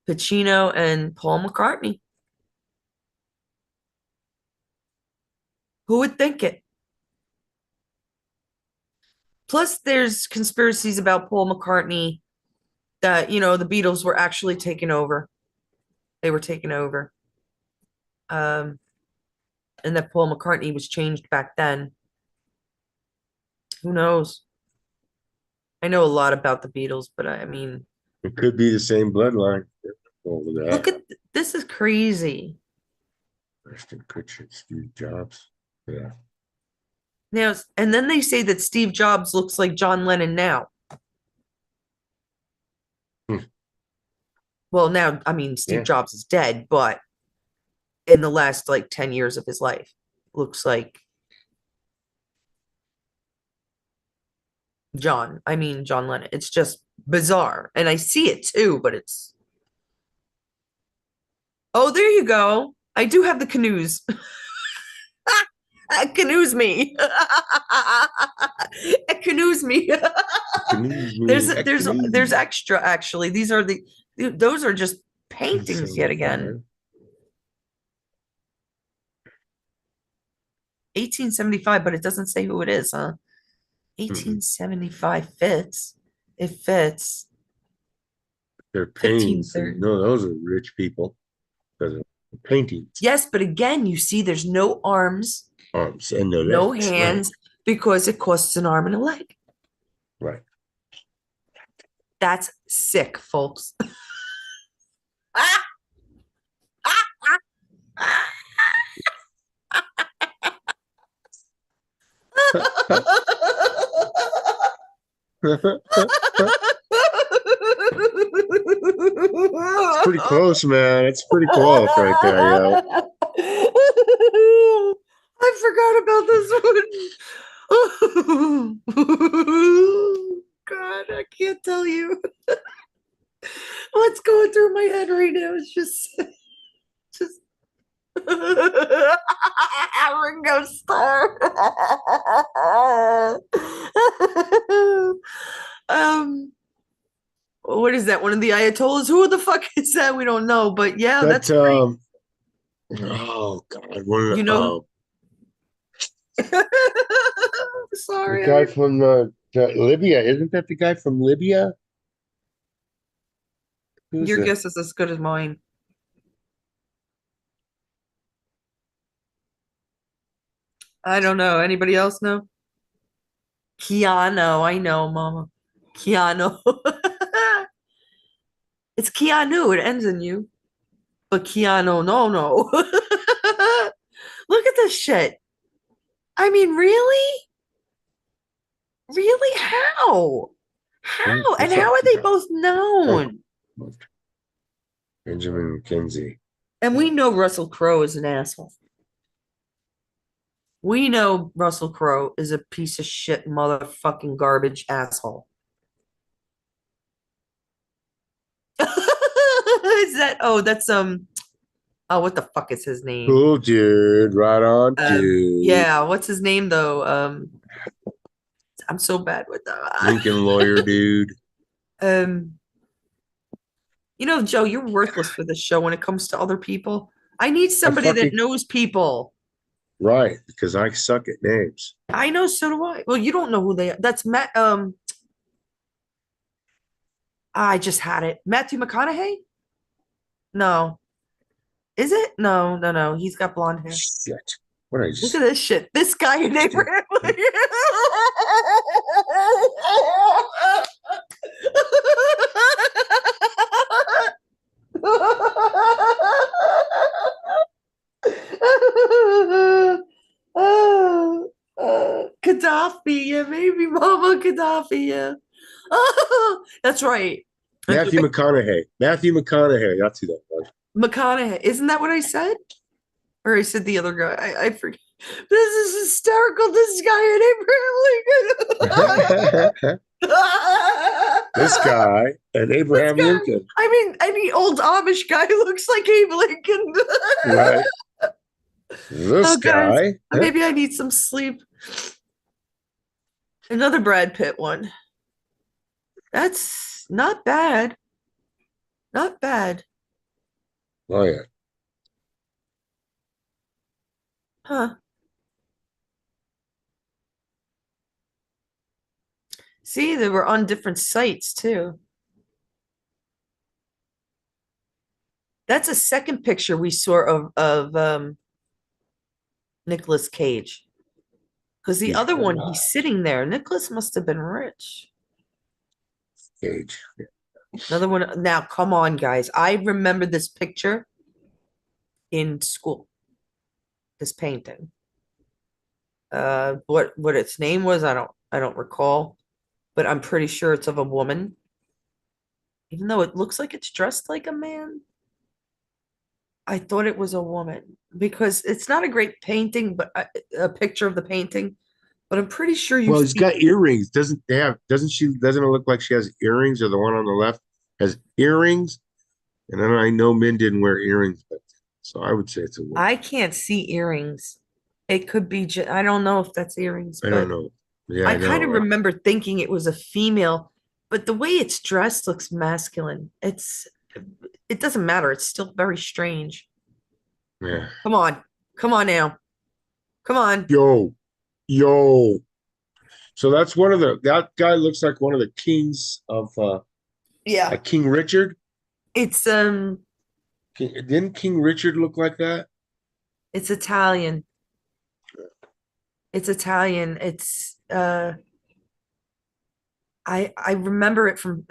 Pacino and Paul McCartney. Who would think it? Plus, there's conspiracies about Paul McCartney that, the Beatles were actually taken over. They were taken over. And that Paul McCartney was changed back then. Who knows? I know a lot about the Beatles, but I mean, It could be the same bloodline. Over that. look at this is crazy. Ashton Kutcher, Steve Jobs. Yeah. Now, and then they say that Steve Jobs looks like John Lennon now. Well, now, I mean, Steve Jobs is dead, but in the last like 10 years of his life, looks like John Lennon. It's just bizarre. And I see it too, but it's. Oh, there you go. I do have the canoes. Canoes me. Canoes me. There's extra actually. Those are just paintings yet again. 1875, but it doesn't say who it is, huh? 1875 fits. It fits. They're paintings. 1530. No, those are rich people. Because of paintings. Yes, but again, you see, there's no arms, Arms and no no legs. hands, because it costs an arm and a leg. Right. That's sick, folks. It's pretty close, man. It's pretty close right there, yo. I forgot about this one. God, I can't tell you what's going through my head right now. It's just Ringo Starr. What is that? One of the Ayatollahs? Who the fuck is that? We don't know, but yeah, that's great. Oh God, one You know. Sorry. the guy from Libya, isn't that the guy from Libya? Who's Your that? guess is as good as mine. I don't know. Anybody else know? Keanu. I know, Mama. Keanu. It's Keanu. It ends in you. But Keanu, no. Look at this shit. I mean, really? Really? How? How? And how are they both known? Benjamin McKenzie. And we know Russell Crowe is an asshole. We know Russell Crowe is a piece of shit, motherfucking garbage asshole. Is that? Oh, that's oh, what the fuck is his name? Cool dude, right on, dude. Yeah, what's his name though? I'm so bad with that. Lincoln lawyer, dude. You know, Joe, you're worthless for this show when it comes to other people. I need somebody that knows people. Right, because I suck at names. I know, so do I. Well, you don't know who they are. That's Matt. I just had it. Matthew McConaughey? No. Is it? No. He's got blonde hair. Shit. What I just Look at this shit. This guy in Abraham Lincoln. Gaddafi, yeah, maybe Mama Gaddafi, yeah. That's right. Matthew McConaughey. Matthew McConaughey. That's who that was. McConaughey. Isn't that what I said? Or I said the other guy. I forget. This is hysterical. This guy in Abraham Lincoln. This guy and Abraham Lincoln. I mean, any old Amish guy looks like Abe Lincoln. Right. This guy. Maybe I need some sleep. Another Brad Pitt one. That's not bad. Not bad. Oh, yeah. Huh. See, they were on different sites too. That's a second picture we saw of Nicolas Cage. Because the other one, he's sitting there. Nicholas must have been rich. Cage. Another one. Now, come on, guys. I remember this picture in school. This painting. What its name was, I don't recall, but I'm pretty sure it's of a woman. Even though it looks like it's dressed like a man. I thought it was a woman because it's not a great painting, but a picture of the painting. But I'm pretty sure you. Well, he's got earrings. Doesn't it look like she has earrings, or the one on the left has earrings? And then I know men didn't wear earrings, but so I would say it's a woman. I can't see earrings. It could be. I don't know if that's earrings. I don't know. Yeah, I kind of remember thinking it was a female, but the way it's dressed looks masculine. It doesn't matter. It's still very strange. Yeah. Come on now. Come on. Yo. So that's one of that guy looks like one of the kings of Yeah. like King Richard. It's Didn't King Richard look like that? it's Italian. It's Italian. It's I remember it from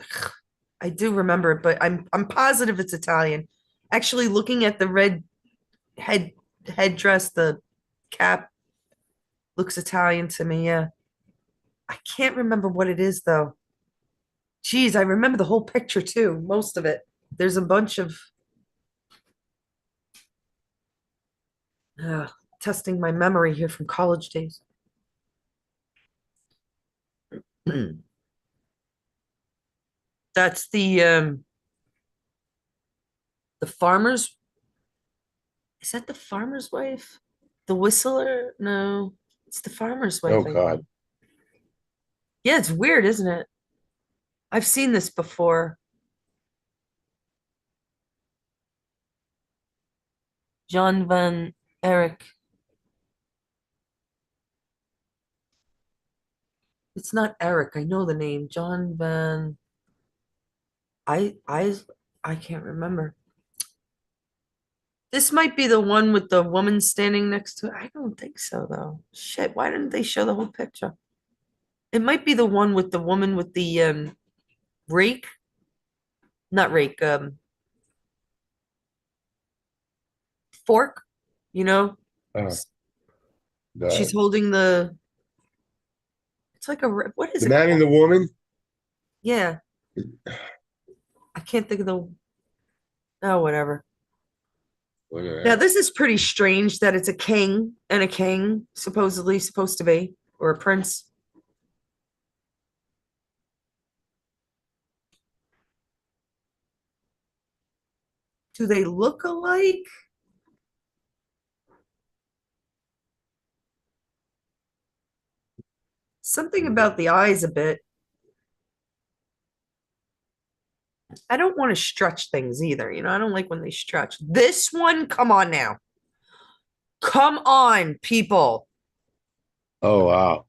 I do remember it, but I'm positive it's Italian. Actually, looking at the red headdress, the cap looks Italian to me. Yeah. I can't remember what it is though. Geez, I remember the whole picture too, most of it. There's a bunch of testing my memory here from college days. That's the farmer's. Is that the farmer's wife? The whistler? No, it's the farmer's wife. Oh I God. think. Yeah, it's weird, isn't it? I've seen this before. John Van Eric. It's not Eric. I know the name. John Van. I I I can't remember. This might be the one with the woman standing next to it. I don't think so though. Shit, why didn't they show the whole picture? It might be the one with the woman with the rake. Not rake, fork, you know? Uh, She's the holding it's like what is the it man and the called? woman. Yeah. I can't think of oh, whatever. Look at Now, that. this is pretty strange that it's a king and a king, supposedly supposed to be, or a prince. Do they look alike? Something about the eyes a bit. I don't want to stretch things either. You know, I don't like when they stretch. This one, come on now. Come on, people. Oh wow.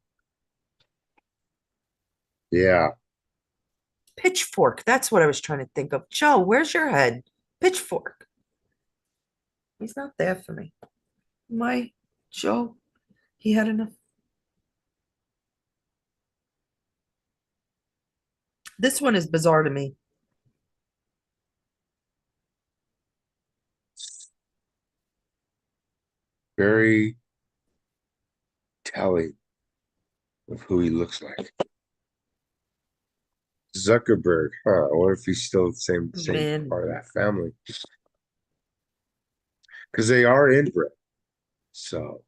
Yeah. Pitchfork. That's what I was trying to think of. Joe, where's your head? Pitchfork. He's not there for me. My Joe, he had enough. This one is bizarre to me. Very telling of who he looks like. Zuckerberg. Huh. I wonder if he's still the same Man. part of that family. Because they are inbred. So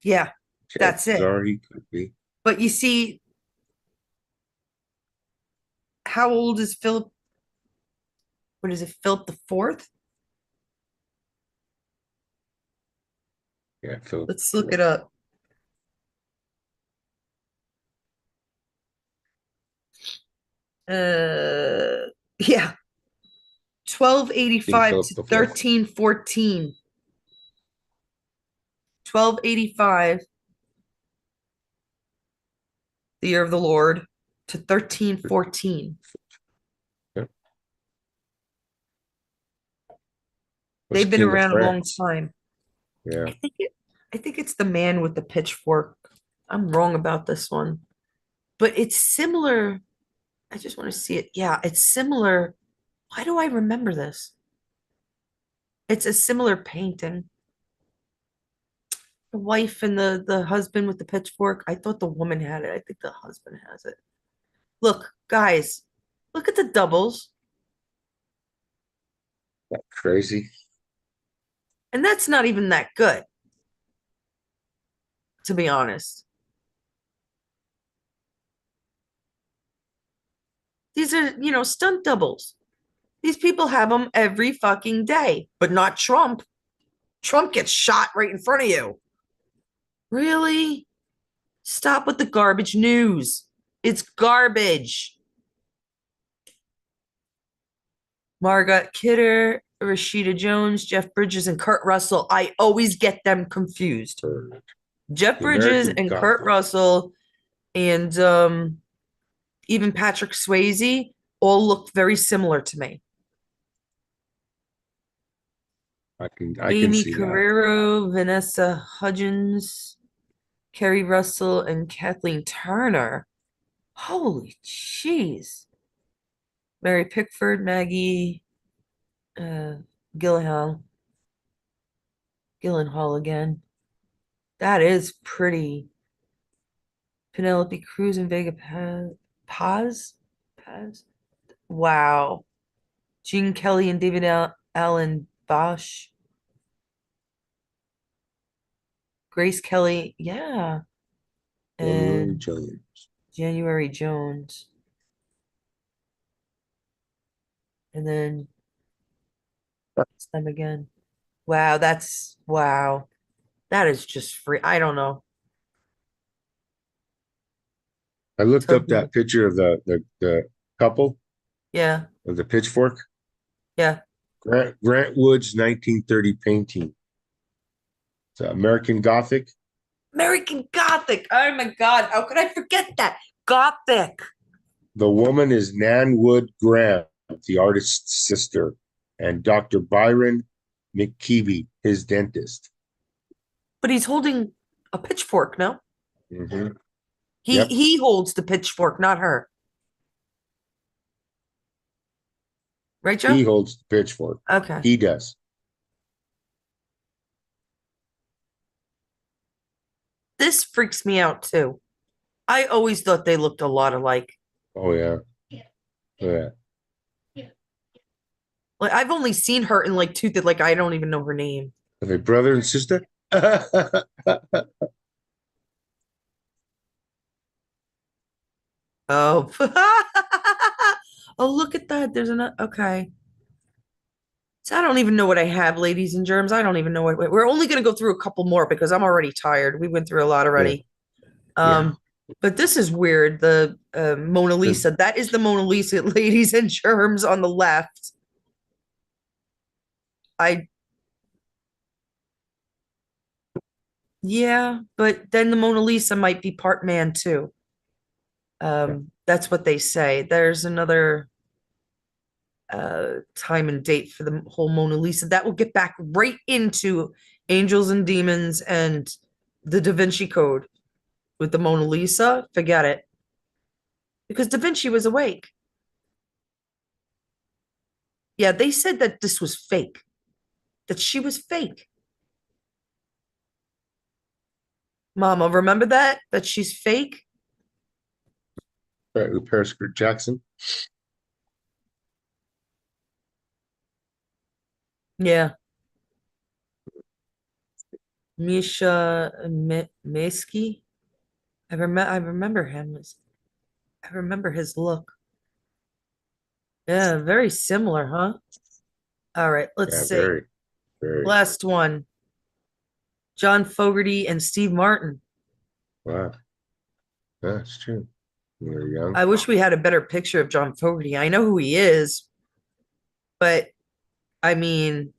Yeah, that's it. He could be. But you see, how old is Philip? What is it, Philip the Fourth? Yeah, Philip. Let's look it up. Yeah. 1285 to 1314. 1285, the year of the Lord, to 1314. Yep. They've been King of around a long France. time. Yeah. I think it's the man with the pitchfork. I'm wrong about this one. But it's similar. I just want to see it. Yeah, it's similar. Why do I remember this? It's a similar painting. The wife and the husband with the pitchfork. I thought the woman had it. I think the husband has it. Look, guys, look at the doubles. That crazy. And that's not even that good, to be honest. These are, stunt doubles. These people have them every fucking day, but not Trump. Trump gets shot right in front of you. Really? Stop with the garbage news. It's garbage. Margot Kidder, Rashida Jones, Jeff Bridges, and Kurt Russell. I always get them confused. Jeff The Bridges American and Kurt Gothic. Russell and even Patrick Swayze all look very similar to me. I can Amy see that. Carrero, Vanessa Hudgens, Kerry Russell, and Kathleen Turner. Holy jeez. Mary Pickford, Maggie Gyllenhaal. Gyllenhaal again. That is pretty. Penelope Cruz and Vega Paz? Paz? Wow. Gene Kelly and David Allen Bosch. Grace Kelly, yeah. And January Jones. And then it's them again. Wow, wow. That is just free. I don't know. I looked up that picture of the couple Yeah, of the pitchfork. yeah. Grant Wood's 1930 painting. It's American Gothic. American Gothic. Oh my God. How could I forget that? Gothic. The woman is Nan Wood Grant, the artist's sister, and Dr. Byron McKeevy, his dentist. But he's holding a pitchfork, no? Mm-hmm. He holds the pitchfork, not her. Right, Joe? He holds the pitchfork. Okay. He does. This freaks me out too. I always thought they looked a lot alike. Oh yeah. Yeah. Like I've only seen her in like two that like I don't even know her name. Are they brother and sister? Oh. Oh, look at that. There's another. Okay. So I don't even know what I have, ladies and germs. I don't even know what we're only going to go through a couple more because I'm already tired. We went through a lot already. But this is weird. The Mona Lisa. That is the Mona Lisa, ladies and germs, on the left. Yeah, but then the Mona Lisa might be part man too. That's what they say. There's another time and date for the whole Mona Lisa. That will get back right into Angels and Demons and the Da Vinci Code with the Mona Lisa. Forget it. Because Da Vinci was awake. Yeah, they said that this was fake. That she was fake. Mama, remember that? That she's fake? Right, with Paris Jackson. Yeah. Misha Meski. I remember him. I remember his look. Yeah, very similar, huh? All right, let's see. Very. Last one. John Fogerty and Steve Martin. Wow. That's true. You're young. I wish we had a better picture of John Fogerty. I know who he is, but I mean,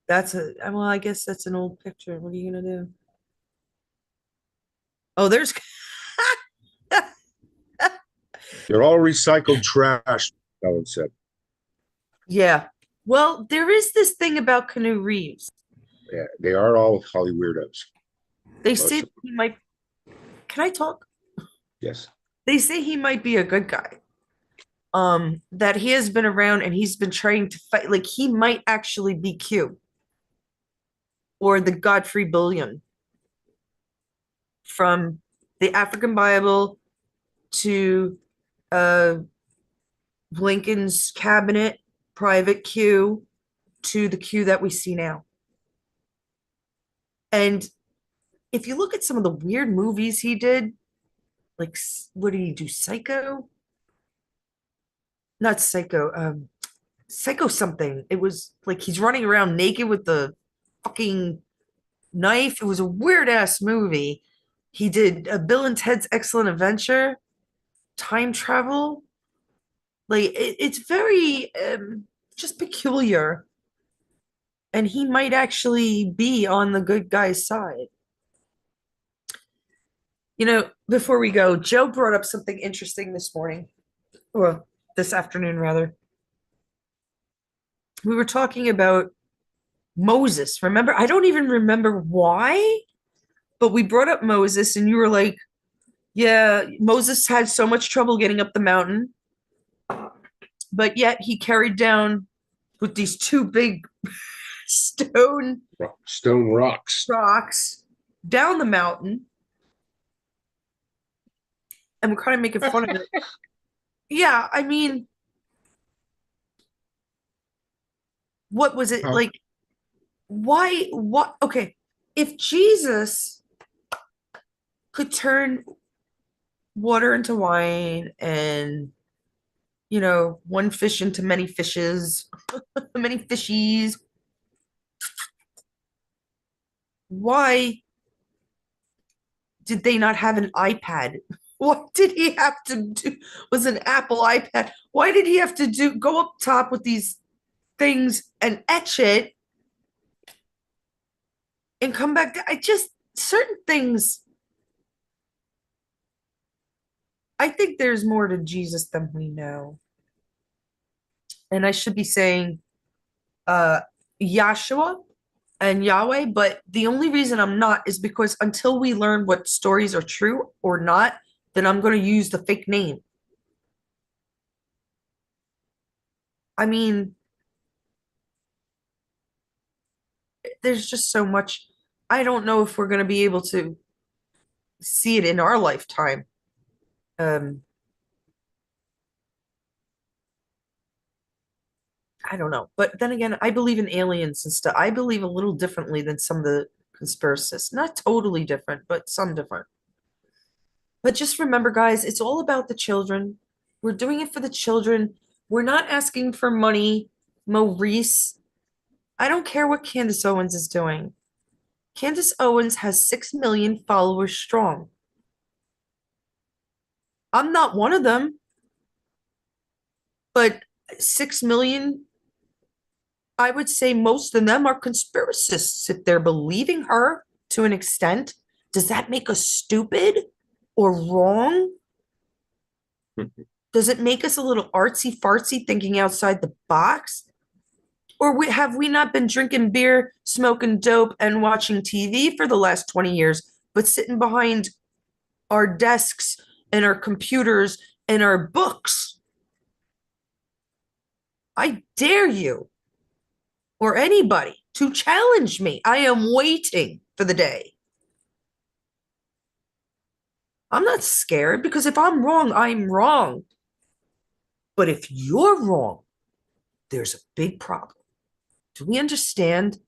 well, I guess that's an old picture. What are you gonna do? Oh, there's They're all recycled trash, Ellen said. Yeah. Well, there is this thing about Keanu Reeves. Yeah, they are all Holly weirdos. They say he might. Can I talk? Yes. They say he might be a good guy. That he has been around and he's been trying to fight. Like he might actually be Q or the Godfrey Bullion from the African Bible to Lincoln's cabinet, Private Q, to the Q that we see now. And if you look at some of the weird movies he did, like what did he do? Psycho? Not Psycho. Psycho something. It was like he's running around naked with the fucking knife. It was a weird ass movie. He did Bill and Ted's Excellent Adventure, time travel. Like it's very just peculiar. And he might actually be on the good guy's side. You know, before we go, Joe brought up something interesting this morning, or this afternoon, rather. We were talking about Moses. Remember? I don't even remember why, but we brought up Moses, and you were like, yeah, Moses had so much trouble getting up the mountain, but yet he carried down with these two big stone rocks down the mountain. And we're kind of making fun of it. Yeah, I mean, what was it like? Why? What? Okay, if Jesus could turn water into wine and, you know, one fish into many fishes, many fishies, why did they not have an iPad? What did he have to do? Was an Apple iPad? Why did he have to go up top with these things and etch it and come back? I just, certain things. I think there's more to Jesus than we know. And I should be saying Yahshua and Yahweh, but the only reason I'm not is because until we learn what stories are true or not, then I'm going to use the fake name. I mean, there's just so much. I don't know if we're going to be able to see it in our lifetime. I don't know. But then again, I believe in aliens and stuff. I believe a little differently than some of the conspiracists. Not totally different, but some different. But just remember, guys, it's all about the children. We're doing it for the children. We're not asking for money, Maurice. I don't care what Candace Owens is doing. Candace Owens has 6 million followers strong. I'm not one of them, but 6 million, I would say most of them are conspiracists. If they're believing her to an extent, does that make us stupid or wrong? Does it make us a little artsy fartsy thinking outside the box? Or have we not been drinking beer, smoking dope, and watching TV for the last 20 years, but sitting behind our desks and our computers and our books? I dare you or anybody to challenge me. I am waiting for the day. I'm not scared because if I'm wrong, I'm wrong. But if you're wrong, there's a big problem. Do we understand?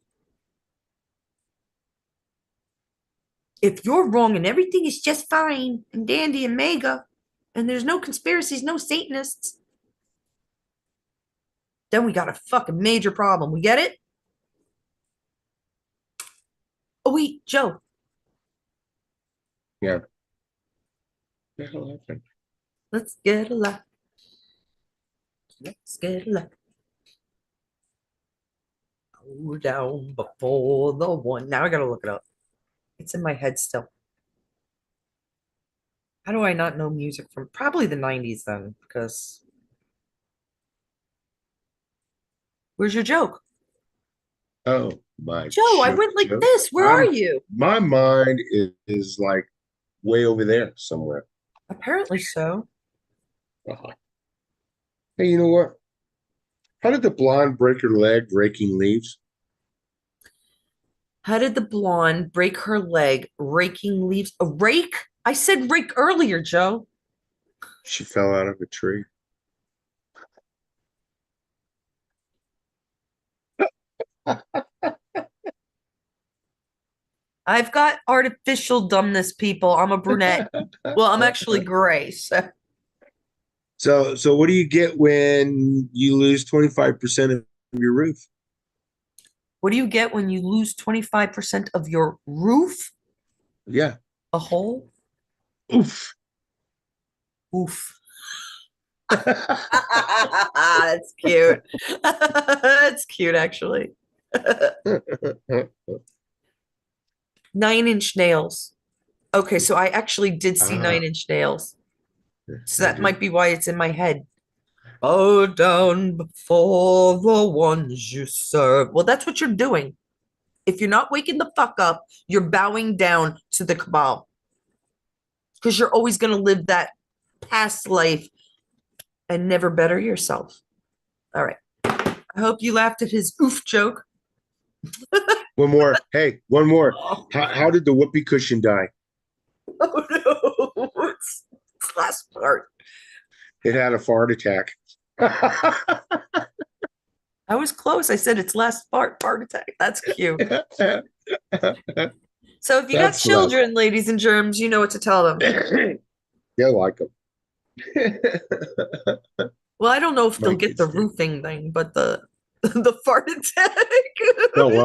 If you're wrong and everything is just fine and dandy and mega, and there's no conspiracies, no Satanists, then we got a fucking major problem. We get it? Oh, wait, Joe. Yeah. Let's get a life. Let's get a life. Go down before the one. Now I gotta look it up. It's in my head still. How do I not know music from probably the 90s then? Because where's your joke? Oh my Joe, I went like this. Where are you? My mind is like way over there somewhere. Apparently so. Hey, you know what? How did the blonde break her leg raking leaves? How did the blonde break her leg raking leaves? A rake? I said rake earlier, Joe. She fell out of a tree. I've got artificial dumbness, people. I'm a brunette. Well, I'm actually gray. So what do you get when you lose 25% of your roof? What do you get when you lose 25% of your roof? Yeah. A hole? Oof. Oof. That's cute. That's cute, actually. 9-inch nails. Okay, so I actually did see Ah. Nine Inch Nails. So I that do. might be why it's in my head. Bow down before the ones you serve. Well, that's what you're doing. If you're not waking the fuck up, you're bowing down to the cabal. Because you're always going to live that past life and never better yourself. All right. I hope you laughed at his oof joke. One more. Hey, one more. How did the whoopee cushion die? Oh no. It's last part. It had a fart attack. I was close. I said it's last fart attack. That's cute. So if you got That's children, ladies and germs, you know what to tell them. They'll like them. Well, I don't know if My they'll get kids the did. roofing thing, but the fart attack. Oh, well.